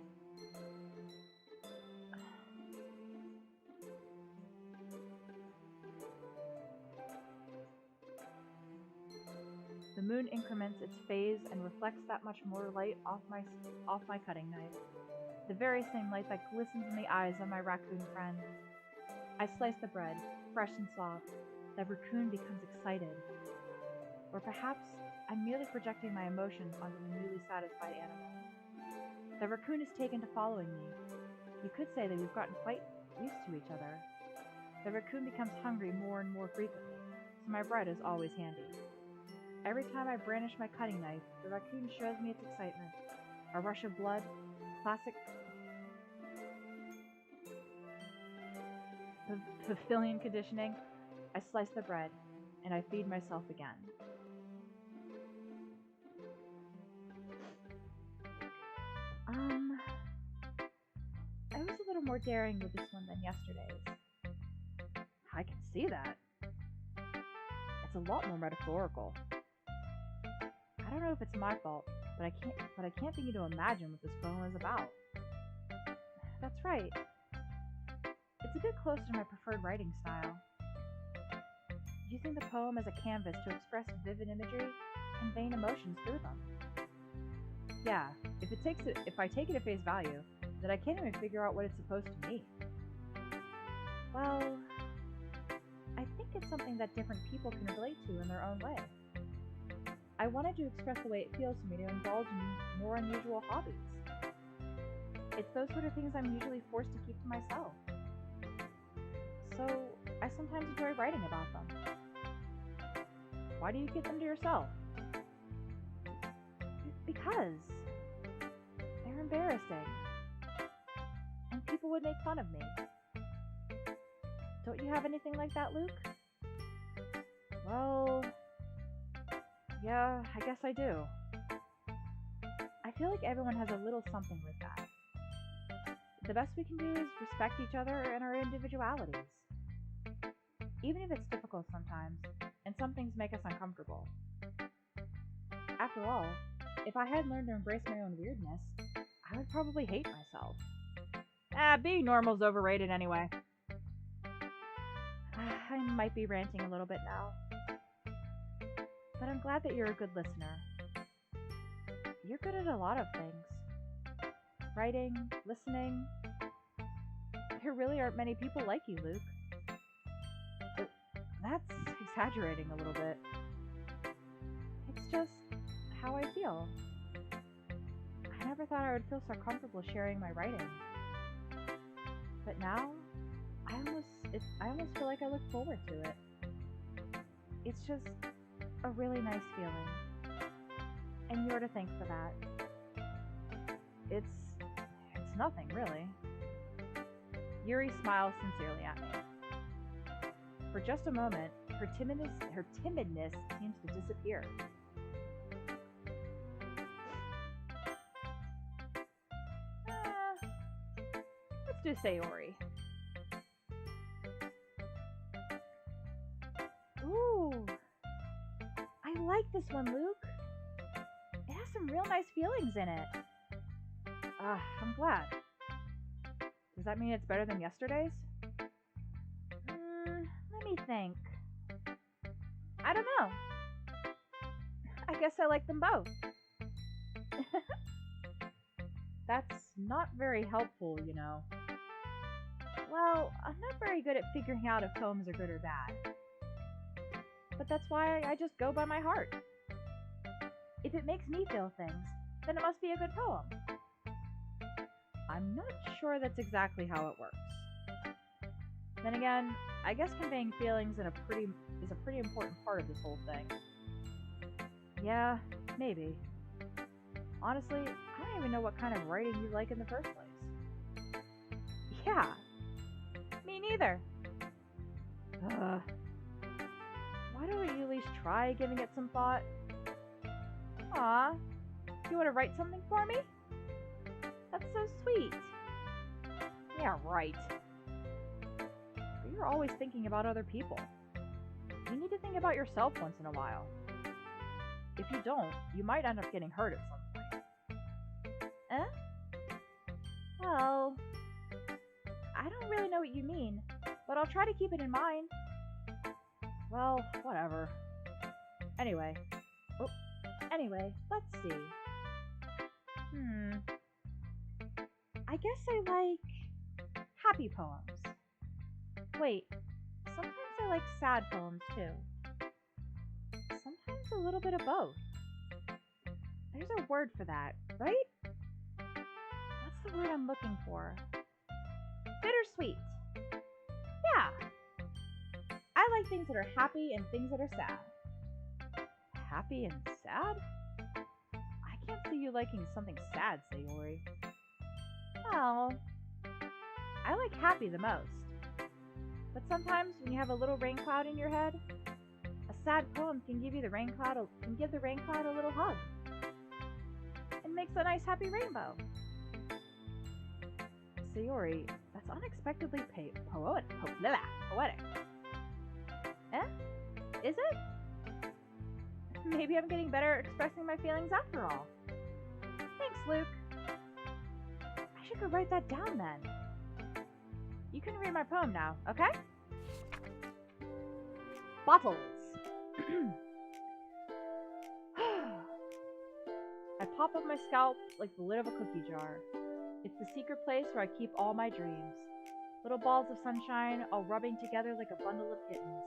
The moon increments its phase and reflects that much more light off my cutting knife. The very same light that glistens in the eyes of my raccoon friend. I slice the bread, fresh and soft. The raccoon becomes excited. Or perhaps I'm merely projecting my emotions onto the newly satisfied animal. The raccoon is taken to following me. You could say that we've gotten quite used to each other. The raccoon becomes hungry more and more frequently, so my bread is always handy. Every time I brandish my cutting knife, the raccoon shows me its excitement. A rush of blood, classic Pavilion conditioning. I slice the bread, and I feed myself again. I was a little more daring with this one than yesterday's. I can see that. It's a lot more metaphorical. I don't know if it's my fault, but I can't begin to imagine what this poem is about. That's right. It's a bit closer to my preferred writing style. Using the poem as a canvas to express vivid imagery, conveying emotions through them. Yeah, if I take it at face value, then I can't even figure out what it's supposed to mean. Well, I think it's something that different people can relate to in their own way. I wanted to express the way it feels for me to indulge in more unusual hobbies. It's those sort of things I'm usually forced to keep to myself. So, I sometimes enjoy writing about them. Why do you keep them to yourself? Because they're embarrassing. And people would make fun of me. Don't you have anything like that, Luke? Well, yeah, I guess I do. I feel like everyone has a little something like that. The best we can do is respect each other and our individualities. Even if it's difficult sometimes, and some things make us uncomfortable. After all, if I hadn't learned to embrace my own weirdness, I would probably hate myself. Being normal's overrated anyway. I might be ranting a little bit now. But I'm glad that you're a good listener. You're good at a lot of things. Writing, listening. There really aren't many people like you, Luke. That's exaggerating a little bit. It's just how I feel. I never thought I would feel so comfortable sharing my writing. But now, I almost feel like I look forward to it. It's just a really nice feeling. And you're to thank for that. It's nothing, really. Yuri smiles sincerely at me. For just a moment, her timidness seems to disappear. to Sayori. Ooh, I like this one, Luke. It has some real nice feelings in it. I'm glad. Does that mean it's better than yesterday's? Let me think. I don't know. I guess I like them both. That's not very helpful, you know. Well, I'm not very good at figuring out if poems are good or bad. But that's why I just go by my heart. If it makes me feel things, then it must be a good poem. I'm not sure that's exactly how it works. Then again, I guess conveying feelings is a pretty important part of this whole thing. Yeah, maybe. Honestly, I don't even know what kind of writing you like in the first place. Yeah, me neither. Why don't you at least try giving it some thought? Aw, you want to write something for me? That's so sweet. Yeah, right. But you're always thinking about other people. You need to think about yourself once in a while. If you don't, you might end up getting hurt at some point. Well, I don't really know what you mean, but I'll try to keep it in mind. Well, whatever. Anyway, let's see. I guess I like happy poems. Wait, sometimes I like sad poems too. Sometimes a little bit of both. There's a word for that, right? What's the word I'm looking for? Bittersweet. Yeah. I like things that are happy and things that are sad. Happy and sad? I can't see you liking something sad, Sayori. Well, I like happy the most. But sometimes when you have a little rain cloud in your head, a sad poem can give the rain cloud a little hug. And makes a nice happy rainbow. Sayori, that's unexpectedly poetic. Is it? Maybe I'm getting better at expressing my feelings after all. Thanks, Luke. I should go write that down then. You can read my poem now, okay? Bottles. I pop up my scalp like the lid of a cookie jar. It's the secret place where I keep all my dreams. Little balls of sunshine all rubbing together like a bundle of kittens.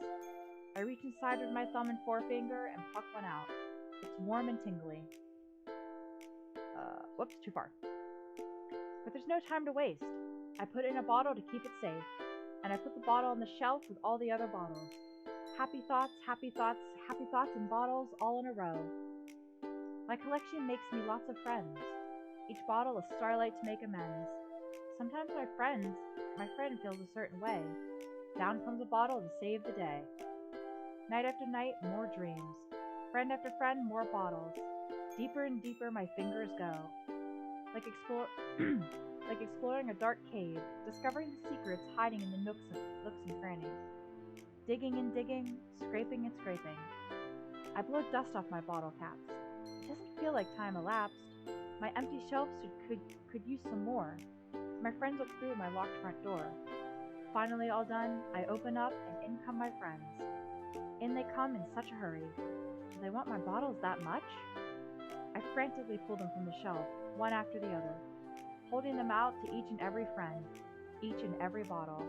I reach inside with my thumb and forefinger and pluck one out. It's warm and tingly. Whoops, too far. But there's no time to waste. I put it in a bottle to keep it safe, and I put the bottle on the shelf with all the other bottles. Happy thoughts, happy thoughts, happy thoughts in bottles all in a row. My collection makes me lots of friends. Each bottle a starlight to make amends. Sometimes my friend feels a certain way. Down comes a bottle to save the day. Night after night, more dreams. Friend after friend, more bottles. Deeper and deeper my fingers go. Like exploring a dark cave, discovering the secrets hiding in the nooks and crannies. Digging and digging, scraping and scraping. I blow dust off my bottle caps. It doesn't feel like time elapsed. My empty shelves could use some more. My friends look through my locked front door. Finally all done, I open up and in come my friends. In they come in such a hurry. Do they want my bottles that much? I frantically pull them from the shelf, one after the other, holding them out to each and every friend, each and every bottle.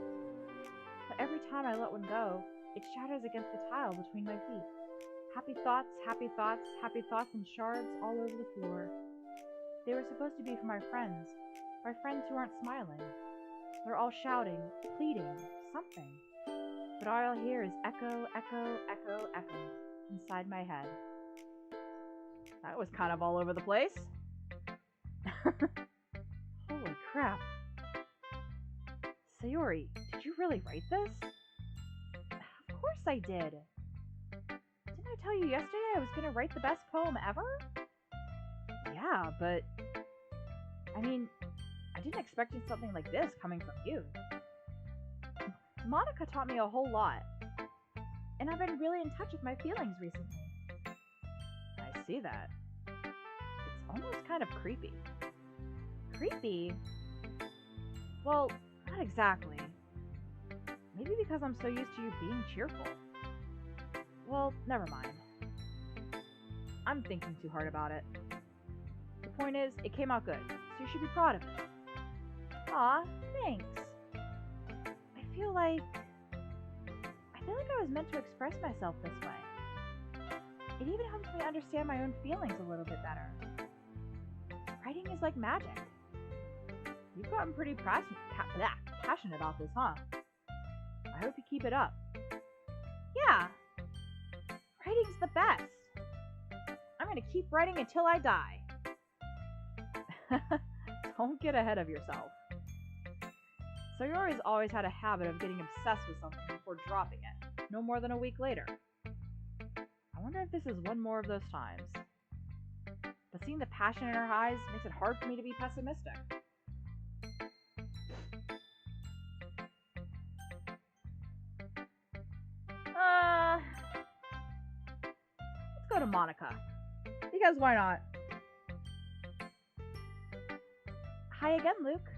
But every time I let one go, it shatters against the tile between my feet. Happy thoughts, happy thoughts, happy thoughts in shards all over the floor. They were supposed to be for my friends who aren't smiling. They're all shouting, pleading, something. But all I hear is echo, echo, echo, echo inside my head. That was kind of all over the place. Holy crap. Sayori, did you really write this? Of course I did. Didn't I tell you yesterday I was going to write the best poem ever? Yeah, but... I mean, I didn't expect something like this coming from you. Monica taught me a whole lot, and I've been really in touch with my feelings recently. I see that. It's almost kind of creepy. Creepy? Well, not exactly. Maybe because I'm so used to you being cheerful. Well, never mind. I'm thinking too hard about it. The point is, it came out good, so you should be proud of it. Aw, thanks. I feel like I was meant to express myself this way. It even helps me understand my own feelings a little bit better. Writing is like magic. You've gotten pretty passionate about this, huh? I hope you keep it up. Yeah, writing's the best. I'm gonna keep writing until I die. Don't get ahead of yourself. Sayori's always had a habit of getting obsessed with something before dropping it, no more than a week later. I wonder if this is one more of those times. But seeing the passion in her eyes makes it hard for me to be pessimistic. Let's go to Monica. Because why not? Hi again, Luke.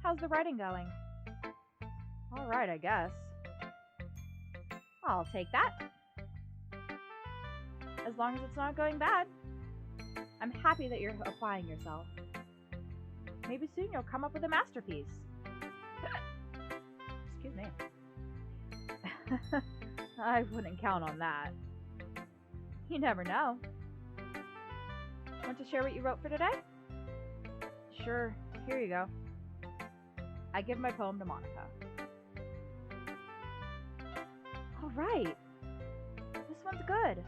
How's the writing going? Alright, I guess. I'll take that. As long as it's not going bad. I'm happy that you're applying yourself. Maybe soon you'll come up with a masterpiece. Excuse me. I wouldn't count on that. You never know. Want to share what you wrote for today? Sure, here you go. I give my poem to Monica. Alright. This one's good.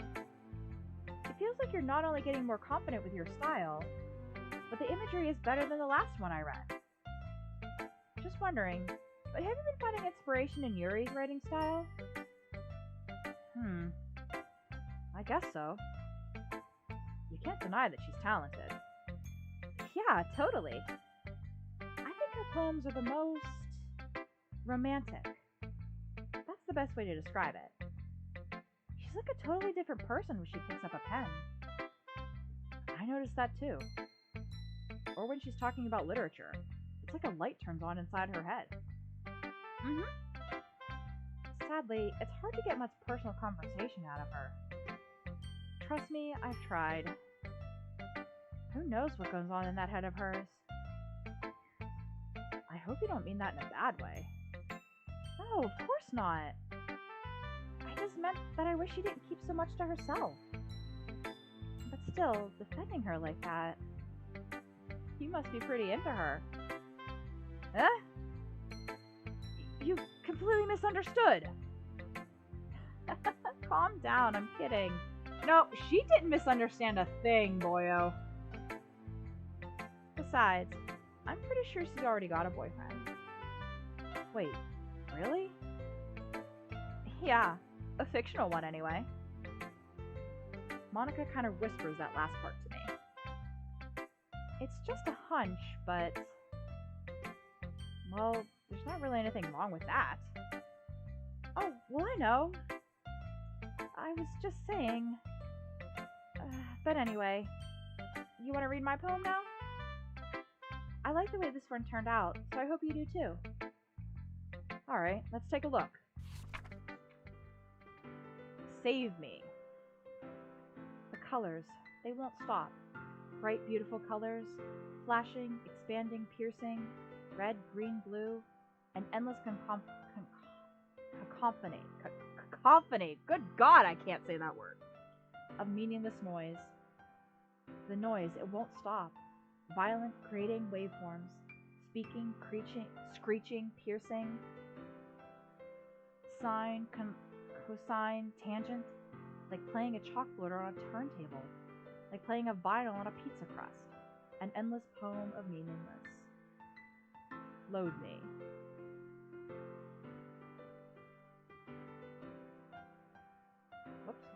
It feels like you're not only getting more confident with your style, but the imagery is better than the last one I read. Just wondering, but have you been finding inspiration in Yuri's writing style? I guess so. You can't deny that she's talented. Yeah, totally. I think her poems are the most romantic. That's the best way to describe it. She's like a totally different person when she picks up a pen. I noticed that too. Or when she's talking about literature. It's like a light turns on inside her head. Sadly, it's hard to get much personal conversation out of her. Trust me, I've tried. Who knows what goes on in that head of hers? I hope you don't mean that in a bad way. No, of course not. I just meant that I wish she didn't keep so much to herself. But still, defending her like that, you must be pretty into her. You completely misunderstood. Calm down, I'm kidding. No, she didn't misunderstand a thing, boyo. Besides, I'm pretty sure she's already got a boyfriend. Wait, really? Yeah, a fictional one anyway. Monica kind of whispers that last part to me. It's just a hunch, but... well, there's not really anything wrong with that. Oh, well, I know. I was just saying. But anyway, you want to read my poem now? I like the way this one turned out, so I hope you do too. Alright, let's take a look. Save me. The colors, they won't stop. Bright, beautiful colors, flashing, expanding, piercing, red, green, blue, an endless cacophony. Good God, I can't say that word. Of meaningless noise. The noise, it won't stop. Violent, creating waveforms. Speaking, screeching, piercing. Sine, cosine, tangent. Like playing a chalkboard on a turntable. Like playing a vinyl on a pizza crust. An endless poem of meaningless. Load me. Whoops.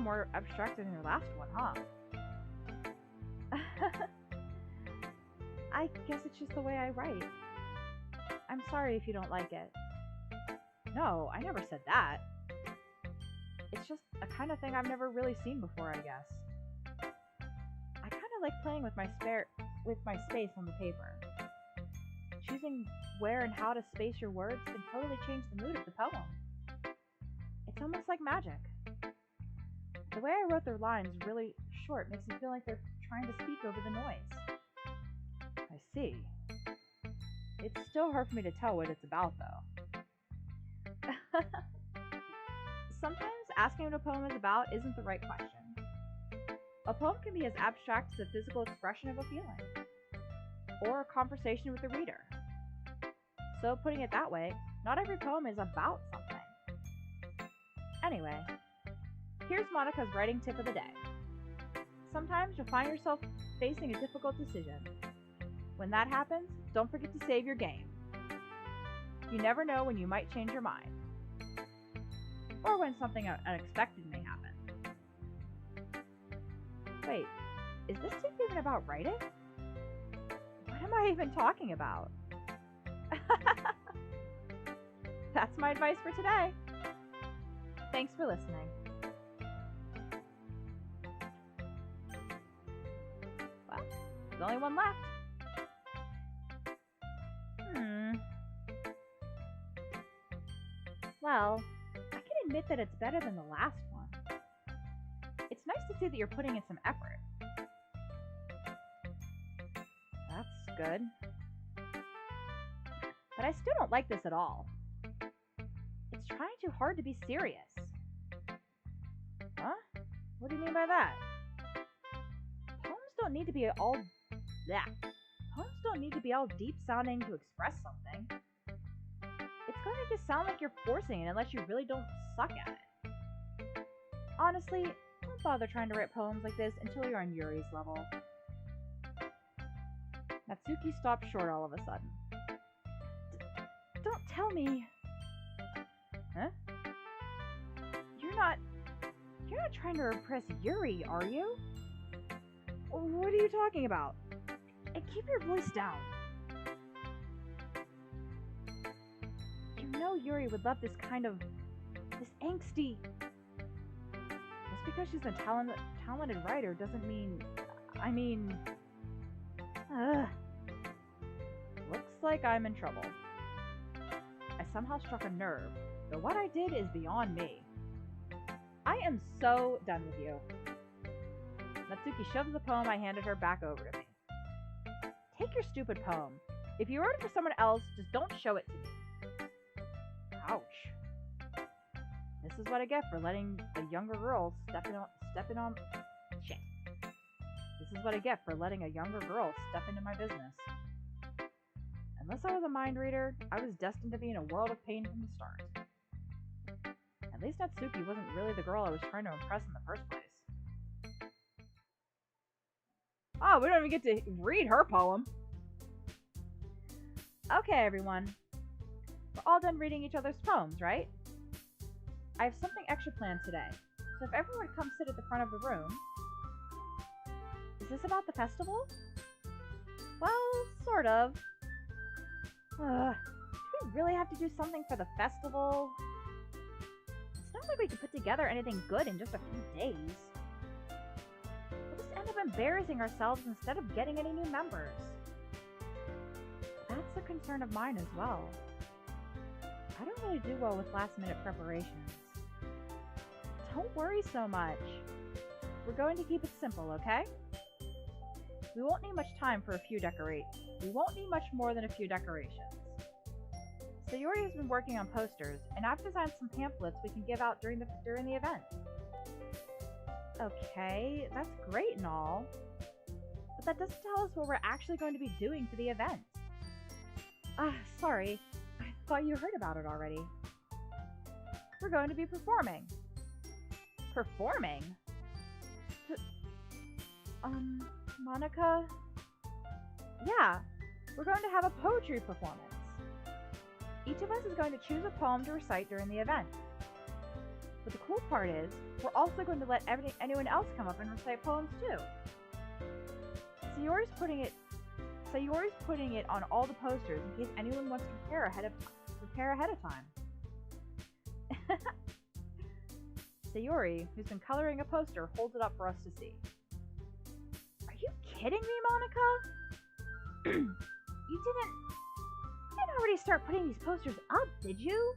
even more abstract than your last one, huh? I guess it's just the way I write. I'm sorry if you don't like it. No, I never said that. It's just a kind of thing I've never really seen before, I guess. I kind of like playing with my space on the paper. Choosing where and how to space your words can totally change the mood of the poem. It's almost like magic. The way I wrote their lines really short makes me feel like they're trying to speak over the noise. I see. It's still hard for me to tell what it's about, though. Sometimes asking what a poem is about isn't the right question. A poem can be as abstract as a physical expression of a feeling, or a conversation with the reader. So, putting it that way, not every poem is about something. Anyway, here's Monica's writing tip of the day. Sometimes you'll find yourself facing a difficult decision. When that happens, don't forget to save your game. You never know when you might change your mind, or when something unexpected may happen. Wait, is this tip even about writing? What am I even talking about? That's my advice for today. Thanks for listening. Well, there's only one left. Well, I can admit that it's better than the last one. It's nice to see that you're putting in some effort. That's good. But I still don't like this at all. It's trying too hard to be serious. Huh? What do you mean by that? Poems don't need to be all deep sounding to express something. It's going to just sound like you're forcing it unless you really don't suck at it. Honestly, don't bother trying to write poems like this until you're on Yuri's level. Natsuki stopped short all of a sudden. Don't tell me. Huh? You're not trying to impress Yuri, are you? What are you talking about? And keep your voice down. You know Yuri would love this angsty. Just because she's a talented writer doesn't mean, looks like I'm in trouble. I somehow struck a nerve, though what I did is beyond me. I am so done with you. Natsuki shoved the poem I handed her back over to me. Take your stupid poem. If you wrote it for someone else, just don't show it to me. Ouch. This is what I get for letting a younger girl step into my business. Unless I was a mind reader, I was destined to be in a world of pain from the start. At least Natsuki wasn't really the girl I was trying to impress in the first place. Oh, we don't even get to read her poem. Okay, everyone. We're all done reading each other's poems, right? I have something extra planned today, so if everyone would come sit at the front of the room. Is this about the festival? Well, sort of. Do we really have to do something for the festival? It's not like we could put together anything good in just a few days. We'll just end up embarrassing ourselves instead of getting any new members. That's a concern of mine as well. I don't really do well with last-minute preparations. Don't worry so much. We're going to keep it simple, okay? We won't need much time for we won't need much more than a few decorations. Sayori has been working on posters, and I've designed some pamphlets we can give out during the event. Okay, that's great and all, but that doesn't tell us what we're actually going to be doing for the event. Sorry, I thought you heard about it already. We're going to be performing. Performing? Monica? Yeah, we're going to have a poetry performance. Each of us is going to choose a poem to recite during the event. But the cool part is, we're also going to let anyone else come up and recite poems too. Sayori's putting it on all the posters in case anyone wants to prepare ahead of time. Sayori, who's been coloring a poster, holds it up for us to see. Are you kidding me, Monica? You didn't already start putting these posters up, did you?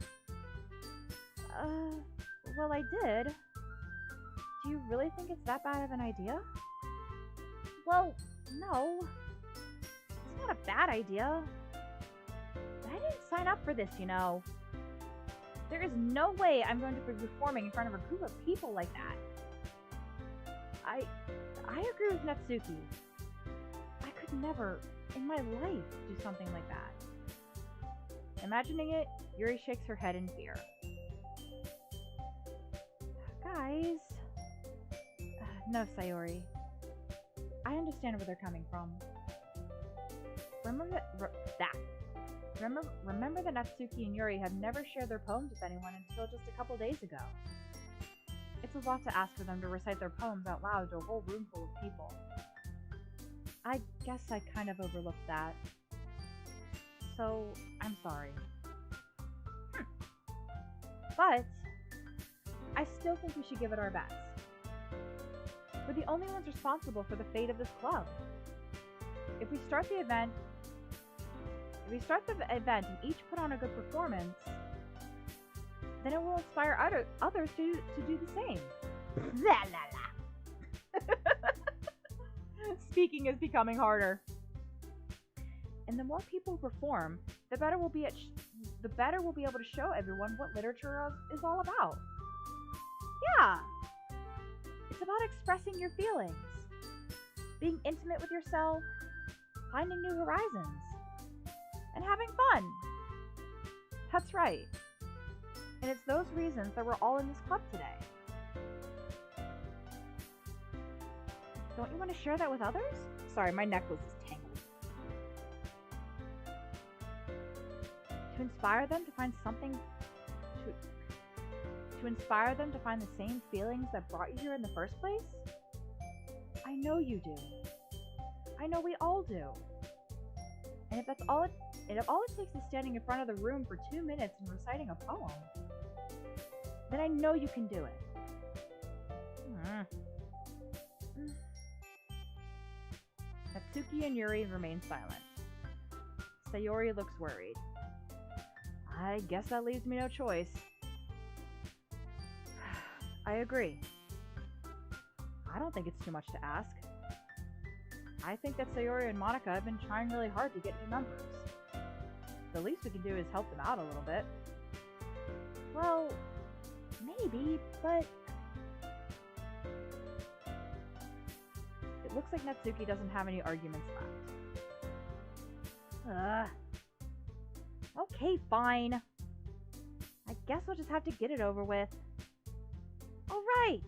Well, I did. Do you really think it's that bad of an idea? Well, no. It's not a bad idea. But I didn't sign up for this, you know. There is no way I'm going to be performing in front of a group of people like that. I agree with Natsuki. I could never, in my life, do something like that. Imagining it, Yuri shakes her head in fear. Guys... no, Sayori. I understand where they're coming from. Remember that Natsuki and Yuri have never shared their poems with anyone until just a couple days ago. It's a lot to ask for them to recite their poems out loud to a whole room full of people. I guess I kind of overlooked that. So, I'm sorry. But, I still think we should give it our best. We're the only ones responsible for the fate of this club. If we start the event and each put on a good performance, then it will inspire others to do the same. La la la. Speaking is becoming harder. And the more people perform, the better we'll be able to show everyone what literature is all about. Yeah. It's about expressing your feelings, being intimate with yourself, finding new horizons, and having fun. That's right. And it's those reasons that we're all in this club today. Don't you want to share that with others? Sorry, my necklace is tangled. To inspire them to find the same feelings that brought you here in the first place? I know you do. I know we all do. And if all it takes is standing in front of the room for 2 minutes and reciting a poem, then I know you can do it. Natsuki and Yuri remain silent. Sayori looks worried. I guess that leaves me no choice. I agree. I don't think it's too much to ask. I think that Sayori and Monica have been trying really hard to get new members. The least we can do is help them out a little bit. Well, maybe, but... It looks like Natsuki doesn't have any arguments left. Okay, fine. I guess we'll just have to get it over with. Alright!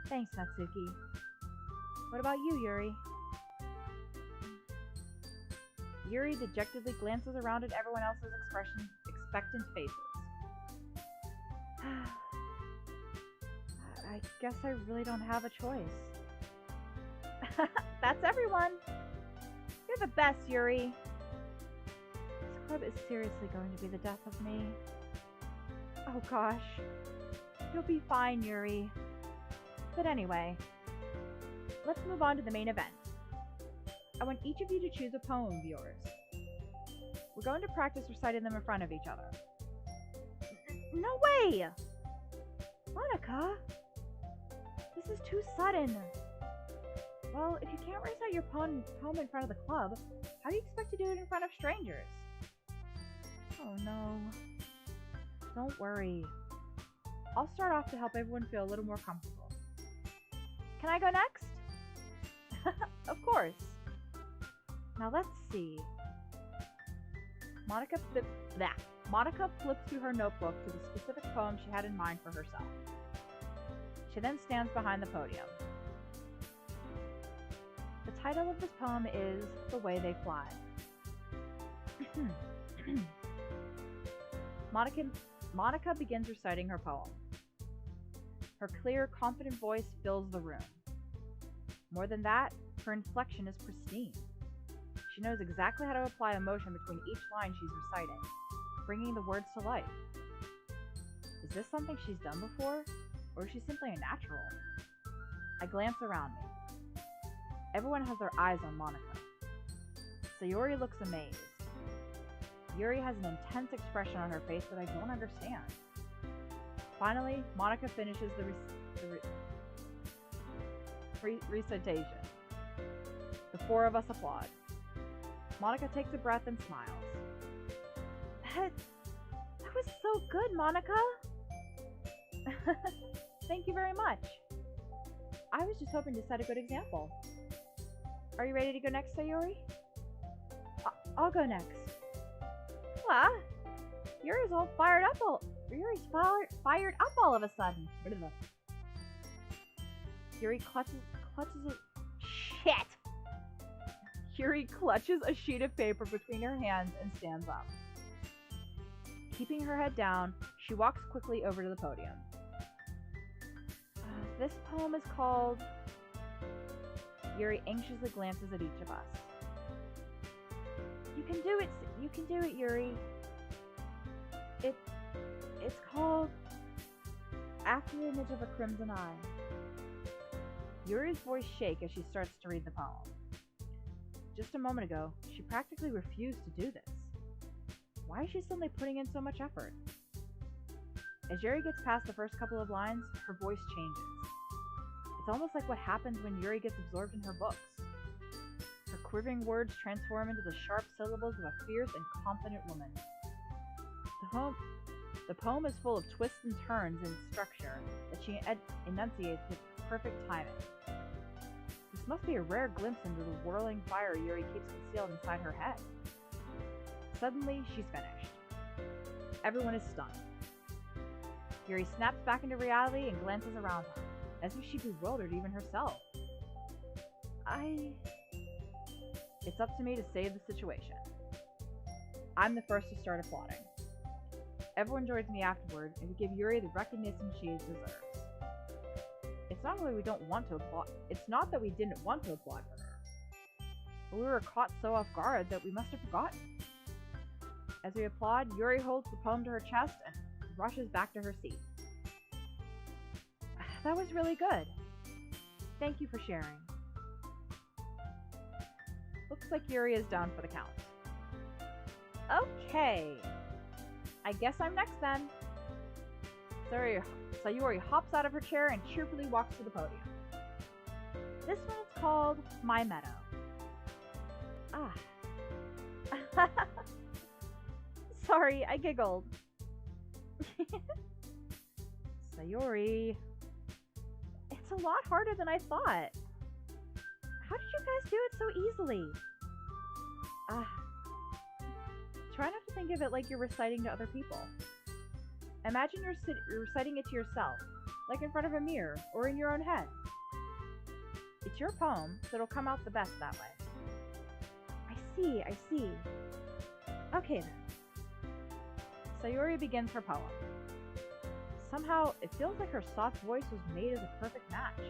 Thanks, Natsuki. What about you, Yuri? Yuri dejectedly glances around at everyone else's expectant faces. I guess I really don't have a choice. That's everyone! You're the best, Yuri! This club is seriously going to be the death of me. Oh gosh. You'll be fine, Yuri. But anyway, let's move on to the main event. I want each of you to choose a poem of yours. We're going to practice reciting them in front of each other. No way! Monica! This is too sudden. Well, if you can't recite your poem in front of the club, how do you expect to do it in front of strangers? Oh no. Don't worry. I'll start off to help everyone feel a little more comfortable. Can I go next? Of course. Now let's see. Monica flips through her notebook to the specific poem she had in mind for herself. She then stands behind the podium. The title of this poem is The Way They Monica begins reciting her poem. Her clear, confident voice fills the room. More than that, her inflection is pristine. She knows exactly how to apply emotion between each line she's reciting, bringing the words to life. Is this something she's done before, or is she simply a natural? I glance around me. Everyone has their eyes on Monica. Sayori looks amazed. Yuri has an intense expression on her face that I don't understand. Finally, Monica finishes the recitation. The four of us applaud. Monica takes a breath and smiles. That was so good, Monica! Thank you very much. I was just hoping to set a good example. Are you ready to go next, Sayori? I'll go next. What? Yuri's all fired up all of a sudden. Yuri clutches it. Shit! Yuri clutches a sheet of paper between her hands and stands up. Keeping her head down, she walks quickly over to the podium. This poem is called... Yuri anxiously glances at each of us. You can do it, Yuri. It's called After the Image of a Crimson Eye. Yuri's voice shakes as she starts to read the poem. Just a moment ago, she practically refused to do this. Why is she suddenly putting in so much effort? As Yuri gets past the first couple of lines, her voice changes. It's almost like what happens when Yuri gets absorbed in her books. Her quivering words transform into the sharp syllables of a fierce and confident woman. The poem is full of twists and turns in structure that she enunciates with perfect timing. This must be a rare glimpse into the whirling fire Yuri keeps concealed inside her head. Suddenly, she's finished. Everyone is stunned. Yuri snaps back into reality and glances around her, as if she bewildered even herself. It's up to me to save the situation. I'm the first to start applauding. Everyone joins me afterward, and we give Yuri the recognition she deserves. It's not that we don't want to applaud. It's not that we didn't want to applaud for her, but we were caught so off guard that we must have forgotten. As we applaud, Yuri holds the poem to her chest and rushes back to her seat. That was really good. Thank you for sharing. Looks like Yuri is down for the count. Okay. I guess I'm next then. Sayori hops out of her chair and cheerfully walks to the podium. This one is called My Meadow. Sorry, I giggled. Sayori. It's a lot harder than I thought. How did you guys do it so easily? Try not to think of it like you're reciting to other people. Imagine you're reciting it to yourself, like in front of a mirror or in your own head. It's your poem, so it'll come out the best that way. I see. Okay then. Sayori begins her poem. Somehow, it feels like her soft voice was made as a perfect match.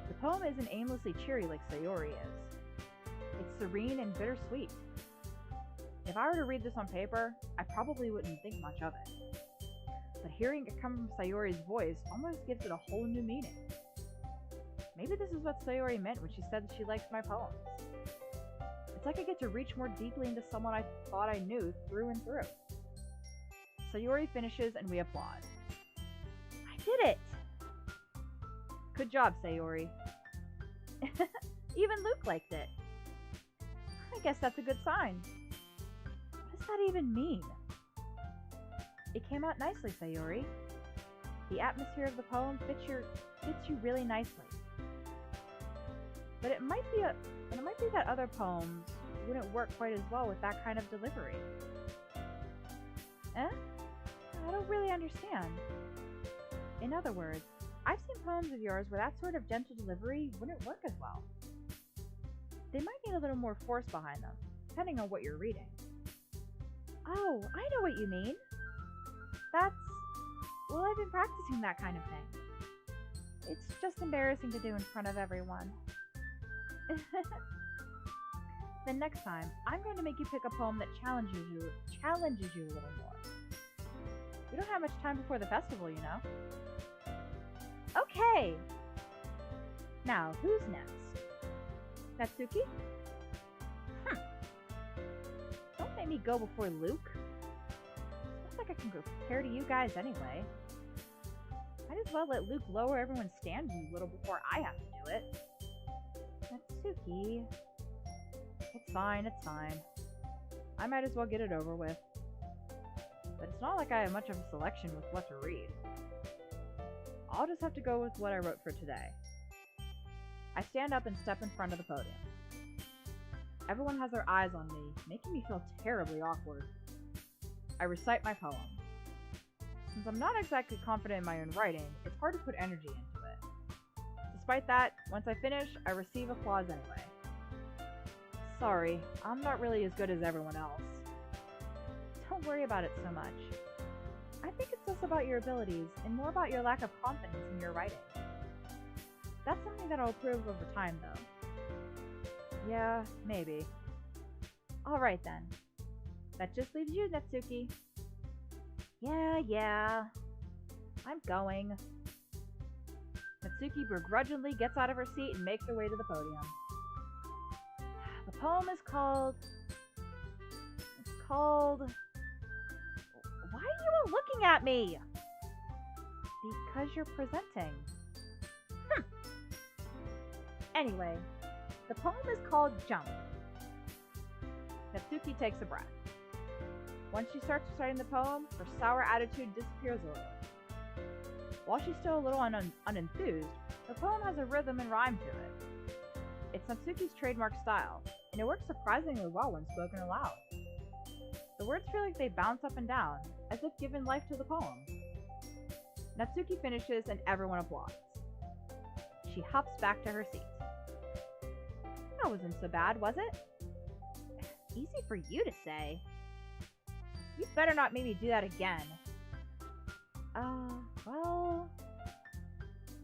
The poem isn't aimlessly cheery like Sayori is. It's serene and bittersweet. If I were to read this on paper, I probably wouldn't think much of it. But hearing it come from Sayori's voice almost gives it a whole new meaning. Maybe this is what Sayori meant when she said that she likes my poems. It's like I get to reach more deeply into someone I thought I knew through and through. Sayori finishes and we applaud. I did it! Good job, Sayori. Even Luke liked it. I guess that's a good sign. What does that even mean? It came out nicely, Sayori. The atmosphere of the poem fits you really nicely. But it might be that other poems wouldn't work quite as well with that kind of delivery. I don't really understand. In other words, I've seen poems of yours where that sort of gentle delivery wouldn't work as well. They might need a little more force behind them, depending on what you're reading. Oh, I know what you mean. That's... Well, I've been practicing that kind of thing. It's just embarrassing to do in front of everyone. Then next time, I'm going to make you pick a poem that challenges you a little more. We don't have much time before the festival, you know. Okay! Now, who's next? Natsuki? Don't make me go before Luke. Seems like I can compare to you guys anyway. Might as well let Luke lower everyone's standards a little before I have to do it. Natsuki... It's fine, it's fine. I might as well get it over with. But it's not like I have much of a selection with what to read. I'll just have to go with what I wrote for today. I stand up and step in front of the podium. Everyone has their eyes on me, making me feel terribly awkward. I recite my poem. Since I'm not exactly confident in my own writing, it's hard to put energy into it. Despite that, once I finish, I receive applause anyway. Sorry, I'm not really as good as everyone else. Don't worry about it so much. I think it's less about your abilities and more about your lack of confidence in your writing. That's something that I'll improve over time, though. Yeah, maybe. Alright then. That just leaves you, Natsuki. Yeah. I'm going. Natsuki begrudgingly gets out of her seat and makes her way to the podium. The poem is called... Why are you all looking at me? Because you're presenting. Anyway, the poem is called Jump. Natsuki takes a breath. Once she starts reciting the poem, her sour attitude disappears a little. While she's still a little unenthused, the poem has a rhythm and rhyme to it. It's Natsuki's trademark style, and it works surprisingly well when spoken aloud. The words feel like they bounce up and down, as if giving life to the poem. Natsuki finishes and everyone applauds. She hops back to her seat. That wasn't so bad, was it? Easy for you to say. You better not make me do that again. Well...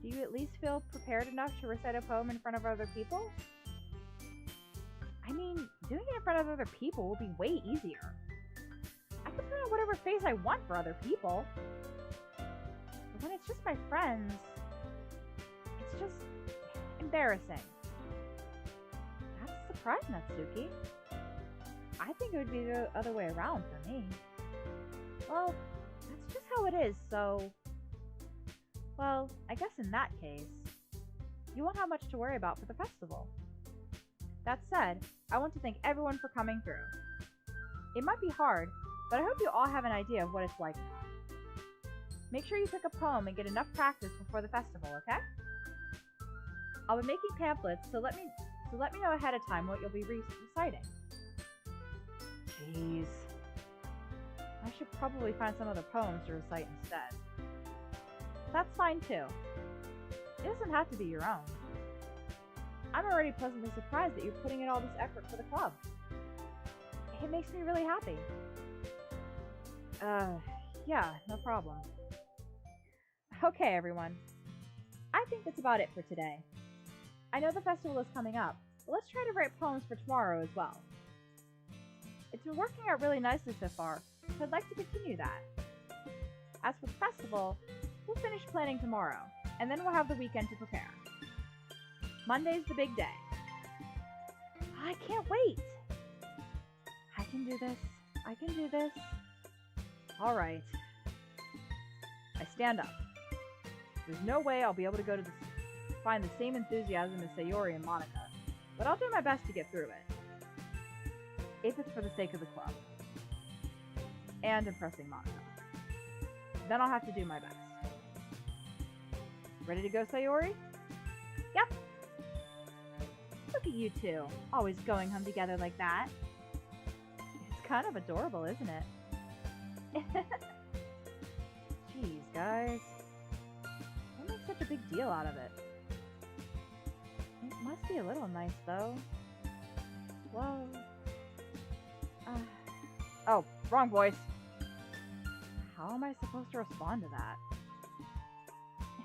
Do you at least feel prepared enough to recite a poem in front of other people? I mean, doing it in front of other people will be way easier. I can put on whatever face I want for other people. But when it's just my friends, it's just embarrassing. That's a surprise, Natsuki. I think it would be the other way around for me. Well, that's just how it is, so... Well, I guess in that case, you won't have much to worry about for the festival. That said, I want to thank everyone for coming through. It might be hard, but I hope you all have an idea of what it's like now. Make sure you pick a poem and get enough practice before the festival, okay? I'll be making pamphlets, so let me know ahead of time what you'll be reciting. Jeez. I should probably find some other poems to recite instead. That's fine too. It doesn't have to be your own. I'm already pleasantly surprised that you're putting in all this effort for the club. It makes me really happy. Yeah, no problem. Okay, everyone. I think that's about it for today. I know the festival is coming up, but let's try to write poems for tomorrow as well. It's been working out really nicely so far, so I'd like to continue that. As for the festival, we'll finish planning tomorrow, and then we'll have the weekend to prepare. Monday's the big day. I can't wait! I can do this. I can do this. Alright. I stand up. There's no way I'll be able to find the same enthusiasm as Sayori and Monika, but I'll do my best to get through it. If it's for the sake of the club. And impressing Monika. Then I'll have to do my best. Ready to go, Sayori? Yep. Look at you two, always going home together like that. It's kind of adorable, isn't it? Jeez, guys. Don't make such a big deal out of it. It must be a little nice, though. Whoa. Oh, wrong voice. How am I supposed to respond to that?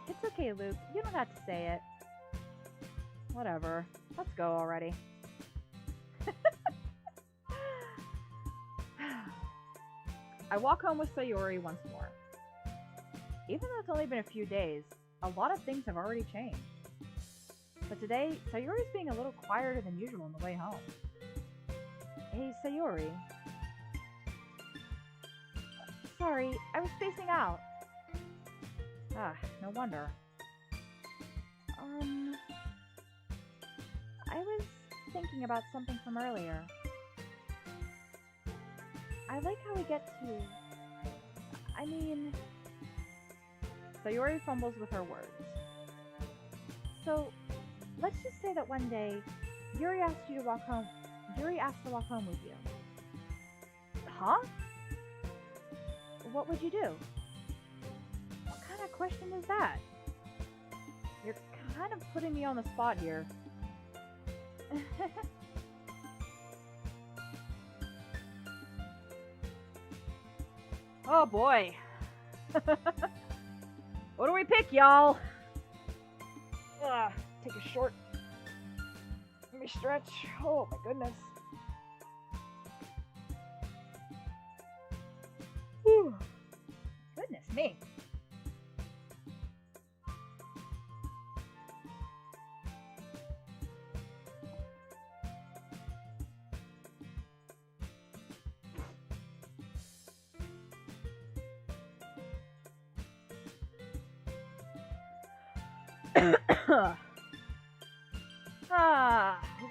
It's okay, Luke. You don't have to say it. Whatever. Let's go already. I walk home with Sayori once more. Even though it's only been a few days, a lot of things have already changed. But today, Sayori's being a little quieter than usual on the way home. Hey, Sayori. Sorry, I was spacing out. No wonder. I was thinking about something from earlier. I like how we get to... Sayori fumbles with her words. So, let's just say that one day, Yuri asked to walk home with you. Huh? What would you do? What kind of question is that? You're kind of putting me on the spot here. Oh boy. What do we pick, y'all? Take a short. Let me stretch. Oh my goodness. Whew. Goodness me.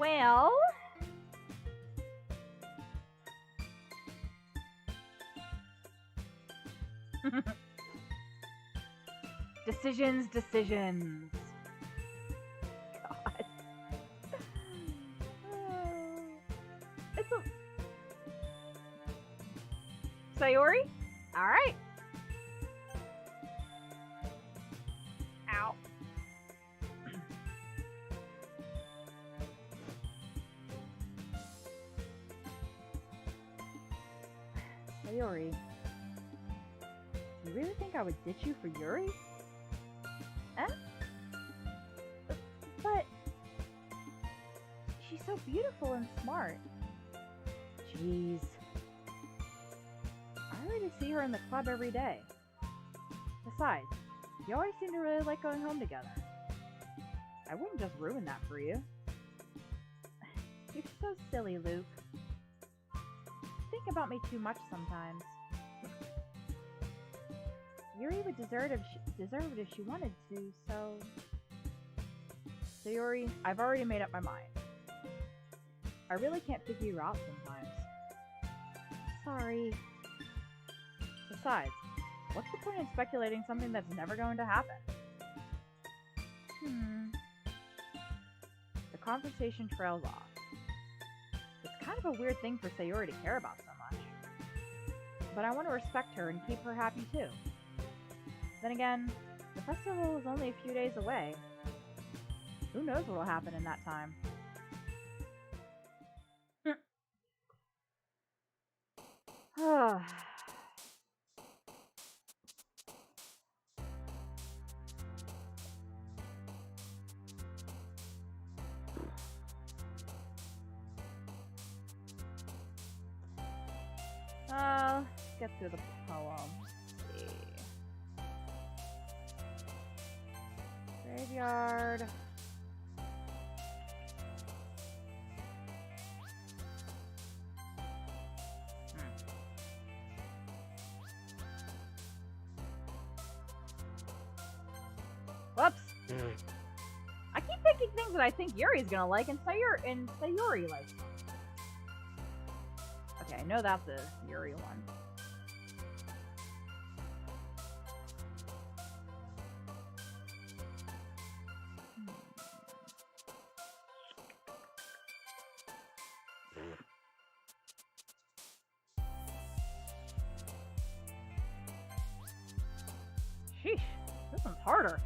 Well... Decisions. God. It's a... Sayori? Alright. Ow. Sayori. You really think I would ditch you for Yuri? Eh? But... she's so beautiful and smart. Jeez. I already see her in the club every day. Besides, you always seem to really like going home together. I wouldn't just ruin that for you. You're so silly, Luke. Think about me too much sometimes. Yuri would deserve it if she wanted to, so... Sayori, I've already made up my mind. I really can't figure you out sometimes. Sorry. Besides, what's the point in speculating something that's never going to happen? The conversation trails off. It's kind of a weird thing for Sayori to care about so much. But I want to respect her and keep her happy too. Then again, the festival is only a few days away. Who knows what will happen in that time? Let's get through the poem. Let's see. Graveyard. Whoops. I keep picking things that I think Yuri's gonna like, and Sayori likes them. Okay, I know that's a Yuri one. Sheesh, this one's harder.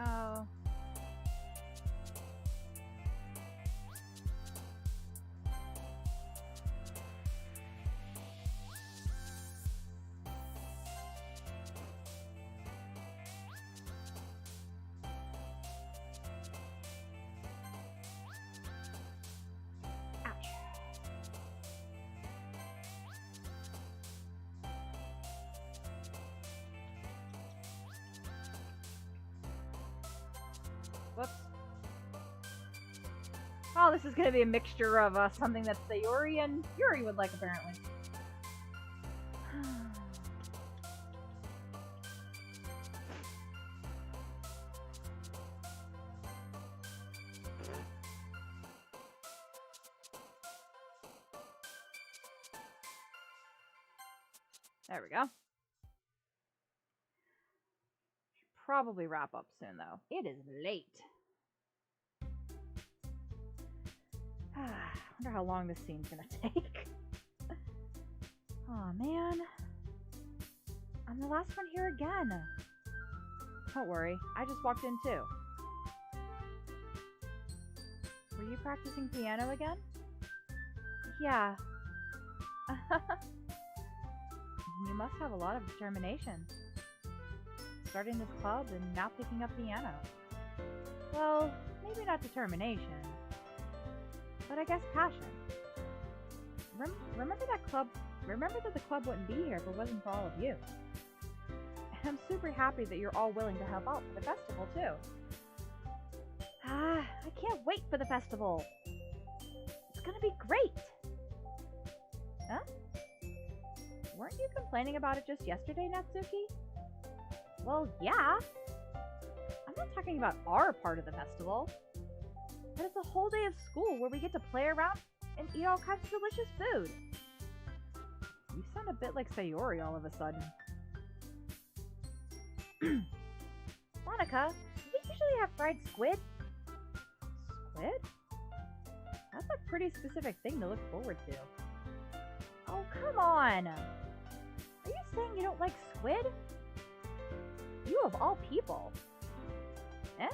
go. Whoops. Oh, this is going to be a mixture of something that Sayori and Yuri would like, apparently. There we go. Should probably wrap up soon, though. It is late. I wonder how long this scene's gonna take. Oh man. I'm the last one here again. Don't worry, I just walked in too. Were you practicing piano again? Yeah. You must have a lot of determination. Starting this club and now picking up piano. Well, maybe not determination. But I guess passion. Remember that the club wouldn't be here if it wasn't for all of you. And I'm super happy that you're all willing to help out for the festival, too. I can't wait for the festival. It's gonna be great. Huh? Weren't you complaining about it just yesterday, Natsuki? Well, yeah. I'm not talking about our part of the festival. But it's a whole day of school where we get to play around and eat all kinds of delicious food. You sound a bit like Sayori all of a sudden. Monika, do we usually have fried squid? Squid? That's a pretty specific thing to look forward to. Oh, come on! Are you saying you don't like squid? You of all people. Eh?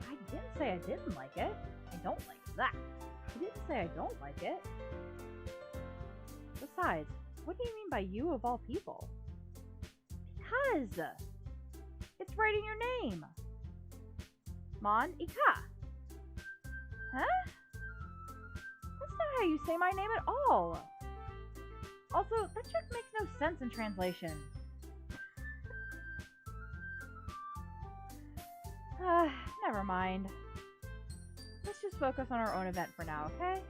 I didn't say I didn't like it. I don't like that. I didn't say I don't like it. Besides, what do you mean by you of all people? Because it's right in your name. Monika. Huh? That's not how you say my name at all. Also, that just makes no sense in translation. Never mind. Let's just focus on our own event for now, okay?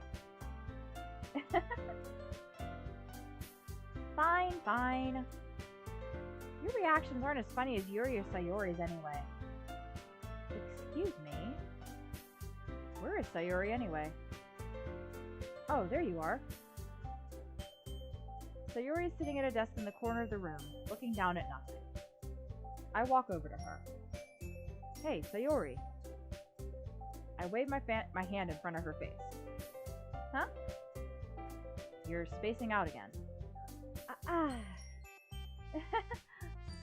Fine, fine. Your reactions aren't as funny as Yuri or Sayori's anyway. Excuse me? Where is Sayori anyway? Oh, there you are. Sayori is sitting at a desk in the corner of the room, looking down at nothing. I walk over to her. Hey, Sayori. I wave my hand in front of her face. Huh? You're spacing out again.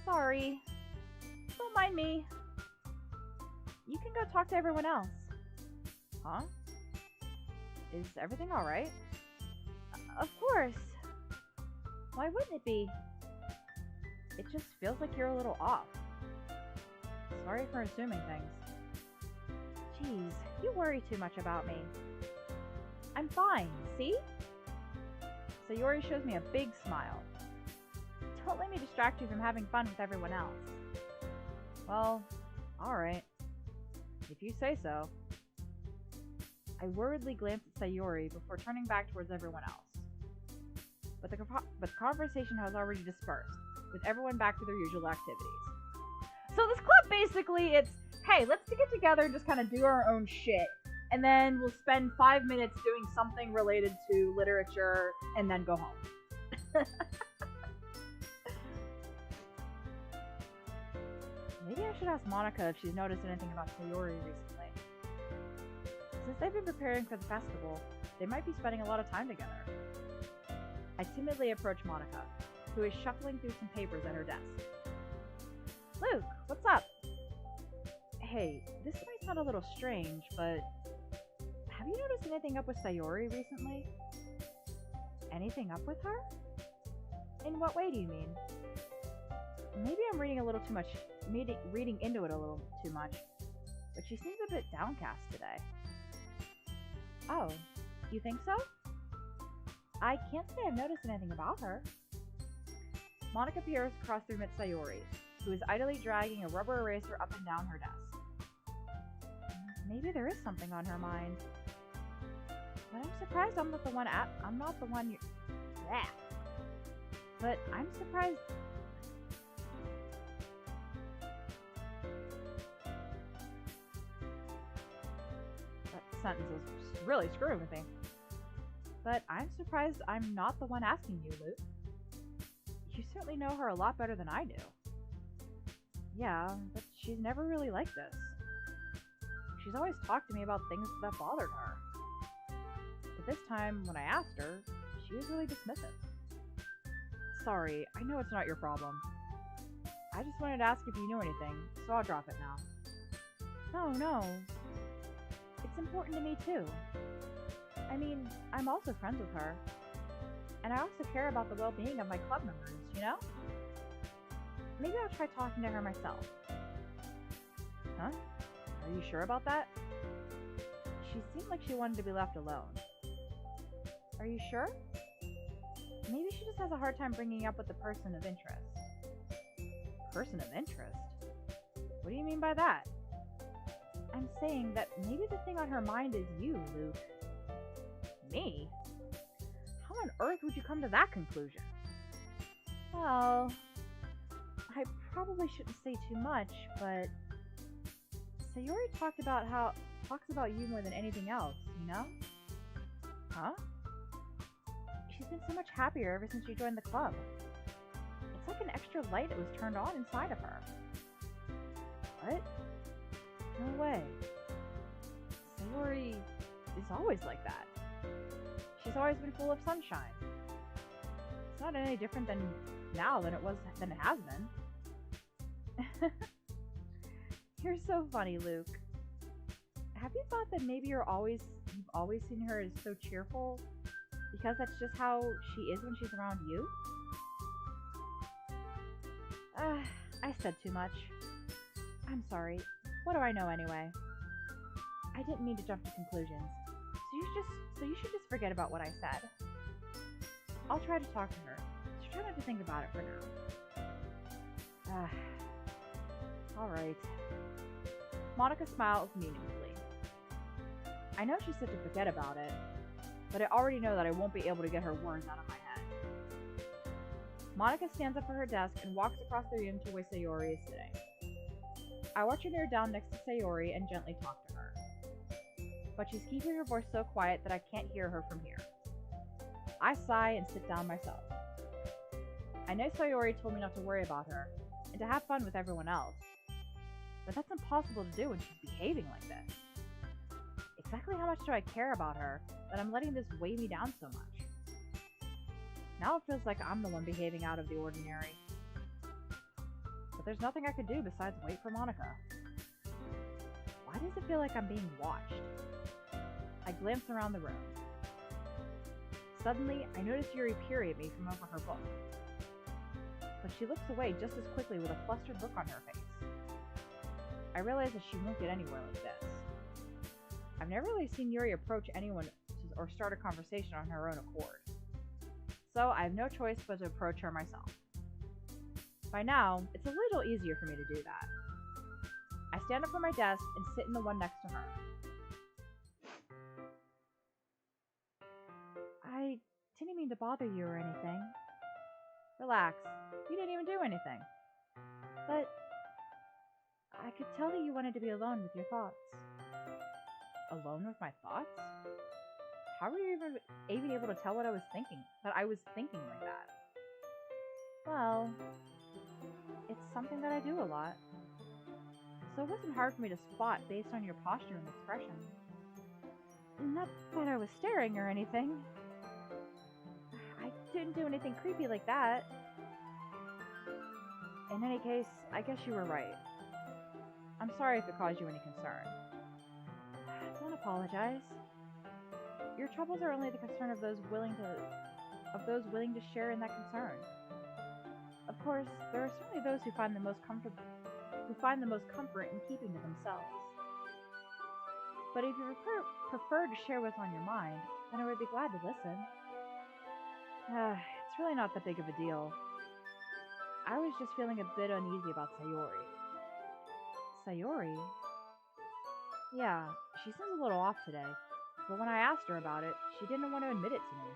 Sorry. Don't mind me. You can go talk to everyone else. Huh? Is everything alright? Of course. Why wouldn't it be? It just feels like you're a little off. Sorry for assuming things. Jeez, you worry too much about me. I'm fine, see? Sayori shows me a big smile. Don't let me distract you from having fun with everyone else. Well, alright. If you say so. I worriedly glance at Sayori before turning back towards everyone else. But the conversation has already dispersed, with everyone back to their usual activities. So this club basically, it's, hey, let's get together and just kind of do our own shit. And then we'll spend 5 minutes doing something related to literature and then go home. Maybe I should ask Monika if she's noticed anything about Sayori recently. Since they've been preparing for the festival, they might be spending a lot of time together. I timidly approach Monika, who is shuffling through some papers at her desk. Luke, what's up? Hey, this might sound a little strange, but have you noticed anything up with Sayori recently? Anything up with her? In what way do you mean? Maybe I'm reading a little too much, reading into it a little too much, but she seems a bit downcast today. Oh, you think so? I can't say I've noticed anything about her. Monica peers across the room at Sayori, who is idly dragging a rubber eraser up and down her desk. Maybe there is something on her mind. But I'm surprised I'm not the one you... Yeah. But I'm surprised... That sentence is really screwing with me. But I'm surprised I'm not the one asking you, Luke. You certainly know her a lot better than I do. Yeah, but she's never really like this. She's always talked to me about things that bothered her. But this time, when I asked her, she was really dismissive. Sorry, I know it's not your problem. I just wanted to ask if you knew anything, so I'll drop it now. No. It's important to me too. I mean, I'm also friends with her. And I also care about the well-being of my club members, you know? Maybe I'll try talking to her myself. Huh? Are you sure about that? She seemed like she wanted to be left alone. Are you sure? Maybe she just has a hard time bringing up with the person of interest. Person of interest? What do you mean by that? I'm saying that maybe the thing on her mind is you, Luke. Me? How on earth would you come to that conclusion? Well, I probably shouldn't say too much, but Sayori talks about you more than anything else, you know? Huh? She's been so much happier ever since you joined the club. It's like an extra light that was turned on inside of her. What? No way. Sayori is always like that. She's always been full of sunshine. It's not any different than now than it has been. You're so funny, Luke. Have you thought that maybe you've always seen her as so cheerful because that's just how she is when she's around you? I said too much. I'm sorry. What do I know anyway? I didn't mean to jump to conclusions. So you should just forget about what I said. I'll try to talk to her. So try not to think about it for now. Alright. Monica smiles meaningfully. I know she said to forget about it, but I already know that I won't be able to get her words out of my head. Monica stands up from her desk and walks across the room to where Sayori is sitting. I watch her kneel down next to Sayori and gently talk to her. But she's keeping her voice so quiet that I can't hear her from here. I sigh and sit down myself. I know Sayori told me not to worry about her, and to have fun with everyone else. But that's impossible to do when she's behaving like this. Exactly how much do I care about her that I'm letting this weigh me down so much? Now it feels like I'm the one behaving out of the ordinary. But there's nothing I could do besides wait for Monica. Why does it feel like I'm being watched? I glance around the room. Suddenly, I notice Yuri peering at me from over her book. But she looks away just as quickly with a flustered look on her face. I realize that she won't get anywhere like this. I've never really seen Yuri approach anyone or start a conversation on her own accord. So I have no choice but to approach her myself. By now, it's a little easier for me to do that. I stand up from my desk and sit in the one next to her. I didn't mean to bother you or anything. Relax, you didn't even do anything. But I could tell that you wanted to be alone with your thoughts. Alone with my thoughts? How were you even able to tell what I was thinking? That I was thinking like that? Well, it's something that I do a lot. So it wasn't hard for me to spot based on your posture and expression. Not that I was staring or anything. I didn't do anything creepy like that. In any case, I guess you were right. I'm sorry if it caused you any concern. Don't apologize. Your troubles are only the concern of those willing to share in that concern. Of course, there are certainly those who find the most comfort in keeping to themselves. But if you prefer to share what's on your mind, then I would be glad to listen. It's really not that big of a deal. I was just feeling a bit uneasy about Sayori. Sayori? Yeah, she seems a little off today, but when I asked her about it, she didn't want to admit it to me.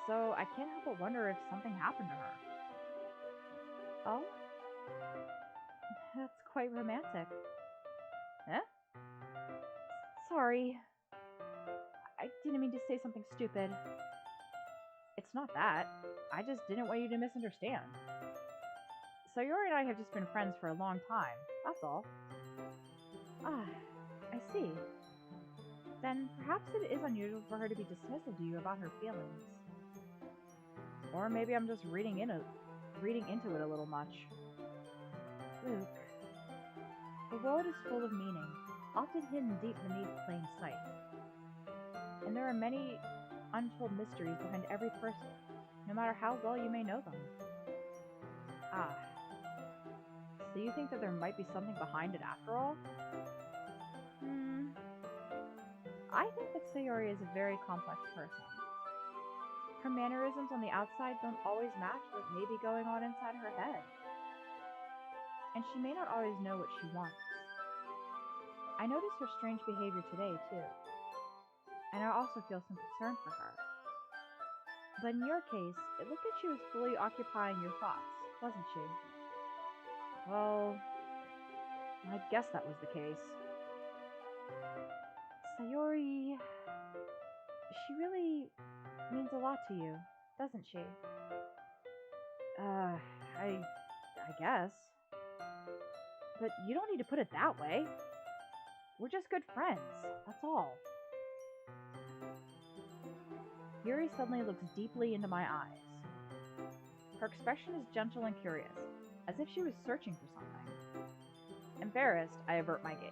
So I can't help but wonder if something happened to her. Oh? That's quite romantic. Eh? Sorry. I didn't mean to say something stupid. It's not that. I just didn't want you to misunderstand. Sayori and I have just been friends for a long time, that's all. Ah, I see. Then perhaps it is unusual for her to be dismissive to you about her feelings. Or maybe I'm just reading into it a little much. Luke, the world is full of meaning, often hidden deep beneath plain sight. And there are many untold mysteries behind every person, no matter how well you may know them. Ah, so you think that there might be something behind it after all? I think that Sayori is a very complex person. Her mannerisms on the outside don't always match what may be going on inside her head. And she may not always know what she wants. I noticed her strange behavior today, too. And I also feel some concern for her. But in your case, it looked like she was fully occupying your thoughts, wasn't she? Well, I guess that was the case. Sayori... she really means a lot to you, doesn't she? I guess. But you don't need to put it that way. We're just good friends, that's all. Yuri suddenly looks deeply into my eyes. Her expression is gentle and curious, as if she was searching for something. Embarrassed, I avert my gaze.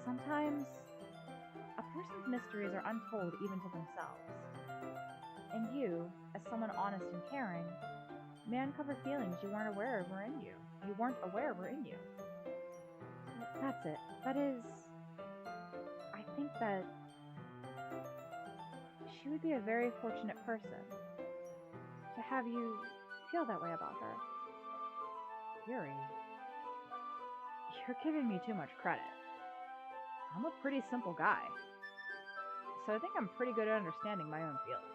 Sometimes, a person's mysteries are untold even to themselves. And you, as someone honest and caring, may uncover feelings you weren't aware were in you. That's it. That is... I think that... she would be a very fortunate person to have you feel that way about her. Yuri, you're giving me too much credit. I'm a pretty simple guy, so I think I'm pretty good at understanding my own feelings.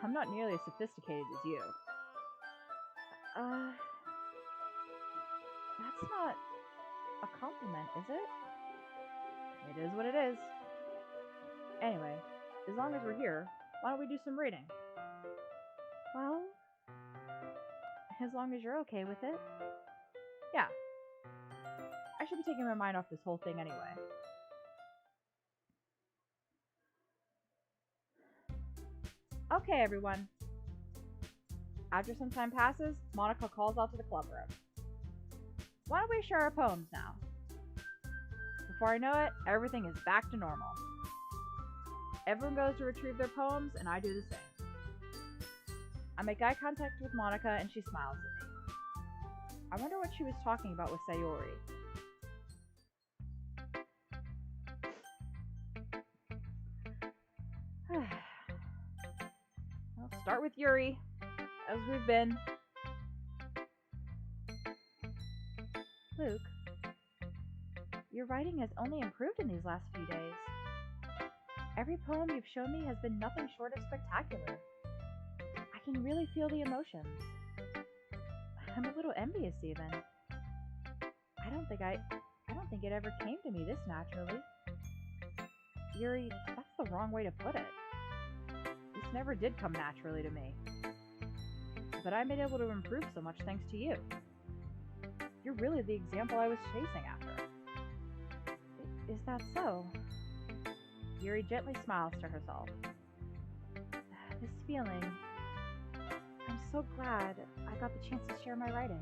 I'm not nearly as sophisticated as you. That's not a compliment, is it? It is what it is. Anyway, as long as we're here, why don't we do some reading? Well, as long as you're okay with it. Yeah. I should be taking my mind off this whole thing anyway. Okay, everyone. After some time passes, Monica calls out to the club room. Why don't we share our poems now? Before I know it, everything is back to normal. Everyone goes to retrieve their poems, and I do the same. I make eye contact with Monica, and she smiles at me. I wonder what she was talking about with Sayori. I'll start with Yuri, as we've been. Luke, your writing has only improved in these last few days. Every poem you've shown me has been nothing short of spectacular. I can really feel the emotions. I'm a little envious even. I don't think it ever came to me this naturally. Yuri, that's the wrong way to put it. This never did come naturally to me. But I've been able to improve so much thanks to you. You're really the example I was chasing after. Is that so? Yuri gently smiles to herself. This feeling... I'm so glad I got the chance to share my writing.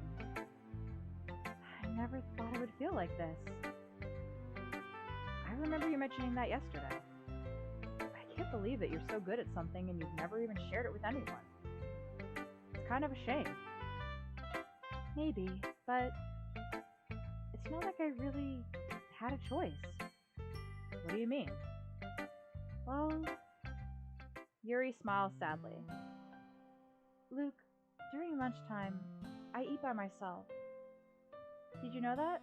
never thought I would feel like this. I remember you mentioning that yesterday. I can't believe that you're so good at something and you've never even shared it with anyone. It's kind of a shame. Maybe, but it's not like I really had a choice. What do you mean? Well, Yuri smiles sadly. Luke, during lunchtime, I eat by myself. Did you know that?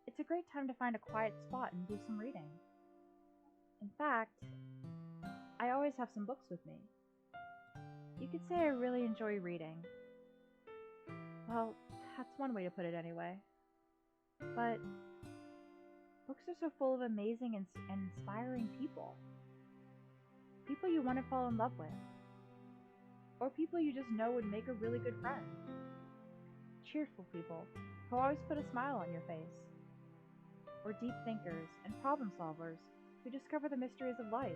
It's a great time to find a quiet spot and do some reading. In fact, I always have some books with me. You could say I really enjoy reading. Well, that's one way to put it anyway. But books are so full of amazing and inspiring people. People you want to fall in love with. Or people you just know would make a really good friend. Cheerful people who always put a smile on your face. Or deep thinkers and problem solvers who discover the mysteries of life.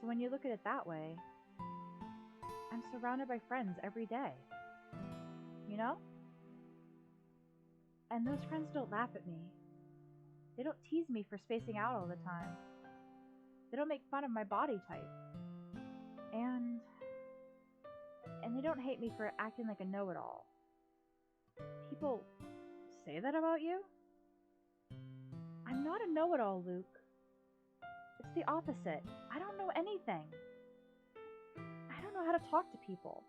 So when you look at it that way, I'm surrounded by friends every day. You know? And those friends don't laugh at me. They don't tease me for spacing out all the time. They don't make fun of my body type. And they don't hate me for acting like a know-it-all. People say that about you? I'm not a know-it-all, Luke. It's the opposite. I don't know anything. I don't know how to talk to people.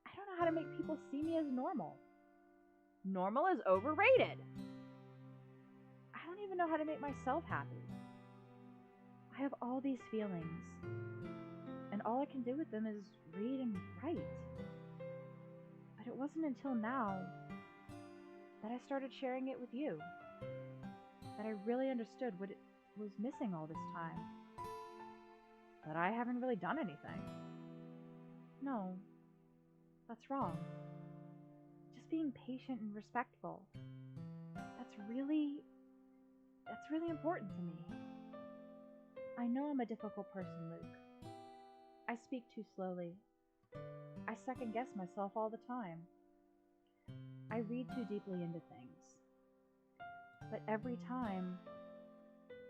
I don't know how to make people see me as normal. Normal is overrated. I don't even know how to make myself happy. I have all these feelings, and all I can do with them is read and write. But it wasn't until now that I started sharing it with you that I really understood what it was missing all this time. But I haven't really done anything. No, that's wrong. Just being patient and respectful. That's really important to me. I know I'm a difficult person, Luke. I speak too slowly. I second guess myself all the time. I read too deeply into things. But every time,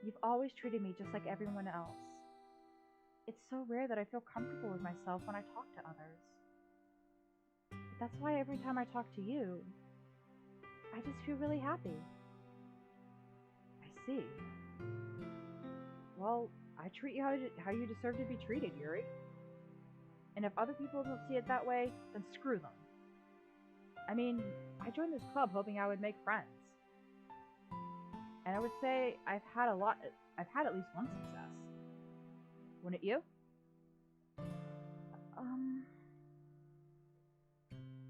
you've always treated me just like everyone else. It's so rare that I feel comfortable with myself when I talk to others. But that's why every time I talk to you, I just feel really happy. I see. Well, I treat you how you deserve to be treated, Yuri. And if other people don't see it that way, then screw them. I mean, I joined this club hoping I would make friends. And I would say I've had at least one success. Wouldn't you?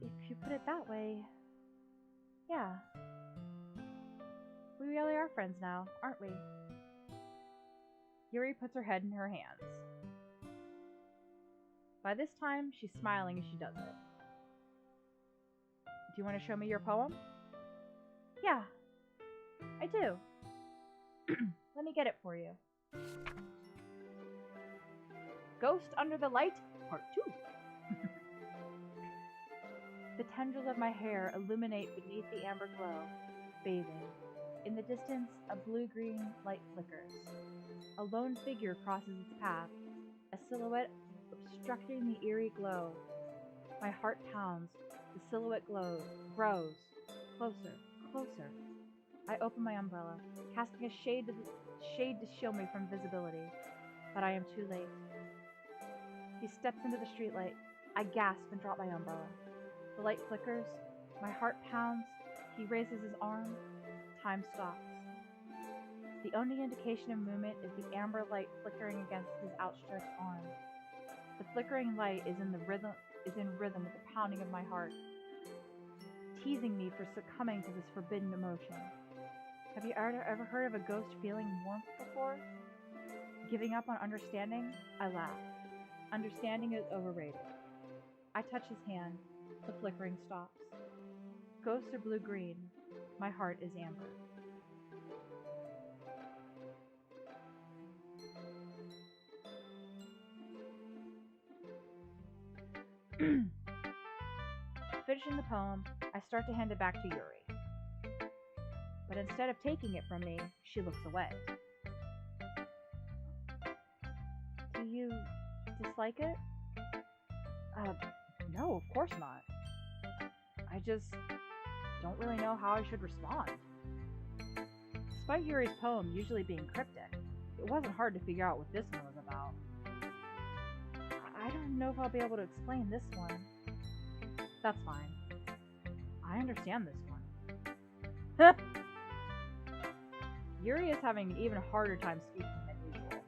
If you put it that way, yeah. We really are friends now, aren't we? Yuri puts her head in her hands. By this time, she's smiling as she does it. Do you want to show me your poem? Yeah, I do. Let me get it for you. Ghost Under the Light, Part 2. The tendrils of my hair illuminate beneath the amber glow, bathing. In the distance, a blue-green light flickers. A lone figure crosses its path, a silhouette obstructing the eerie glow. My heart pounds. The silhouette grows. Closer, closer. I open my umbrella, casting a shade to shield me from visibility. But I am too late. He steps into the streetlight. I gasp and drop my umbrella. The light flickers. My heart pounds. He raises his arm. Time stops. The only indication of movement is the amber light flickering against his outstretched arm. The flickering light is in rhythm with the pounding of my heart, teasing me for succumbing to this forbidden emotion. Have you ever heard of a ghost feeling warmth before? Giving up on understanding? I laugh. Understanding is overrated. I touch his hand. The flickering stops. Ghosts are blue-green. My heart is amber. Finishing the poem, I start to hand it back to Yuri. But instead of taking it from me, she looks away. Do you dislike it? No, of course not. I just don't really know how I should respond. Despite Yuri's poem usually being cryptic, it wasn't hard to figure out what this one was about. I don't know if I'll be able to explain this one. That's fine. I understand this one. Yuri is having an even harder time speaking than usual.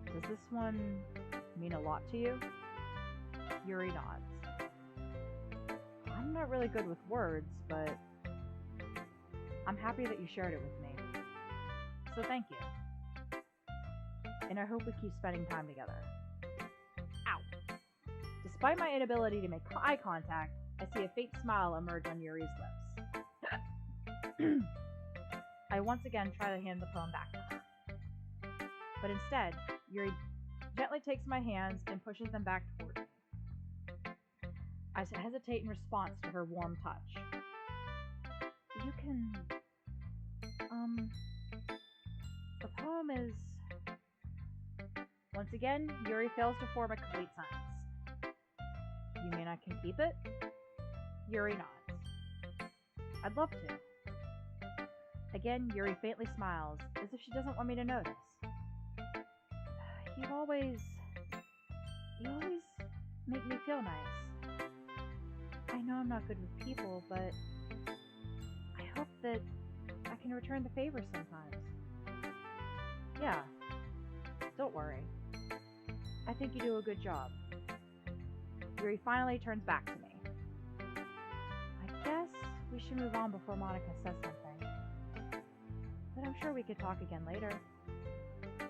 Does this one mean a lot to you? Yuri nods. I'm not really good with words, but I'm happy that you shared it with me. So thank you. And I hope we keep spending time together. Ow! Despite my inability to make eye contact, I see a faint smile emerge on Yuri's lips. I once again try to hand the poem back to her. But instead, Yuri gently takes my hands and pushes them back toward me. I hesitate in response to her warm touch. You can... The poem is... Once again, Yuri fails to form a complete sentence. You mean I can keep it? Yuri nods. I'd love to. Again, Yuri faintly smiles, as if she doesn't want me to notice. You always make me feel nice. I know I'm not good with people, but I hope that I can return the favor sometimes. Yeah, don't worry. I think you do a good job. Yuri finally turns back to me. I guess we should move on before Monika says something. But I'm sure we could talk again later.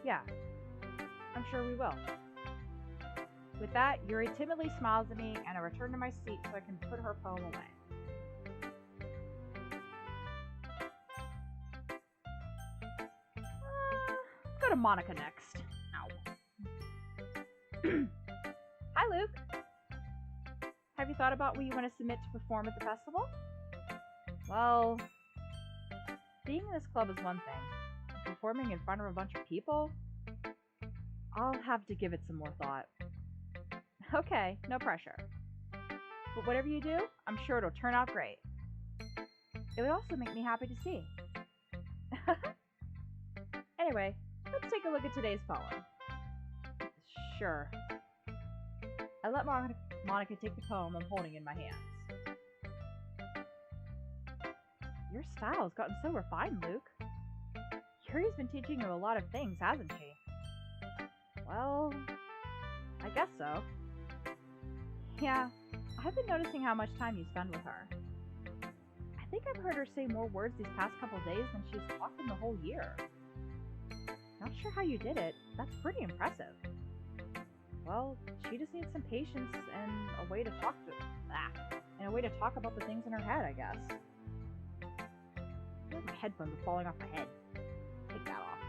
Yeah, I'm sure we will. With that, Yuri timidly smiles at me, and I return to my seat so I can put her poem away. Let's go to Monika next. Ow. Hi, Luke. Have you thought about what you want to submit to perform at the festival? Well, being in this club is one thing. Performing in front of a bunch of people? I'll have to give it some more thought. Okay, no pressure. But whatever you do, I'm sure it'll turn out great. It would also make me happy to see. Anyway, let's take a look at today's poem. Sure. I let Monika take the poem I'm holding in my hands. Your style has gotten so refined, Luke. Yuri's been teaching you a lot of things, hasn't she? Well, I guess so. Yeah, I've been noticing how much time you spend with her. I think I've heard her say more words these past couple days than she's talked in the whole year. Not sure how you did it. That's pretty impressive. Well, she just needs some patience and a way to talk about the things in her head, I guess. I feel like my headphones are falling off my head. Take that off.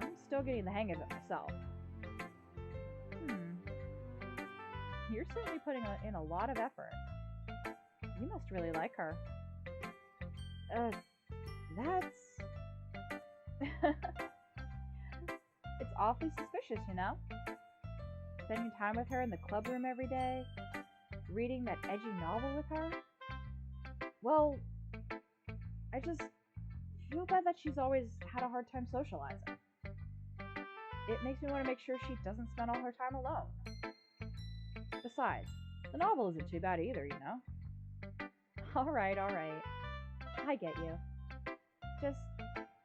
I'm still getting the hang of it myself. You're certainly putting in a lot of effort. You must really like her. That's... It's awfully suspicious, you know? Spending time with her in the club room every day, reading that edgy novel with her. Well, I just feel bad that she's always had a hard time socializing. It makes me want to make sure she doesn't spend all her time alone. Besides, the novel isn't too bad either, you know? Alright. I get you. Just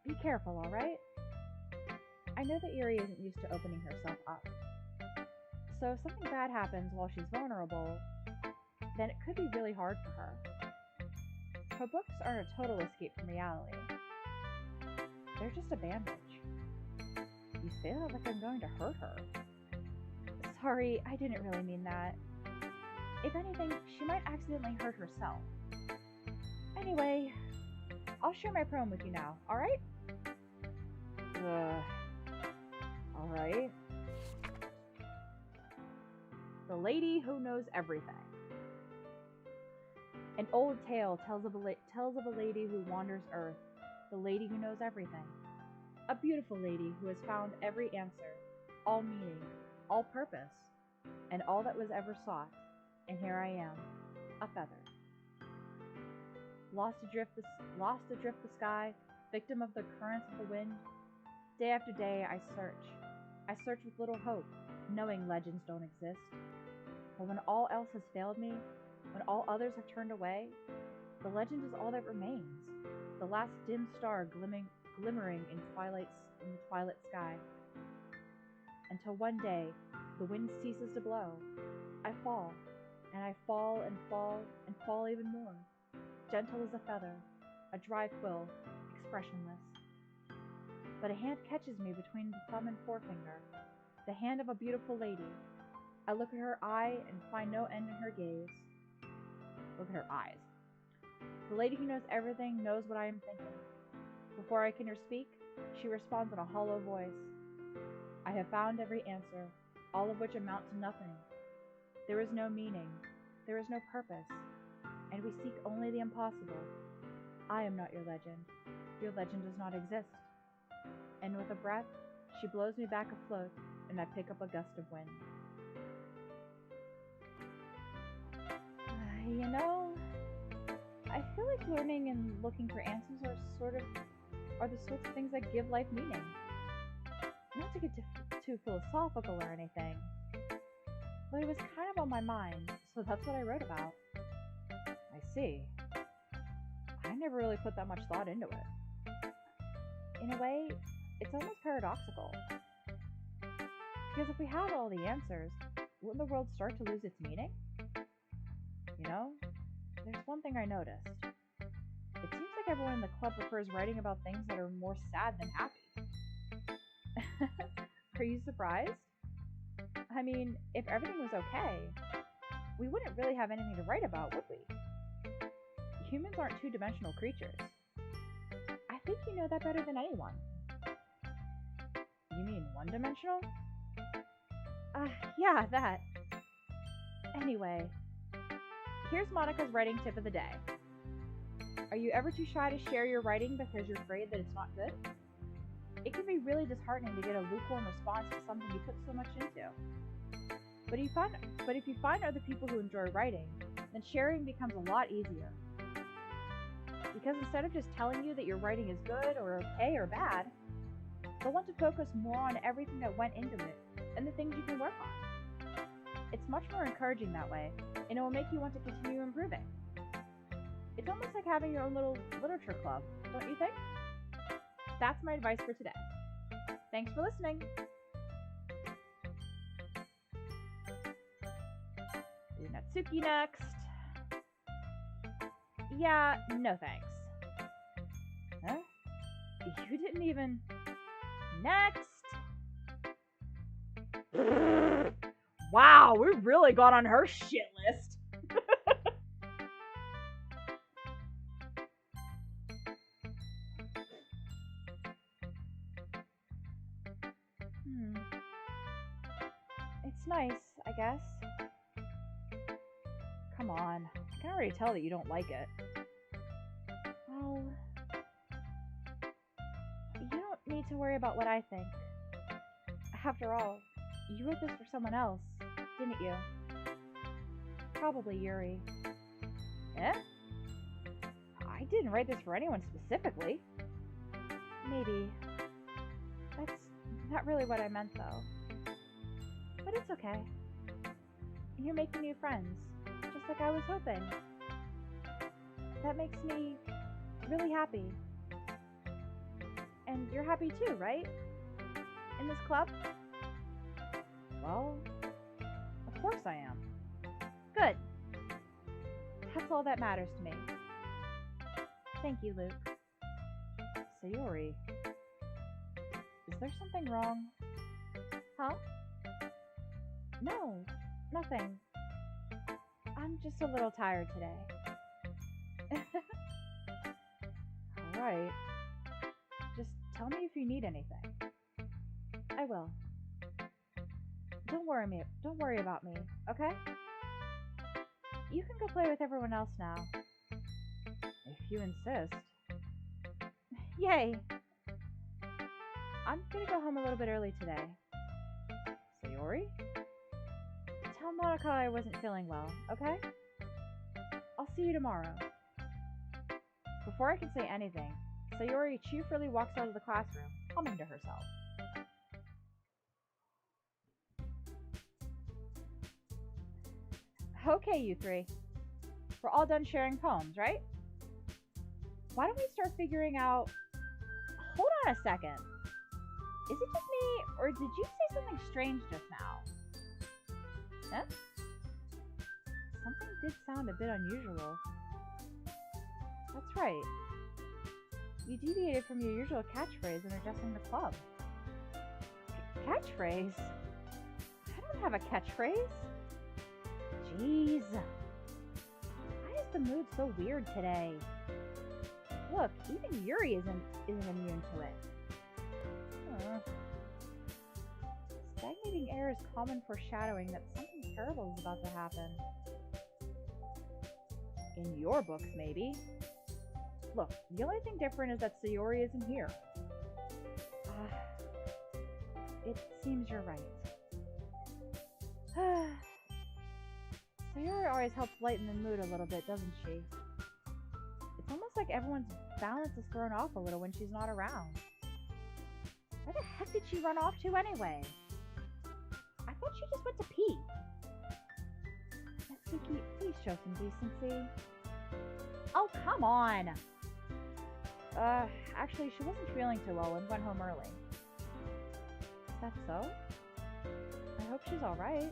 be careful, alright? I know that Yuri isn't used to opening herself up. So if something bad happens while she's vulnerable, then it could be really hard for her. Her books aren't a total escape from reality. They're just a bandage. You say that like I'm going to hurt her. Sorry, I didn't really mean that. If anything, she might accidentally hurt herself. Anyway, I'll share my poem with you now, alright? Alright. lady who knows everything. An old tale tells of a lady who wanders earth, the lady who knows everything. A beautiful lady who has found every answer, all meaning, all purpose, and all that was ever sought. And here I am, a feather. Lost adrift the sky, victim of the currents of the wind. Day after day I search. I search with little hope, knowing legends don't exist. But when all else has failed me, when all others have turned away, the legend is all that remains, the last dim star glimmering in the twilight sky. Until one day, the wind ceases to blow. I fall, and I fall and fall and fall even more, gentle as a feather, a dry quill, expressionless. But a hand catches me between the thumb and forefinger, the hand of a beautiful lady. I look at her eye and find no end in her gaze. Look at her eyes. The lady who knows everything knows what I am thinking. Before I can speak, she responds in a hollow voice. I have found every answer, all of which amount to nothing. There is no meaning, there is no purpose, and we seek only the impossible. I am not your legend. Your legend does not exist. And with a breath, she blows me back afloat, and I pick up a gust of wind. You know, I feel like learning and looking for answers are the sorts of things that give life meaning. Not to get too philosophical or anything, but it was kind of on my mind, so that's what I wrote about. I see. I never really put that much thought into it. In a way, it's almost paradoxical. Because if we had all the answers, wouldn't the world start to lose its meaning? You know, there's one thing I noticed. It seems like everyone in the club prefers writing about things that are more sad than happy. Are you surprised? I mean, if everything was okay, we wouldn't really have anything to write about, would we? Humans aren't two-dimensional creatures. I think you know that better than anyone. You mean one-dimensional? Yeah, that. Anyway, here's Monica's writing tip of the day. Are you ever too shy to share your writing because you're afraid that it's not good? It can be really disheartening to get a lukewarm response to something you put so much into. But if you find other people who enjoy writing, then sharing becomes a lot easier. Because instead of just telling you that your writing is good or okay or bad, they'll want to focus more on everything that went into it and the things you can work on. It's much more encouraging that way, and it will make you want to continue improving. It's almost like having your own little literature club, don't you think? That's my advice for today. Thanks for listening. Do Natsuki next. Yeah, no thanks. Huh? You didn't even... Next! Wow, we really got on her shit list. It's nice, I guess. Come on, I can already tell that you don't like it. Well, you don't need to worry about what I think. After all, you wrote this for someone else, didn't you? Probably Yuri. Eh? I didn't write this for anyone specifically. Maybe. That's not really what I meant, though. But it's okay. You're making new friends, just like I was hoping. That makes me really happy. And you're happy too, right? In this club? Well, of course I am. Good. That's all that matters to me. Thank you, Luke. Sayori, is there something wrong? Huh? No, nothing. I'm just a little tired today. Alright. Just tell me if you need anything. I will. Don't worry about me, okay? You can go play with everyone else now. If you insist. Yay! I'm gonna go home a little bit early today. Sayori? Tell Monica I wasn't feeling well, okay? I'll see you tomorrow. Before I can say anything, Sayori cheerfully walks out of the classroom, humming to herself. Okay, you three. We're all done sharing poems, right? Why don't we start figuring out... Hold on a second. Is it just me, or did you say something strange just now? Huh? Something did sound a bit unusual. That's right. You deviated from your usual catchphrase in addressing the club. Catchphrase? I don't have a catchphrase. Jeez. Why is the mood so weird today? Look, even Yuri isn't immune to it. Stagnating air is common foreshadowing that something terrible is about to happen. In your books, maybe. Look, the only thing different is that Sayori isn't here. It seems you're right. Sayori always helps lighten the mood a little bit, doesn't she? It's almost like everyone's balance is thrown off a little when she's not around. Where the heck did she run off to anyway? I thought she just went to pee. Natsuki, please show some decency. Oh, come on! Actually, she wasn't feeling too well and went home early. Is that so? I hope she's alright.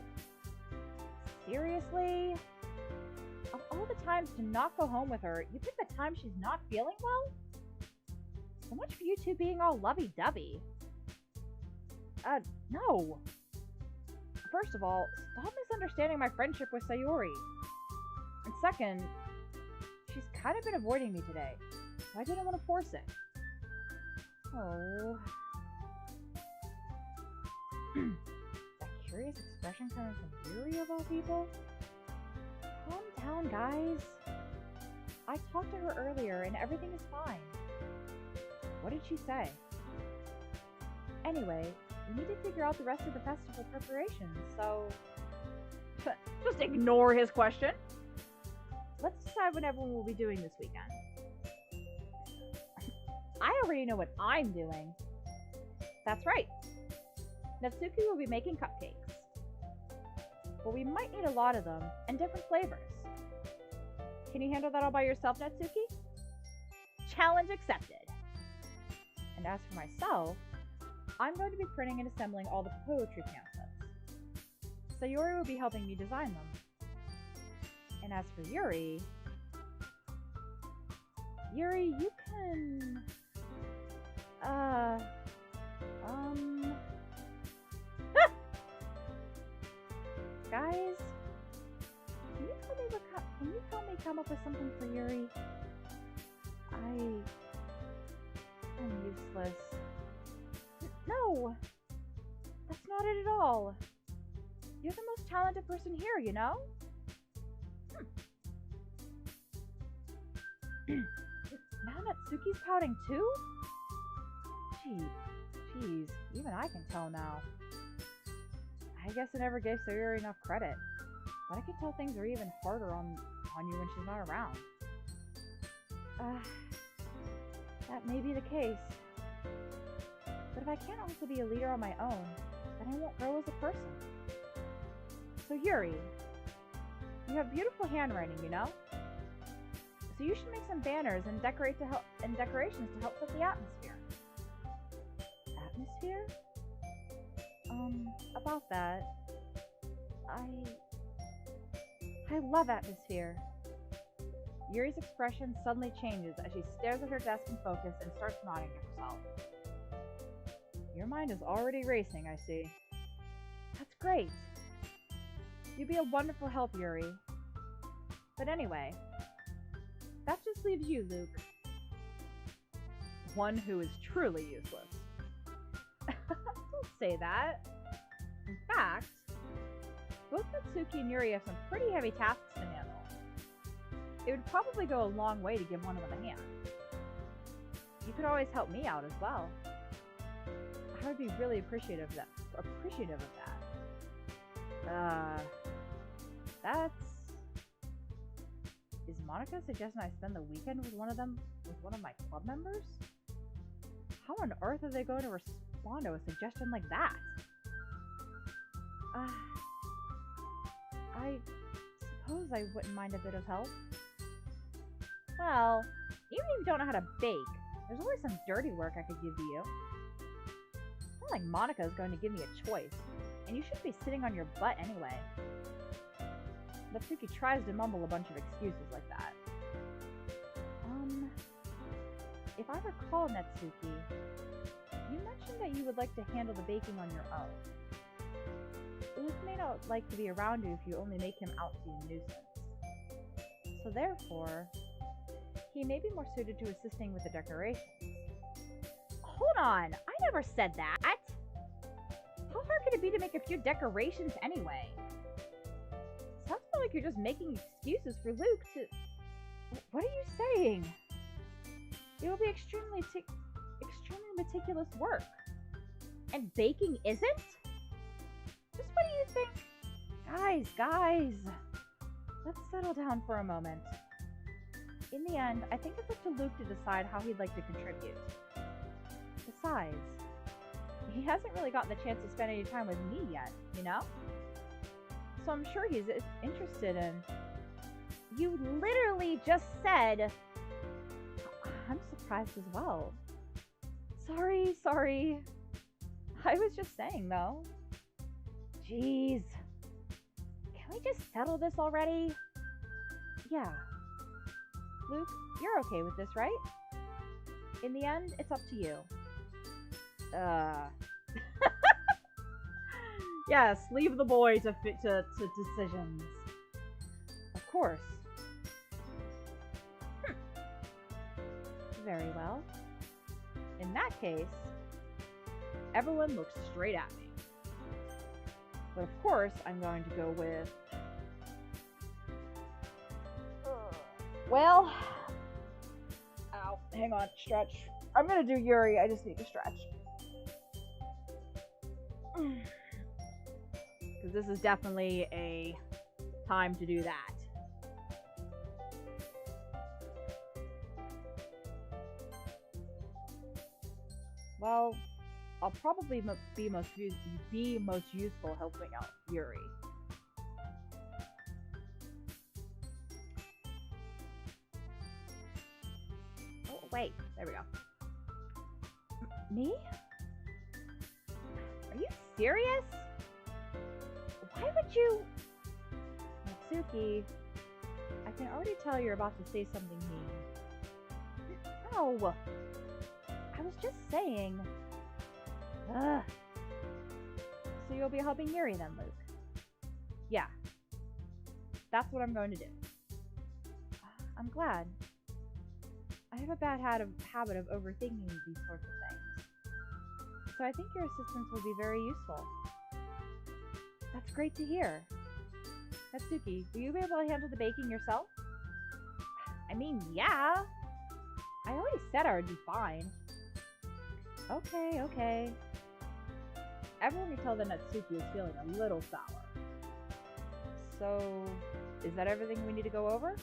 Seriously? Of all the times to not go home with her, you pick the time she's not feeling well? So much for you two being all lovey-dovey. No. First of all, stop misunderstanding my friendship with Sayori. And second, she's kind of been avoiding me today, so I didn't want to force it. Oh. That curious expression coming from Yuri of all people? Calm down, guys. I talked to her earlier and everything is fine. What did she say? Anyway, we need to figure out the rest of the festival preparations, so... Just ignore his question. Let's decide what everyone will be doing this weekend. I already know what I'm doing. That's right. Natsuki will be making cupcakes. But we might need a lot of them, and different flavors. Can you handle that all by yourself, Natsuki? Challenge accepted. And as for myself, I'm going to be printing and assembling all the poetry pamphlets. Sayori will be helping me design them. And as for Yuri... Yuri, you can... Guys, can you help me come up with something for Yuri? I'm useless. No! That's not it at all. You're the most talented person here, you know? Now Natsuki's pouting too? Jeez, even I can tell now. I guess I never gave Sayori enough credit, but I can tell things are even harder on you when she's not around. That may be the case. But if I can't also be a leader on my own, then I won't grow as a person. So Yuri, you have beautiful handwriting, you know? So you should make some banners and decorations to help set the atmosphere. Atmosphere? About that, I love atmosphere. Yuri's expression suddenly changes as she stares at her desk in focus and starts nodding to herself. Your mind is already racing, I see. That's great. You'd be a wonderful help, Yuri. But anyway, that just leaves you, Luke. One who is truly useless. Don't say that. In fact, Both Natsuki and Yuri have some pretty heavy tasks to handle. It would probably go a long way to give one of them a hand. You could always help me out as well. I would be really appreciative of that. That's... Is Monica suggesting I spend the weekend with one of my club members? How on earth are they going to respond to a suggestion like that? I suppose I wouldn't mind a bit of help. Well, even if you don't know how to bake, there's always some dirty work I could give to you. It's not like Monica is going to give me a choice, and you shouldn't be sitting on your butt anyway. Natsuki tries to mumble a bunch of excuses like that. If I recall, Natsuki, you mentioned that you would like to handle the baking on your own. Luke may not like to be around you if you only make him out to be a nuisance. So therefore, he may be more suited to assisting with the decorations. Hold on! I never said that! How hard could it be to make a few decorations anyway? Sounds more like you're just making excuses for Luke to... What are you saying? It will be extremely meticulous work. And baking isn't? Just what do you think? Guys, let's settle down for a moment. In the end, I think it's up to Luke to decide how he'd like to contribute. Besides, he hasn't really gotten the chance to spend any time with me yet, you know? So I'm sure he's interested in... You literally just said... I'm surprised as well. Sorry. I was just saying, though. Jeez. Can we just settle this already? Yeah. Luke, you're okay with this, right? In the end, it's up to you. Yes, leave the boy to decisions. Of course. Very well. In that case, everyone looks straight at me. But of course, I'm going to go with... Well... Ow, hang on, stretch. I'm gonna do Yuri, I just need to stretch. Because this is definitely a time to do that. Well, I'll probably be most useful helping out Yuri. Oh, wait. There we go. Me? Are you serious? Why would you... Natsuki, I can already tell you're about to say something mean. No! I was just saying. Ugh. So you'll be helping Yuri then, Luke? Yeah. That's what I'm going to do. I'm glad. I have a bad habit of overthinking these sorts of things. So I think your assistance will be very useful. That's great to hear. Natsuki, will you be able to handle the baking yourself? I mean, yeah. I already said I would be fine. Okay. Everyone can tell that Natsuki is feeling a little sour. So, is that everything we need to go over?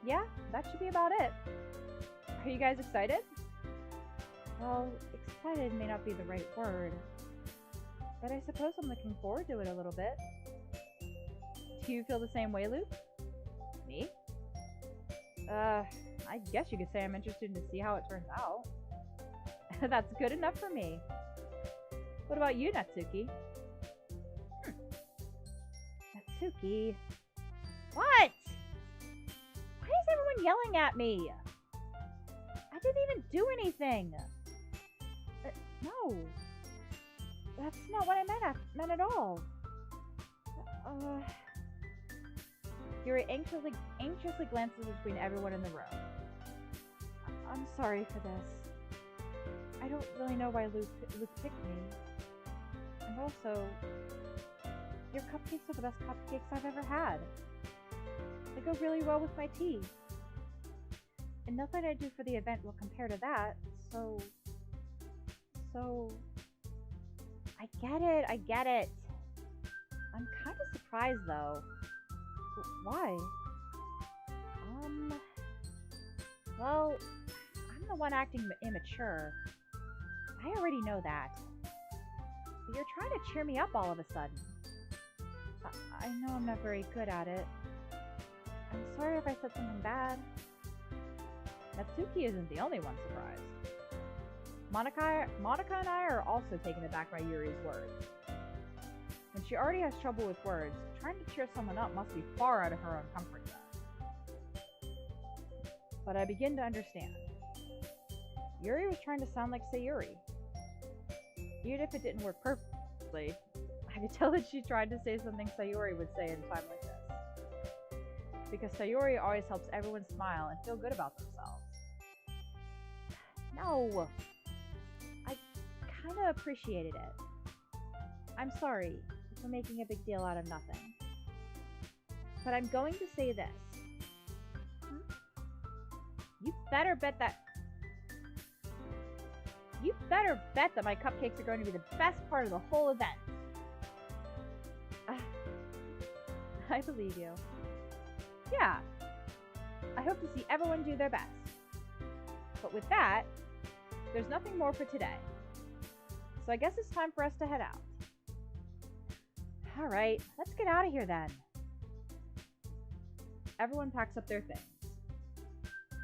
Yeah, that should be about it. Are you guys excited? Well, excited may not be the right word, but I suppose I'm looking forward to it a little bit. Do you feel the same way, Luke? Me? I guess you could say I'm interested to see how it turns out. That's good enough for me. What about you, Natsuki? Natsuki? What? Why is everyone yelling at me? I didn't even do anything. No. That's not what I meant at all. Yuri anxiously glances between everyone in the room. I'm sorry for this. I don't really know why Luke picked me. And also, Your cupcakes are the best cupcakes I've ever had. They go really well with my tea. And nothing I do for the event will compare to that, so... I get it. I'm kind of surprised, though. Why? Well, I'm the one acting immature. I already know that. But you're trying to cheer me up all of a sudden. I know I'm not very good at it. I'm sorry if I said something bad. Natsuki isn't the only one surprised. Monika and I are also taken aback by Yuri's words. When she already has trouble with words, trying to cheer someone up must be far out of her own comfort zone. But I begin to understand. Yuri was trying to sound like Sayuri. Even if it didn't work perfectly, I could tell that she tried to say something Sayuri would say in a time like this. Because Sayuri always helps everyone smile and feel good about themselves. No! I kinda appreciated it. I'm sorry for making a big deal out of nothing. But I'm going to say this. You better bet that my cupcakes are going to be the best part of the whole event. I believe you. Yeah. I hope to see everyone do their best. But with that, there's nothing more for today. So I guess it's time for us to head out. Alright, let's get out of here then. Everyone packs up their things.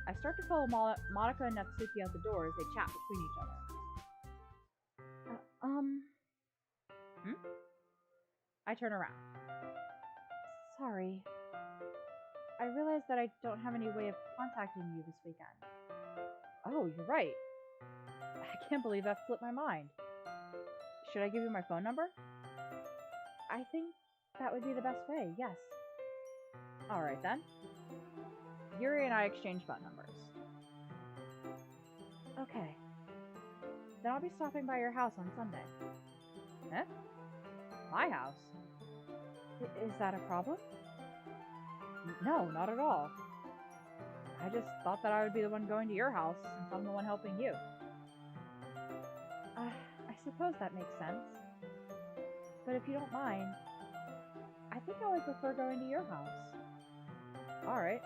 I start to follow Monika and Natsuki out the door as they chat between each other. I turn around. Sorry. I realized that I don't have any way of contacting you this weekend. Oh, you're right. I can't believe that slipped my mind. Should I give you my phone number? I think that would be the best way, yes. Alright then. Yuri and I exchange phone numbers. Okay. Then I'll be stopping by your house on Sunday. Eh? My house? Is that a problem? No, not at all. I just thought that I would be the one going to your house since I'm the one helping you. I suppose that makes sense. But if you don't mind, I think I would prefer going to your house. Alright.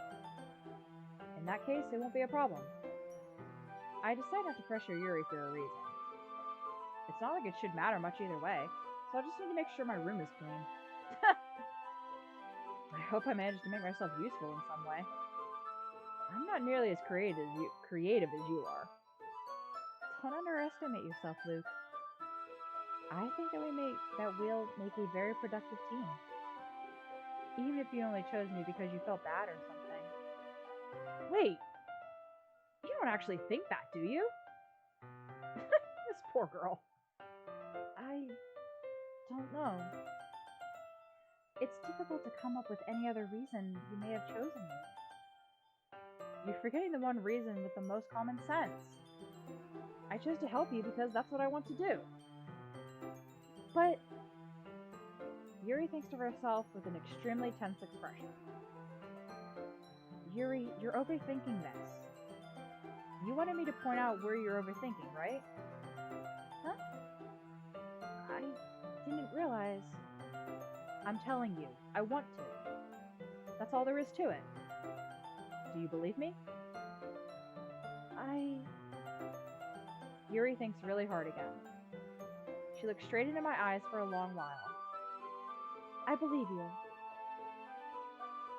In that case, it won't be a problem. I decided not to pressure Yuri for a reason. It's not like it should matter much either way, so I just need to make sure my room is clean. I hope I managed to make myself useful in some way. I'm not nearly as creative as you are. Don't underestimate yourself, Luke. I think that we'll make a very productive team. Even if you only chose me because you felt bad or something. Wait! You don't actually think that, do you? This poor girl. I don't know. It's difficult to come up with any other reason you may have chosen me. You're forgetting the one reason with the most common sense. I chose to help you because that's what I want to do. But Yuri thinks to herself with an extremely tense expression. Yuri, you're overthinking this. You wanted me to point out where you're overthinking, right? Huh? I didn't realize. I'm telling you, I want to. That's all there is to it. Do you believe me? Yuri thinks really hard again. She looks straight into my eyes for a long while. I believe you.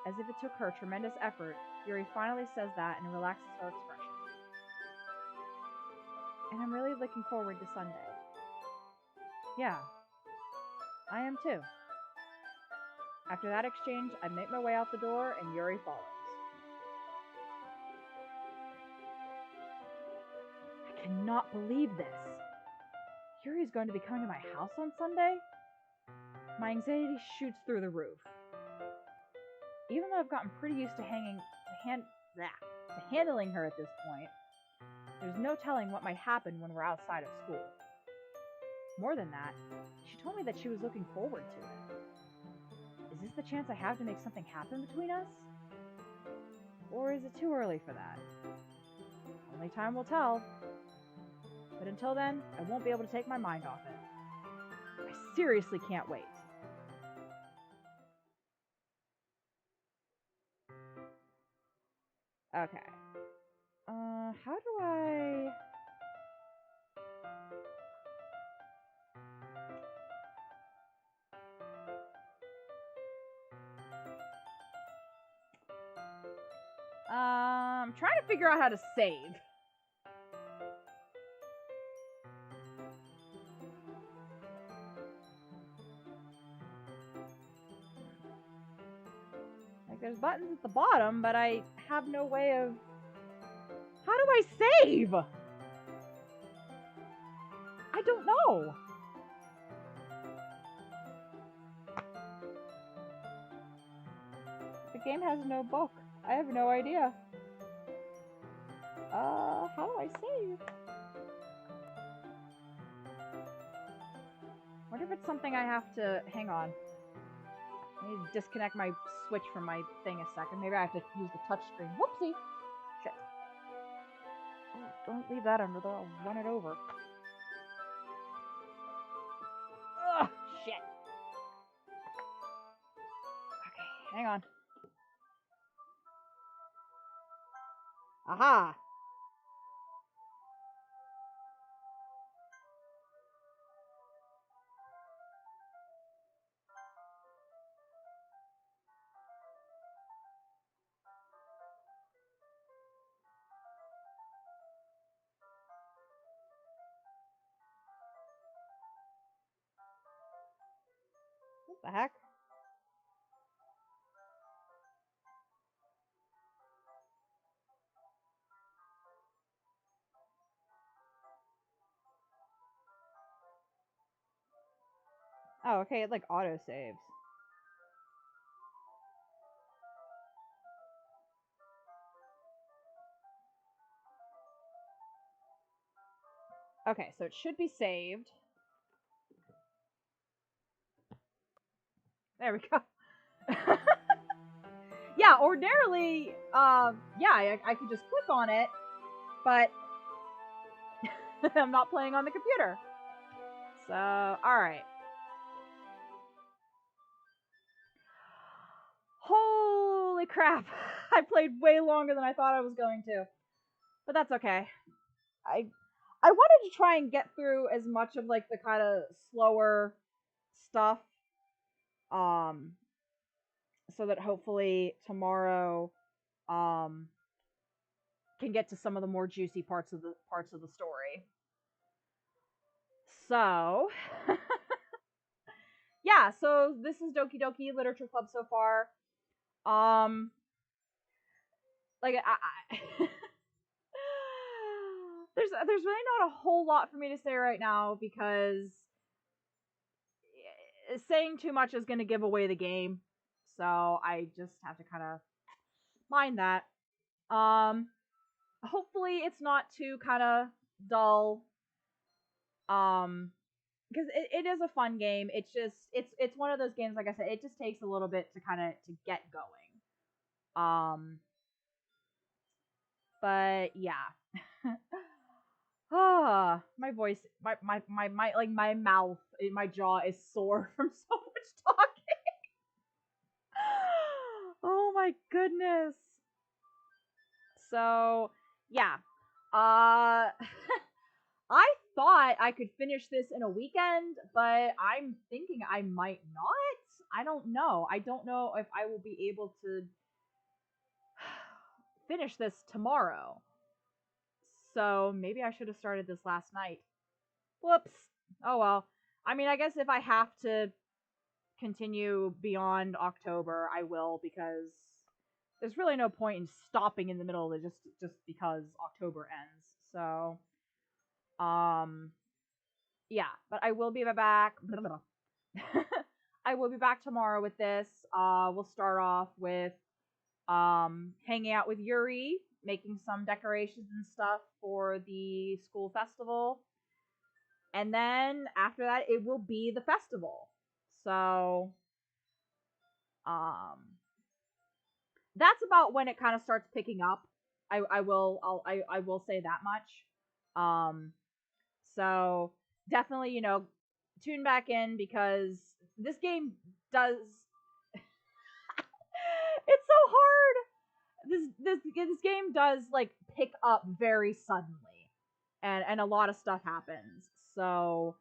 As if it took her tremendous effort, Yuri finally says that and relaxes her expression. And I'm really looking forward to Sunday. Yeah, I am too. After that exchange, I make my way out the door and Yuri follows. I cannot believe this. Yuri's going to be coming to my house on Sunday? My anxiety shoots through the roof. Even though I've gotten pretty used to handling her at this point, there's no telling what might happen when we're outside of school. More than that, she told me that she was looking forward to it. Is this the chance I have to make something happen between us? Or is it too early for that? Only time will tell. But until then, I won't be able to take my mind off it. I seriously can't wait. Okay. How do I... I'm trying to figure out how to save. Like, there's buttons at the bottom, but I have no way of... How do I save? I don't know. The game has no book. I have no idea. How do I save? Wonder if it's something I have to... Hang on. I need to disconnect my Switch from my thing a second. Maybe I have to use the touch screen. Whoopsie! Shit. Oh, don't leave that under there. I'll run it over. Ugh, shit. Okay, hang on. Aha! What the heck? Oh, okay, it like auto saves. Okay, so it should be saved. There we go. Yeah, ordinarily, yeah, I could just click on it, but I'm not playing on the computer. So, alright. Holy crap. I played way longer than I thought I was going to. But that's okay. I wanted to try and get through as much of like the kind of slower stuff so that hopefully tomorrow can get to some of the more juicy parts of the story. So, yeah, so this is Doki Doki Literature Club so far. Like there's really not a whole lot for me to say right now because saying too much is going to give away the game. So I just have to kind of mind that. Hopefully it's not too kind of dull. Because it is a fun game. It's just it's one of those games, like I said, it just takes a little bit to kind of to get going. But yeah. Ah, my voice, my mouth, my jaw is sore from so much talking. Oh my goodness. So, yeah. I thought I could finish this in a weekend, but I'm thinking I might not. I don't know. I don't know if I will be able to finish this tomorrow. So maybe I should have started this last night. Whoops. Oh well. I mean, I guess if I have to continue beyond October, I will, because there's really no point in stopping in the middle of it just because October ends. So, yeah, but I will be back. I will be back tomorrow with this. We'll start off with hanging out with Yuri, making some decorations and stuff for the school festival. And then after that, it will be the festival. So, That's about when it kind of starts picking up. I will say that much. So definitely, tune back in because this game does. It's so hard. This game does like pick up very suddenly, and a lot of stuff happens. So,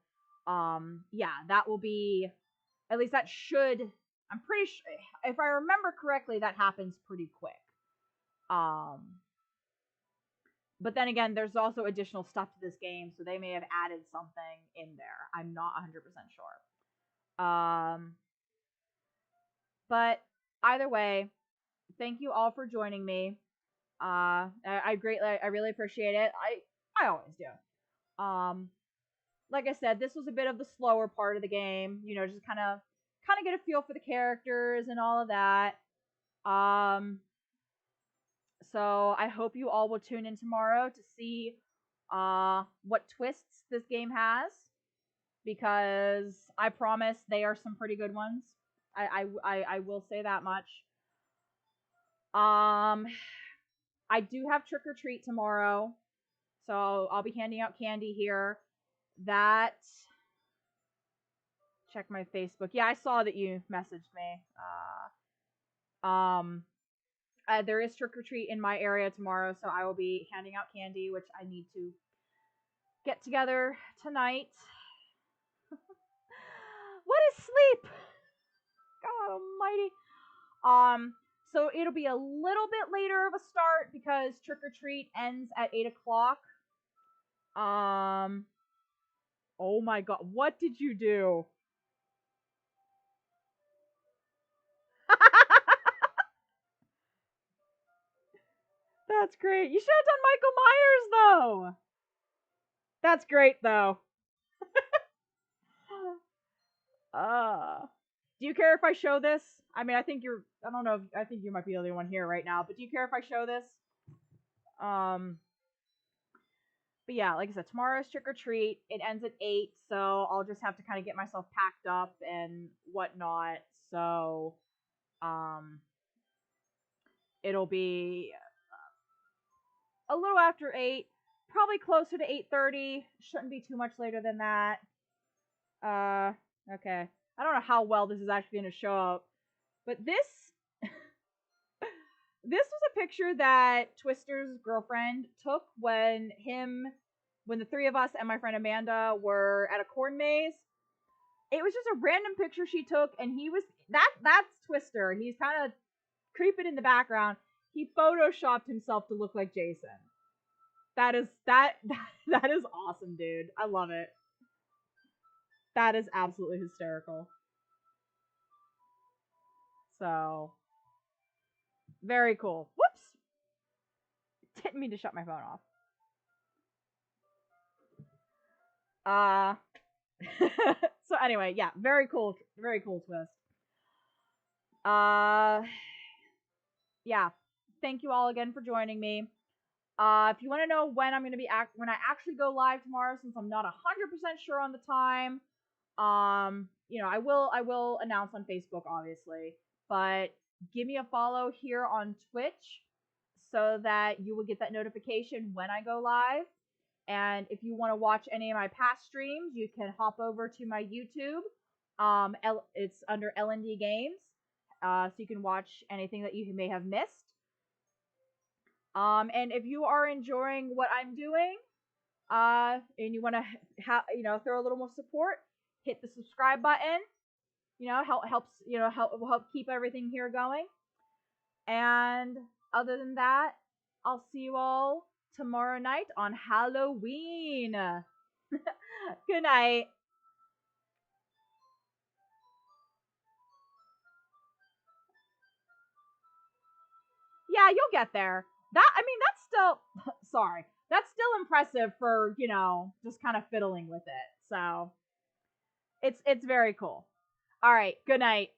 yeah, that will be at least that should. I'm pretty sure if I remember correctly, that happens pretty quick. Um, but then again, there's also additional stuff to this game, so they may have added something in there. I'm not 100% sure. But either way, thank you all for joining me. I really appreciate it. I always do. Like I said, this was a bit of the slower part of the game. Just kind of get a feel for the characters and all of that. So I hope you all will tune in tomorrow to see what twists this game has, because I promise they are some pretty good ones. I will say that much. I do have trick or treat tomorrow, so I'll be handing out candy here. That check my Facebook. Yeah, I saw that you messaged me. There is trick or treat in my area tomorrow, so I will be handing out candy, which I need to get together tonight. What is sleep? God almighty. So it'll be a little bit later of a start because trick or treat ends at 8 o'clock. Oh my god, what did you do? That's great. You should have done Michael Myers though. That's great though. Do you care if I show this? I mean, I think you might be the only one here right now, but do you care if I show this? But yeah, like I said, tomorrow's trick or treat. It ends at 8, so I'll just have to kind of get myself packed up and whatnot. So, it'll be a little after 8, probably closer to 8:30. Shouldn't be too much later than that. Okay. I don't know how well this is actually going to show up, but this was a picture that Twister's girlfriend took when the three of us and my friend Amanda were at a corn maze. It was just a random picture she took, and that's Twister. He's kind of creeping in the background. He photoshopped himself to look like Jason. That is awesome, dude. I love it. That is absolutely hysterical. So, very cool. Whoops! Didn't mean to shut my phone off. So anyway, yeah, very cool twist. Yeah, thank you all again for joining me. If you want to know when I'm going to be when I actually go live tomorrow, since I'm not 100% sure on the time, I will announce on Facebook, obviously, but give me a follow here on Twitch so that you will get that notification when I go live. And if you want to watch any of my past streams, you can hop over to my YouTube. It's under LND Games, so you can watch anything that you may have missed. And if you are enjoying what I'm doing, and you want to throw a little more support, hit the subscribe button. Help keep everything here going. And other than that, I'll see you all tomorrow night on Halloween. Good night. Yeah, you'll get there. That's still sorry. That's still impressive for, just kind of fiddling with it. So, it's very cool. All right, good night.